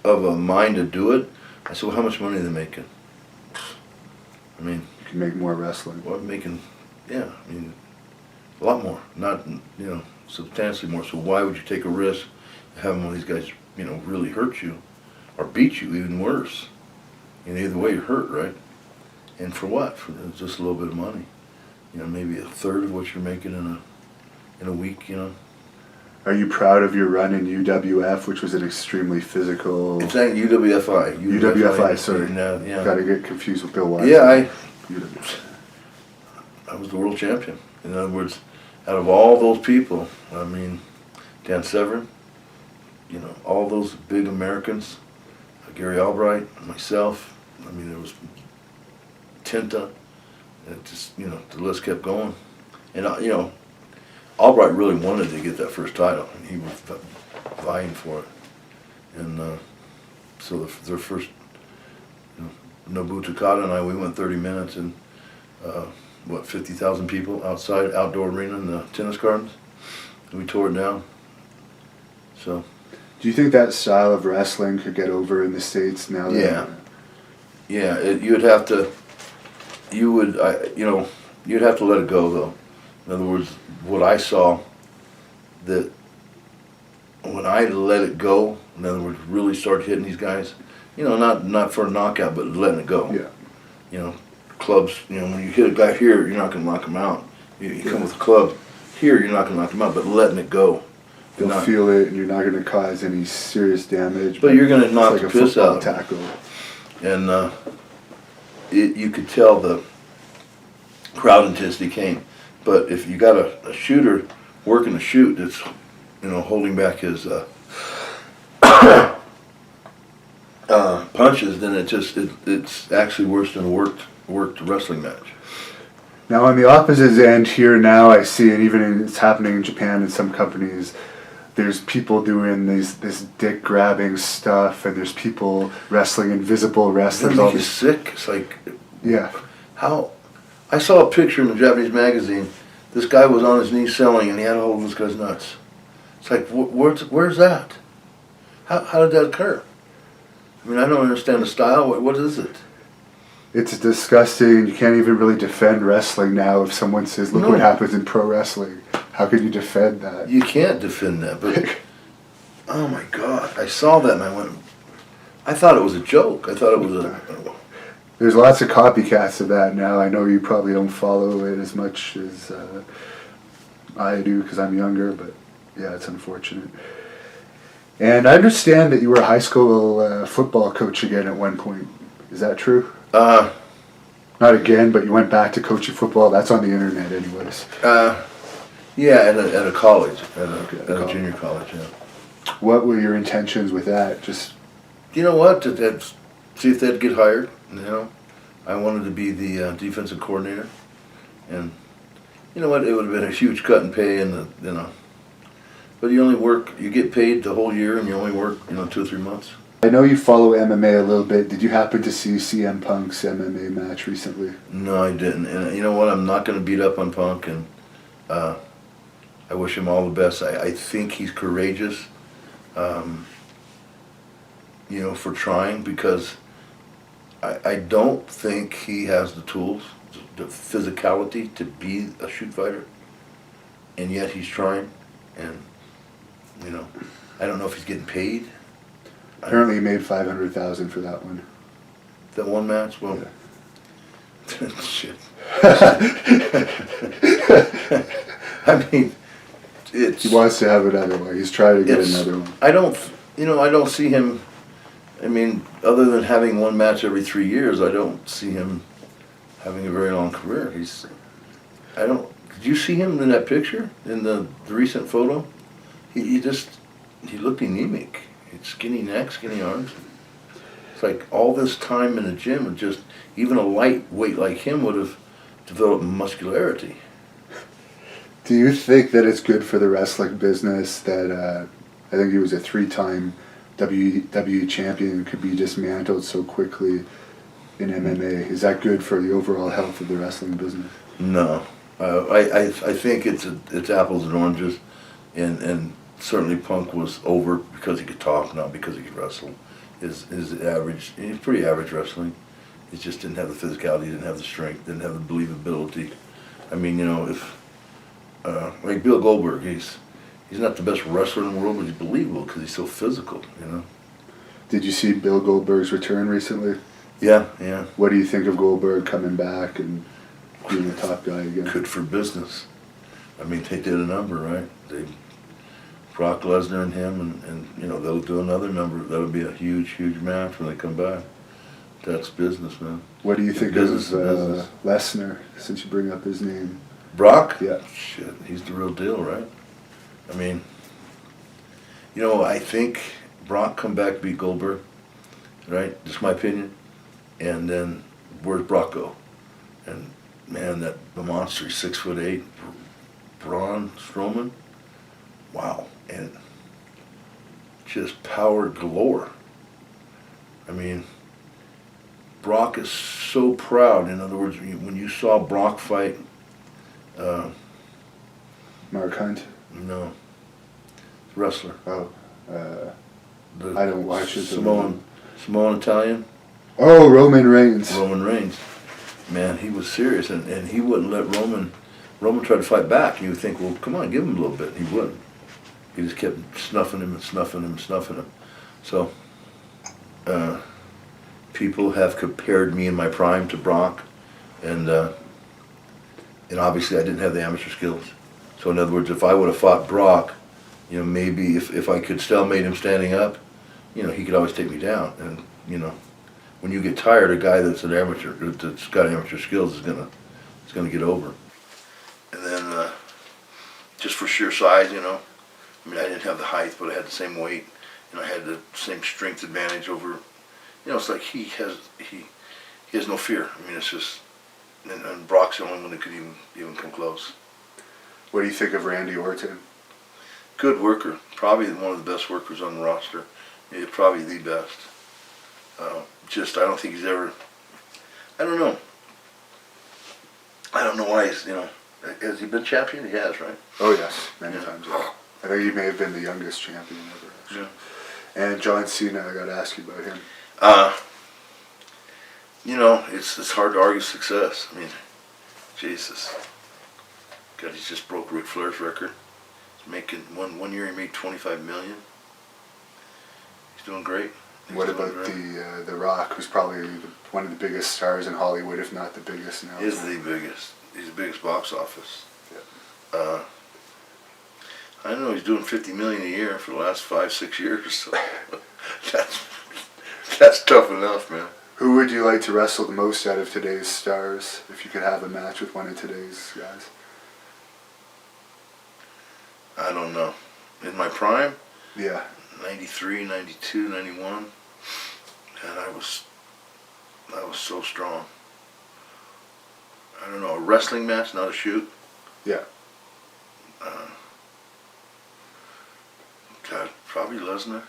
of a mind to do it, I said, well, how much money are they making? I mean... You can make more wrestling. Well, a lot more. Not, substantially more. So why would you take a risk having one of these guys, really hurt you or beat you, even worse? Either way, you're hurt, right? And for what? For just a little bit of money. Maybe a third of what you're making in a week. Are you proud of your run in UWF, which was an extremely physical? It's like UWFI. UWFI, sorry. Yeah. Got to get confused with Bill Watson. Yeah, I was the world champion. In other words, out of all those people, I mean, Dan Severn, all those big Americans, Gary Albright, myself, I mean, there was Tinta, and just, the list kept going. And, Albright really wanted to get that first title, and he was vying for it. And so their first, Nobu Takada and I, we went 30 minutes, and 50,000 people outside, outdoor arena in the tennis gardens. We tore it down. So. Do you think that style of wrestling could get over in the States now? Yeah. You'd have to let it go, though. In other words, what I saw, that when I let it go, in other words, really start hitting these guys, You know, not for a knockout, but letting it go. Yeah. You know, clubs. You know, when you hit a guy here, you're not gonna knock him out. You come with a club here, you're not gonna knock him out, but letting it go. You'll feel it, and you're not going to cause any serious damage. But you're going to knock it's like the piss out. Tackle. And you could tell the crowd intensity came. But if you got a shooter working a shoot that's, you know, holding back his punches, then it's actually worse than a worked wrestling match. Now on the opposite end here now, I see it, it's happening in Japan in some companies. There's people doing this dick grabbing stuff, and there's people wrestling invisible wrestlers. Doesn't make you sick? It's like, yeah. How? I saw a picture in a Japanese magazine. This guy was on his knees selling, and he had a hold of this guy's nuts. It's like, where's that? How did that occur? I mean, I don't understand the style. What is it? It's disgusting. You can't even really defend wrestling now if someone says, look what happens in pro wrestling. How can you defend that? You can't defend that, but oh my God, I saw that and I thought it was a joke. I thought it was There's lots of copycats of that now. I know you probably don't follow it as much as I do because I'm younger, but yeah, it's unfortunate. And I understand that you were a high school football coach again at one point. Is that true? Not again, but you went back to coaching football. That's on the internet anyways. Yeah, at a college, at a junior college, yeah. What were your intentions with that? Just, you know what, see if they'd get hired, you know. I wanted to be the defensive coordinator, and you know what, it would have been a huge cut in pay, and you know. But you get paid the whole year, and you only work, you know, 2 or 3 months. I know you follow MMA a little bit. Did you happen to see CM Punk's MMA match recently? No, I didn't. And you know what? I'm not going to beat up on Punk, and I wish him all the best. I think he's courageous, you know, for trying, because I don't think he has the tools, the physicality to be a shoot fighter, and yet he's trying, and you know, I don't know if he's getting paid. Apparently, he made $500,000 for that one. That one match? Well, yeah. Shit. I mean, he wants to have another one. He's trying to get another one. I don't see him. I mean, other than having one match every 3 years, I don't see him having a very long career. Did you see him in that picture, in the recent photo? He looked anemic. Skinny neck, skinny arms. It's like all this time in the gym, and just even a lightweight like him would have developed muscularity. Do you think that it's good for the wrestling business that I think he was a 3-time WWE champion could be dismantled so quickly in MMA? Is that good for the overall health of the wrestling business? No, I think it's apples and oranges, and certainly Punk was over because he could talk, not because he could wrestle. He's pretty average wrestling. He just didn't have the physicality, didn't have the strength, didn't have the believability. I mean, you know, if like Bill Goldberg, he's not the best wrestler in the world, but he's believable because he's so physical, you know. Did you see Bill Goldberg's return recently? Yeah. What do you think of Goldberg coming back and being a top guy again? Good for business. I mean, they did a number, right? Brock Lesnar and him, and you know, they'll do another number. That'll be a huge match when they come back. That's business, man. What do you think of Lesnar, since you bring up his name? Brock? Yeah. Shit, he's the real deal, right? I mean, you know, I think Brock come back, beat Goldberg, right? Just my opinion. And then where's Brock go? And man, the monster, he's 6'8", Braun Strowman. Wow, and just power galore. I mean, Brock is so proud. In other words, when you saw Brock fight, Mark Hunt? No, wrestler. Oh, I don't watch it. Samoan Italian. Oh, Roman Reigns. Roman Reigns. Man, he was serious, and he wouldn't let Roman tried to fight back. You would think, well, come on, give him a little bit. He wouldn't. He just kept snuffing him and snuffing him and snuffing him. So, people have compared me in my prime to Brock, and obviously I didn't have the amateur skills. So in other words, if I would have fought Brock, you know, maybe if I could stalemate him standing up, you know, he could always take me down. And you know, when you get tired, a guy that's an amateur, that's got amateur skills, is gonna get over. And then just for sheer size, you know, I mean, I didn't have the height, but I had the same weight, and I had the same strength advantage over. You know, it's like he has no fear. I mean, it's just, and Brock's the only one that could even come close. What do you think of Randy Orton? Good worker, probably one of the best workers on the roster. Yeah, probably the best. Just, I don't think he's ever. I don't know. I don't know why he's, you know. Has he been champion? He has, right? Oh yes, many times. Yeah. I think he may have been the youngest champion ever. Actually. Yeah. And John Cena, I got to ask you about him. You know, it's hard to argue success. I mean, Jesus. God, he's just broke Ric Flair's record. He's making one year he made $25 million. He's doing great. What about the Rock, who's probably one of the biggest stars in Hollywood, if not the biggest now? He's the biggest. He's the biggest box office. Yeah. I don't know. He's doing $50 million a year for the last 5-6 years. So that's tough enough, man. Who would you like to wrestle the most out of today's stars, if you could have a match with one of today's guys? I don't know. In my prime? Yeah. 93, 92, 91. And I was so strong. I don't know, a wrestling match, not a shoot? Yeah. God, probably Lesnar.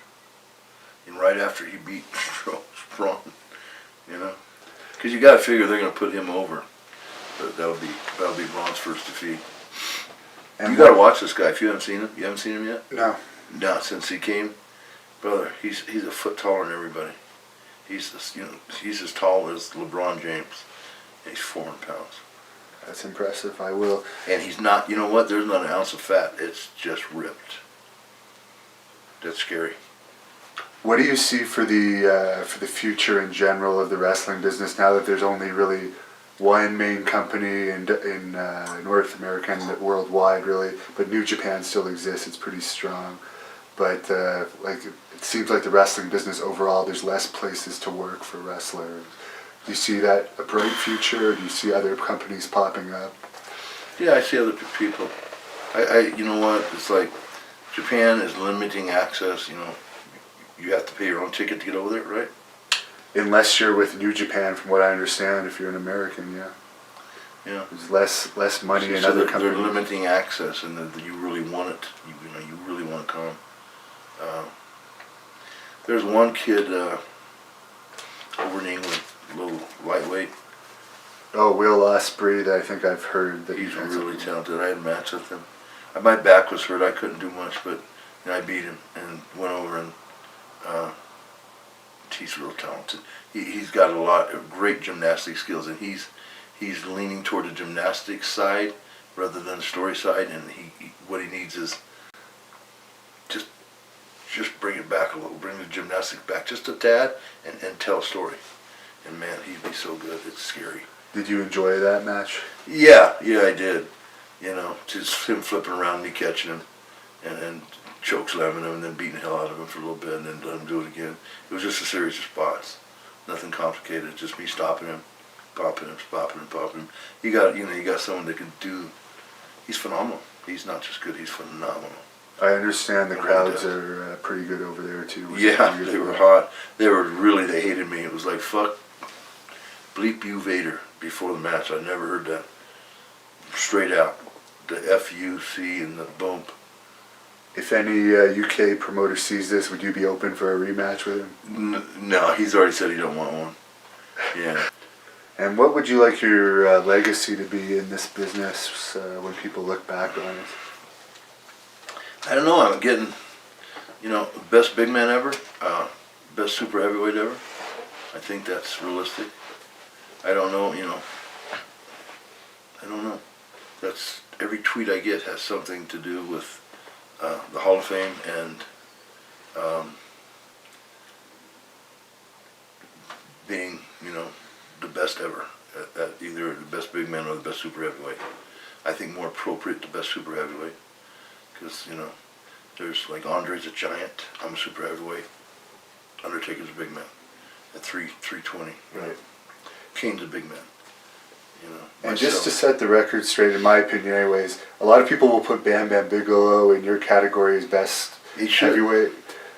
And right after he beat Braun, you know? Because you got to figure they're going to put him over. That'll be Braun's first defeat. And you got to watch this guy if you haven't seen him. You haven't seen him yet? No. No, since he came, brother, he's a foot taller than everybody. He's as tall as LeBron James. And he's 400 pounds. That's impressive. I will. And he's not. You know what? There's not an ounce of fat. It's just ripped. That's scary. What do you see for the future in general of the wrestling business now that there's only really one main company in North America and worldwide, really, but New Japan still exists. It's pretty strong, but like it seems like the wrestling business overall, there's less places to work for wrestlers. Do you see that a bright future, or do you see other companies popping up? Yeah, I see other people. You know what? It's like Japan is limiting access. You know, you have to pay your own ticket to get over there, right? Unless you're with New Japan, from what I understand, if you're an American, yeah. Yeah. There's less money in so other they're companies. They're limiting access, and you really want it. You really want to come. There's one kid over in England, a little lightweight. Oh, Will Ospreay, that I think I've heard that He's really talented. I had a match with him. My back was hurt. I couldn't do much, but I beat him and went over, and he's real talented. He's got a lot of great gymnastic skills, and he's leaning toward the gymnastics side rather than the story side. And what he needs is just bring it back a little, bring the gymnastics back just a tad, and tell a story. And man, he'd be so good. It's scary. Did you enjoy that match? Yeah, I did. You know, just him flipping around, me catching him, and choke slamming him, and then beating the hell out of him for a little bit, and then let him do it again. It was just a series of spots. Nothing complicated. Just me stopping him, popping him, popping him. You got someone that can do. He's phenomenal. He's not just good. He's phenomenal. I understand the crowds are pretty good over there too. Yeah, they were hot. They hated me. It was like, fuck, bleep you Vader before the match. I never heard that. Straight out. The F-U-C and the bump. If any UK promoter sees this, would you be open for a rematch with him? No, he's already said he don't want one. Yeah. And what would you like your legacy to be in this business when people look back on it? I don't know. I'm getting, best big man ever, best super heavyweight ever. I think that's realistic. I don't know, I don't know. That's every tweet I get has something to do with the Hall of Fame and being best ever at either the best big man or the best super heavyweight. I think more appropriate to best super heavyweight because there's like Andre's a giant. I'm a super heavyweight. Undertaker's a big man at 320. Right. Kane's a big man. And just to set the record straight, in my opinion, anyways, a lot of people will put Bam Bam Bigelow in your category as best heavyweight.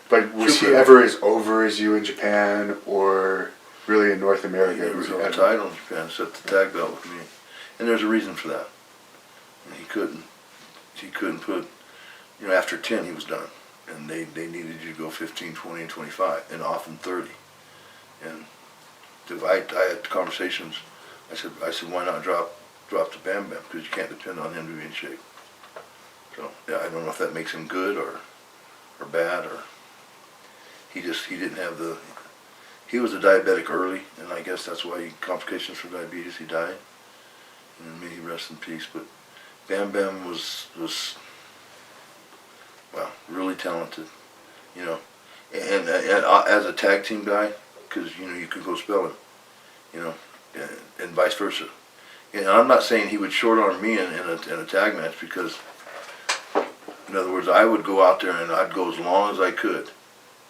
But was he ever as over as you in Japan, or really in North America? He was on the title in Japan, set the tag belt with me, and there's a reason for that. He couldn't put, after 10 he was done, and they needed you to go 15, 20, and 25, and often 30. And I had conversations. I said, why not drop to Bam Bam? Because you can't depend on him to be in shape. So yeah, I don't know if that makes him good or bad, or he didn't have the. He was a diabetic early, and I guess that's why complications from diabetes. He died, and may he rest in peace. But Bam Bam was well, really talented, and as a tag team guy, because you could go spell him, and vice versa. And I'm not saying he would short arm me in a tag match, because, in other words, I would go out there and I'd go as long as I could,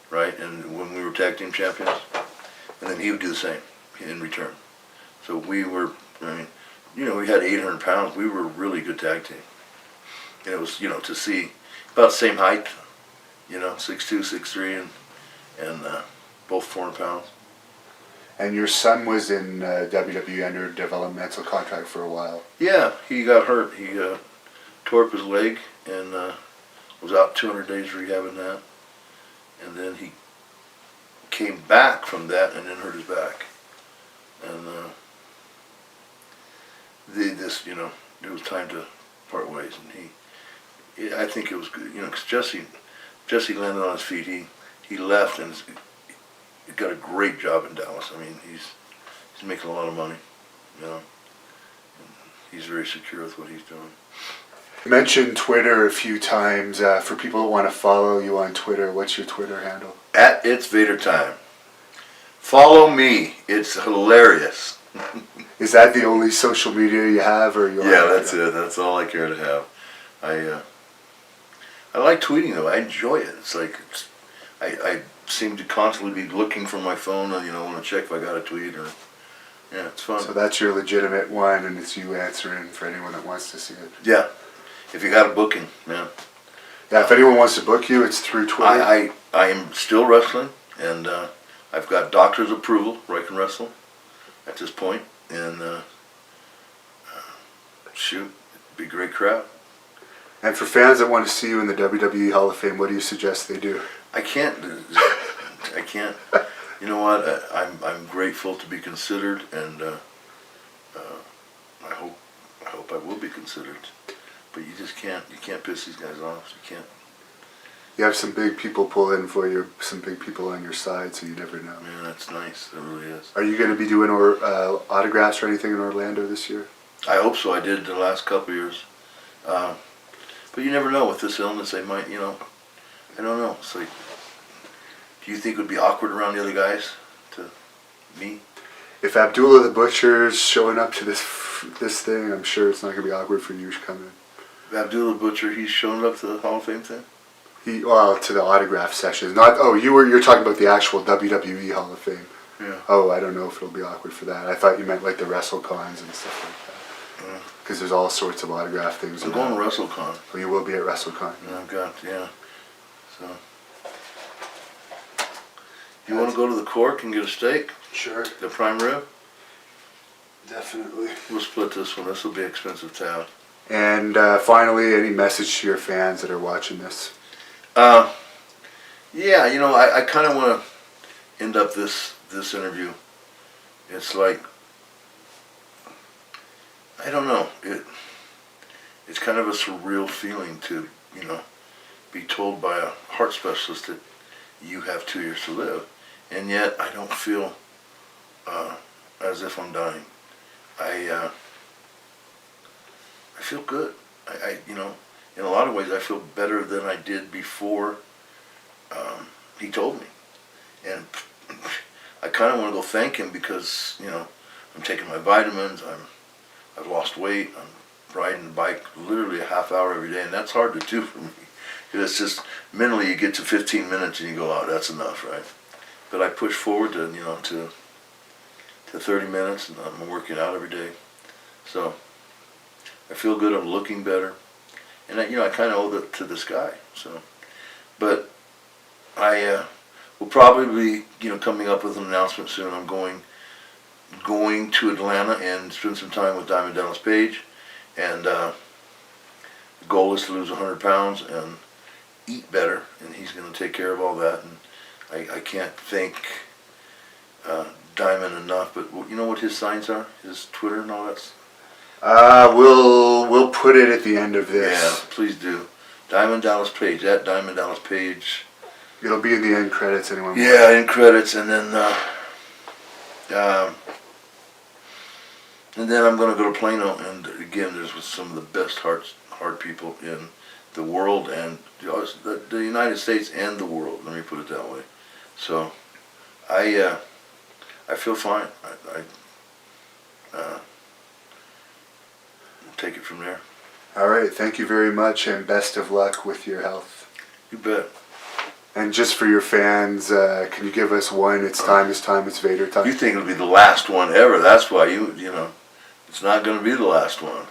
right? And when we were tag team champions, and then he would do the same in return. So we were, we had 800 pounds. We were a really good tag team. And it was, to see about the same height, 6'2", 6'3", and both 400 pounds. And your son was in WWE under developmental contract for a while. Yeah, he got hurt. He tore up his leg and was out 200 days rehabbing that. And then he came back from that and then hurt his back. And it was time to part ways. And I think it was good, because Jesse landed on his feet. He left and he got a great job in Dallas. I mean, he's making a lot of money, and he's very secure with what he's doing. You mentioned Twitter a few times. For people who want to follow you on Twitter, what's your Twitter handle? @It's Vader Time. Follow me. It's hilarious. Is that the only social media you have, or you? Yeah, that's it. That's all I care to have. I like tweeting though. I enjoy it. It's like I seem to constantly be looking for my phone and want to check if I got a tweet or. Yeah, it's fun. So that's your legitimate one, and it's you answering for anyone that wants to see it. Yeah, if you got a booking, man. Yeah, if anyone wants to book you, it's through Twitter. I am still wrestling, and I've got doctor's approval where I can wrestle at this point, and shoot, it'd be a great crowd. And for fans that want to see you in the WWE Hall of Fame, what do you suggest they do? I can't. You know what? I'm grateful to be considered, and I hope I will be considered. But you just can't. You can't piss these guys off. You can't. You have some big people pull in for you, some big people on your side, so you never know. Man, that's nice. It really is. Are you going to be doing autographs or anything in Orlando this year? I hope so. I did the last couple of years. But you never know with this illness. They might, I don't know. It's like, do you think it would be awkward around the other guys to me? If Abdullah the Butcher's showing up to this thing, I'm sure it's not going to be awkward for you to come in. Abdullah the Butcher, he's showing up to the Hall of Fame thing? To the autograph sessions. You're talking about the actual WWE Hall of Fame. Yeah. Oh, I don't know if it'll be awkward for that. I thought you meant like the WrestleCons and stuff like that. Because there's all sorts of autograph things. I'm going to WrestleCon. Oh, you will be at WrestleCon. Yeah. So, you want to go to the Cork and get a steak? Sure. The prime rib? Definitely. We'll split this one. This will be expensive tab. And finally, any message to your fans that are watching this? Yeah, I kind of want to end up this interview. It's like, I don't know. It's kind of a surreal feeling to, be told by a heart specialist that you have 2 years to live, and yet I don't feel as if I'm dying. I feel good. In a lot of ways, I feel better than I did before he told me, and I kind of want to go thank him because I'm taking my vitamins. I've lost weight. I'm riding the bike literally a half hour every day, and that's hard to do for me. It's just mentally you get to 15 minutes and you go, oh, that's enough, right? But I push forward to to 30 minutes, and I'm working out every day. So I feel good. I'm looking better, and I kind of owe that to this guy. So, but I will probably be coming up with an announcement soon. I'm going to Atlanta and spend some time with Diamond Dallas Page, and the goal is to lose 100 pounds and eat better, and he's going to take care of all that. And I can't thank Diamond enough, but you know what his signs are? His Twitter and all that? We'll put it at the end of this. Yeah, please do. Diamond Dallas Page, at Diamond Dallas Page. It'll be in the end credits anyway. Yeah, in credits, and then I'm going to go to Plano, and again, there's some of the best heart people in the world, and the United States and the world. Let me put it that way. So, I feel fine. We'll take it from there. All right. Thank you very much, and best of luck with your health. You bet. And just for your fans, can you give us one? It's Vader time. You think it'll be the last one ever? That's why it's not going to be the last one.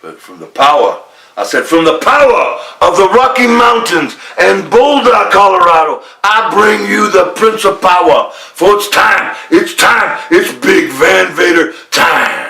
But from the power, I said, from the power of the Rocky Mountains and Boulder, Colorado, I bring you the Prince of Power. For it's time, it's Big Van Vader time.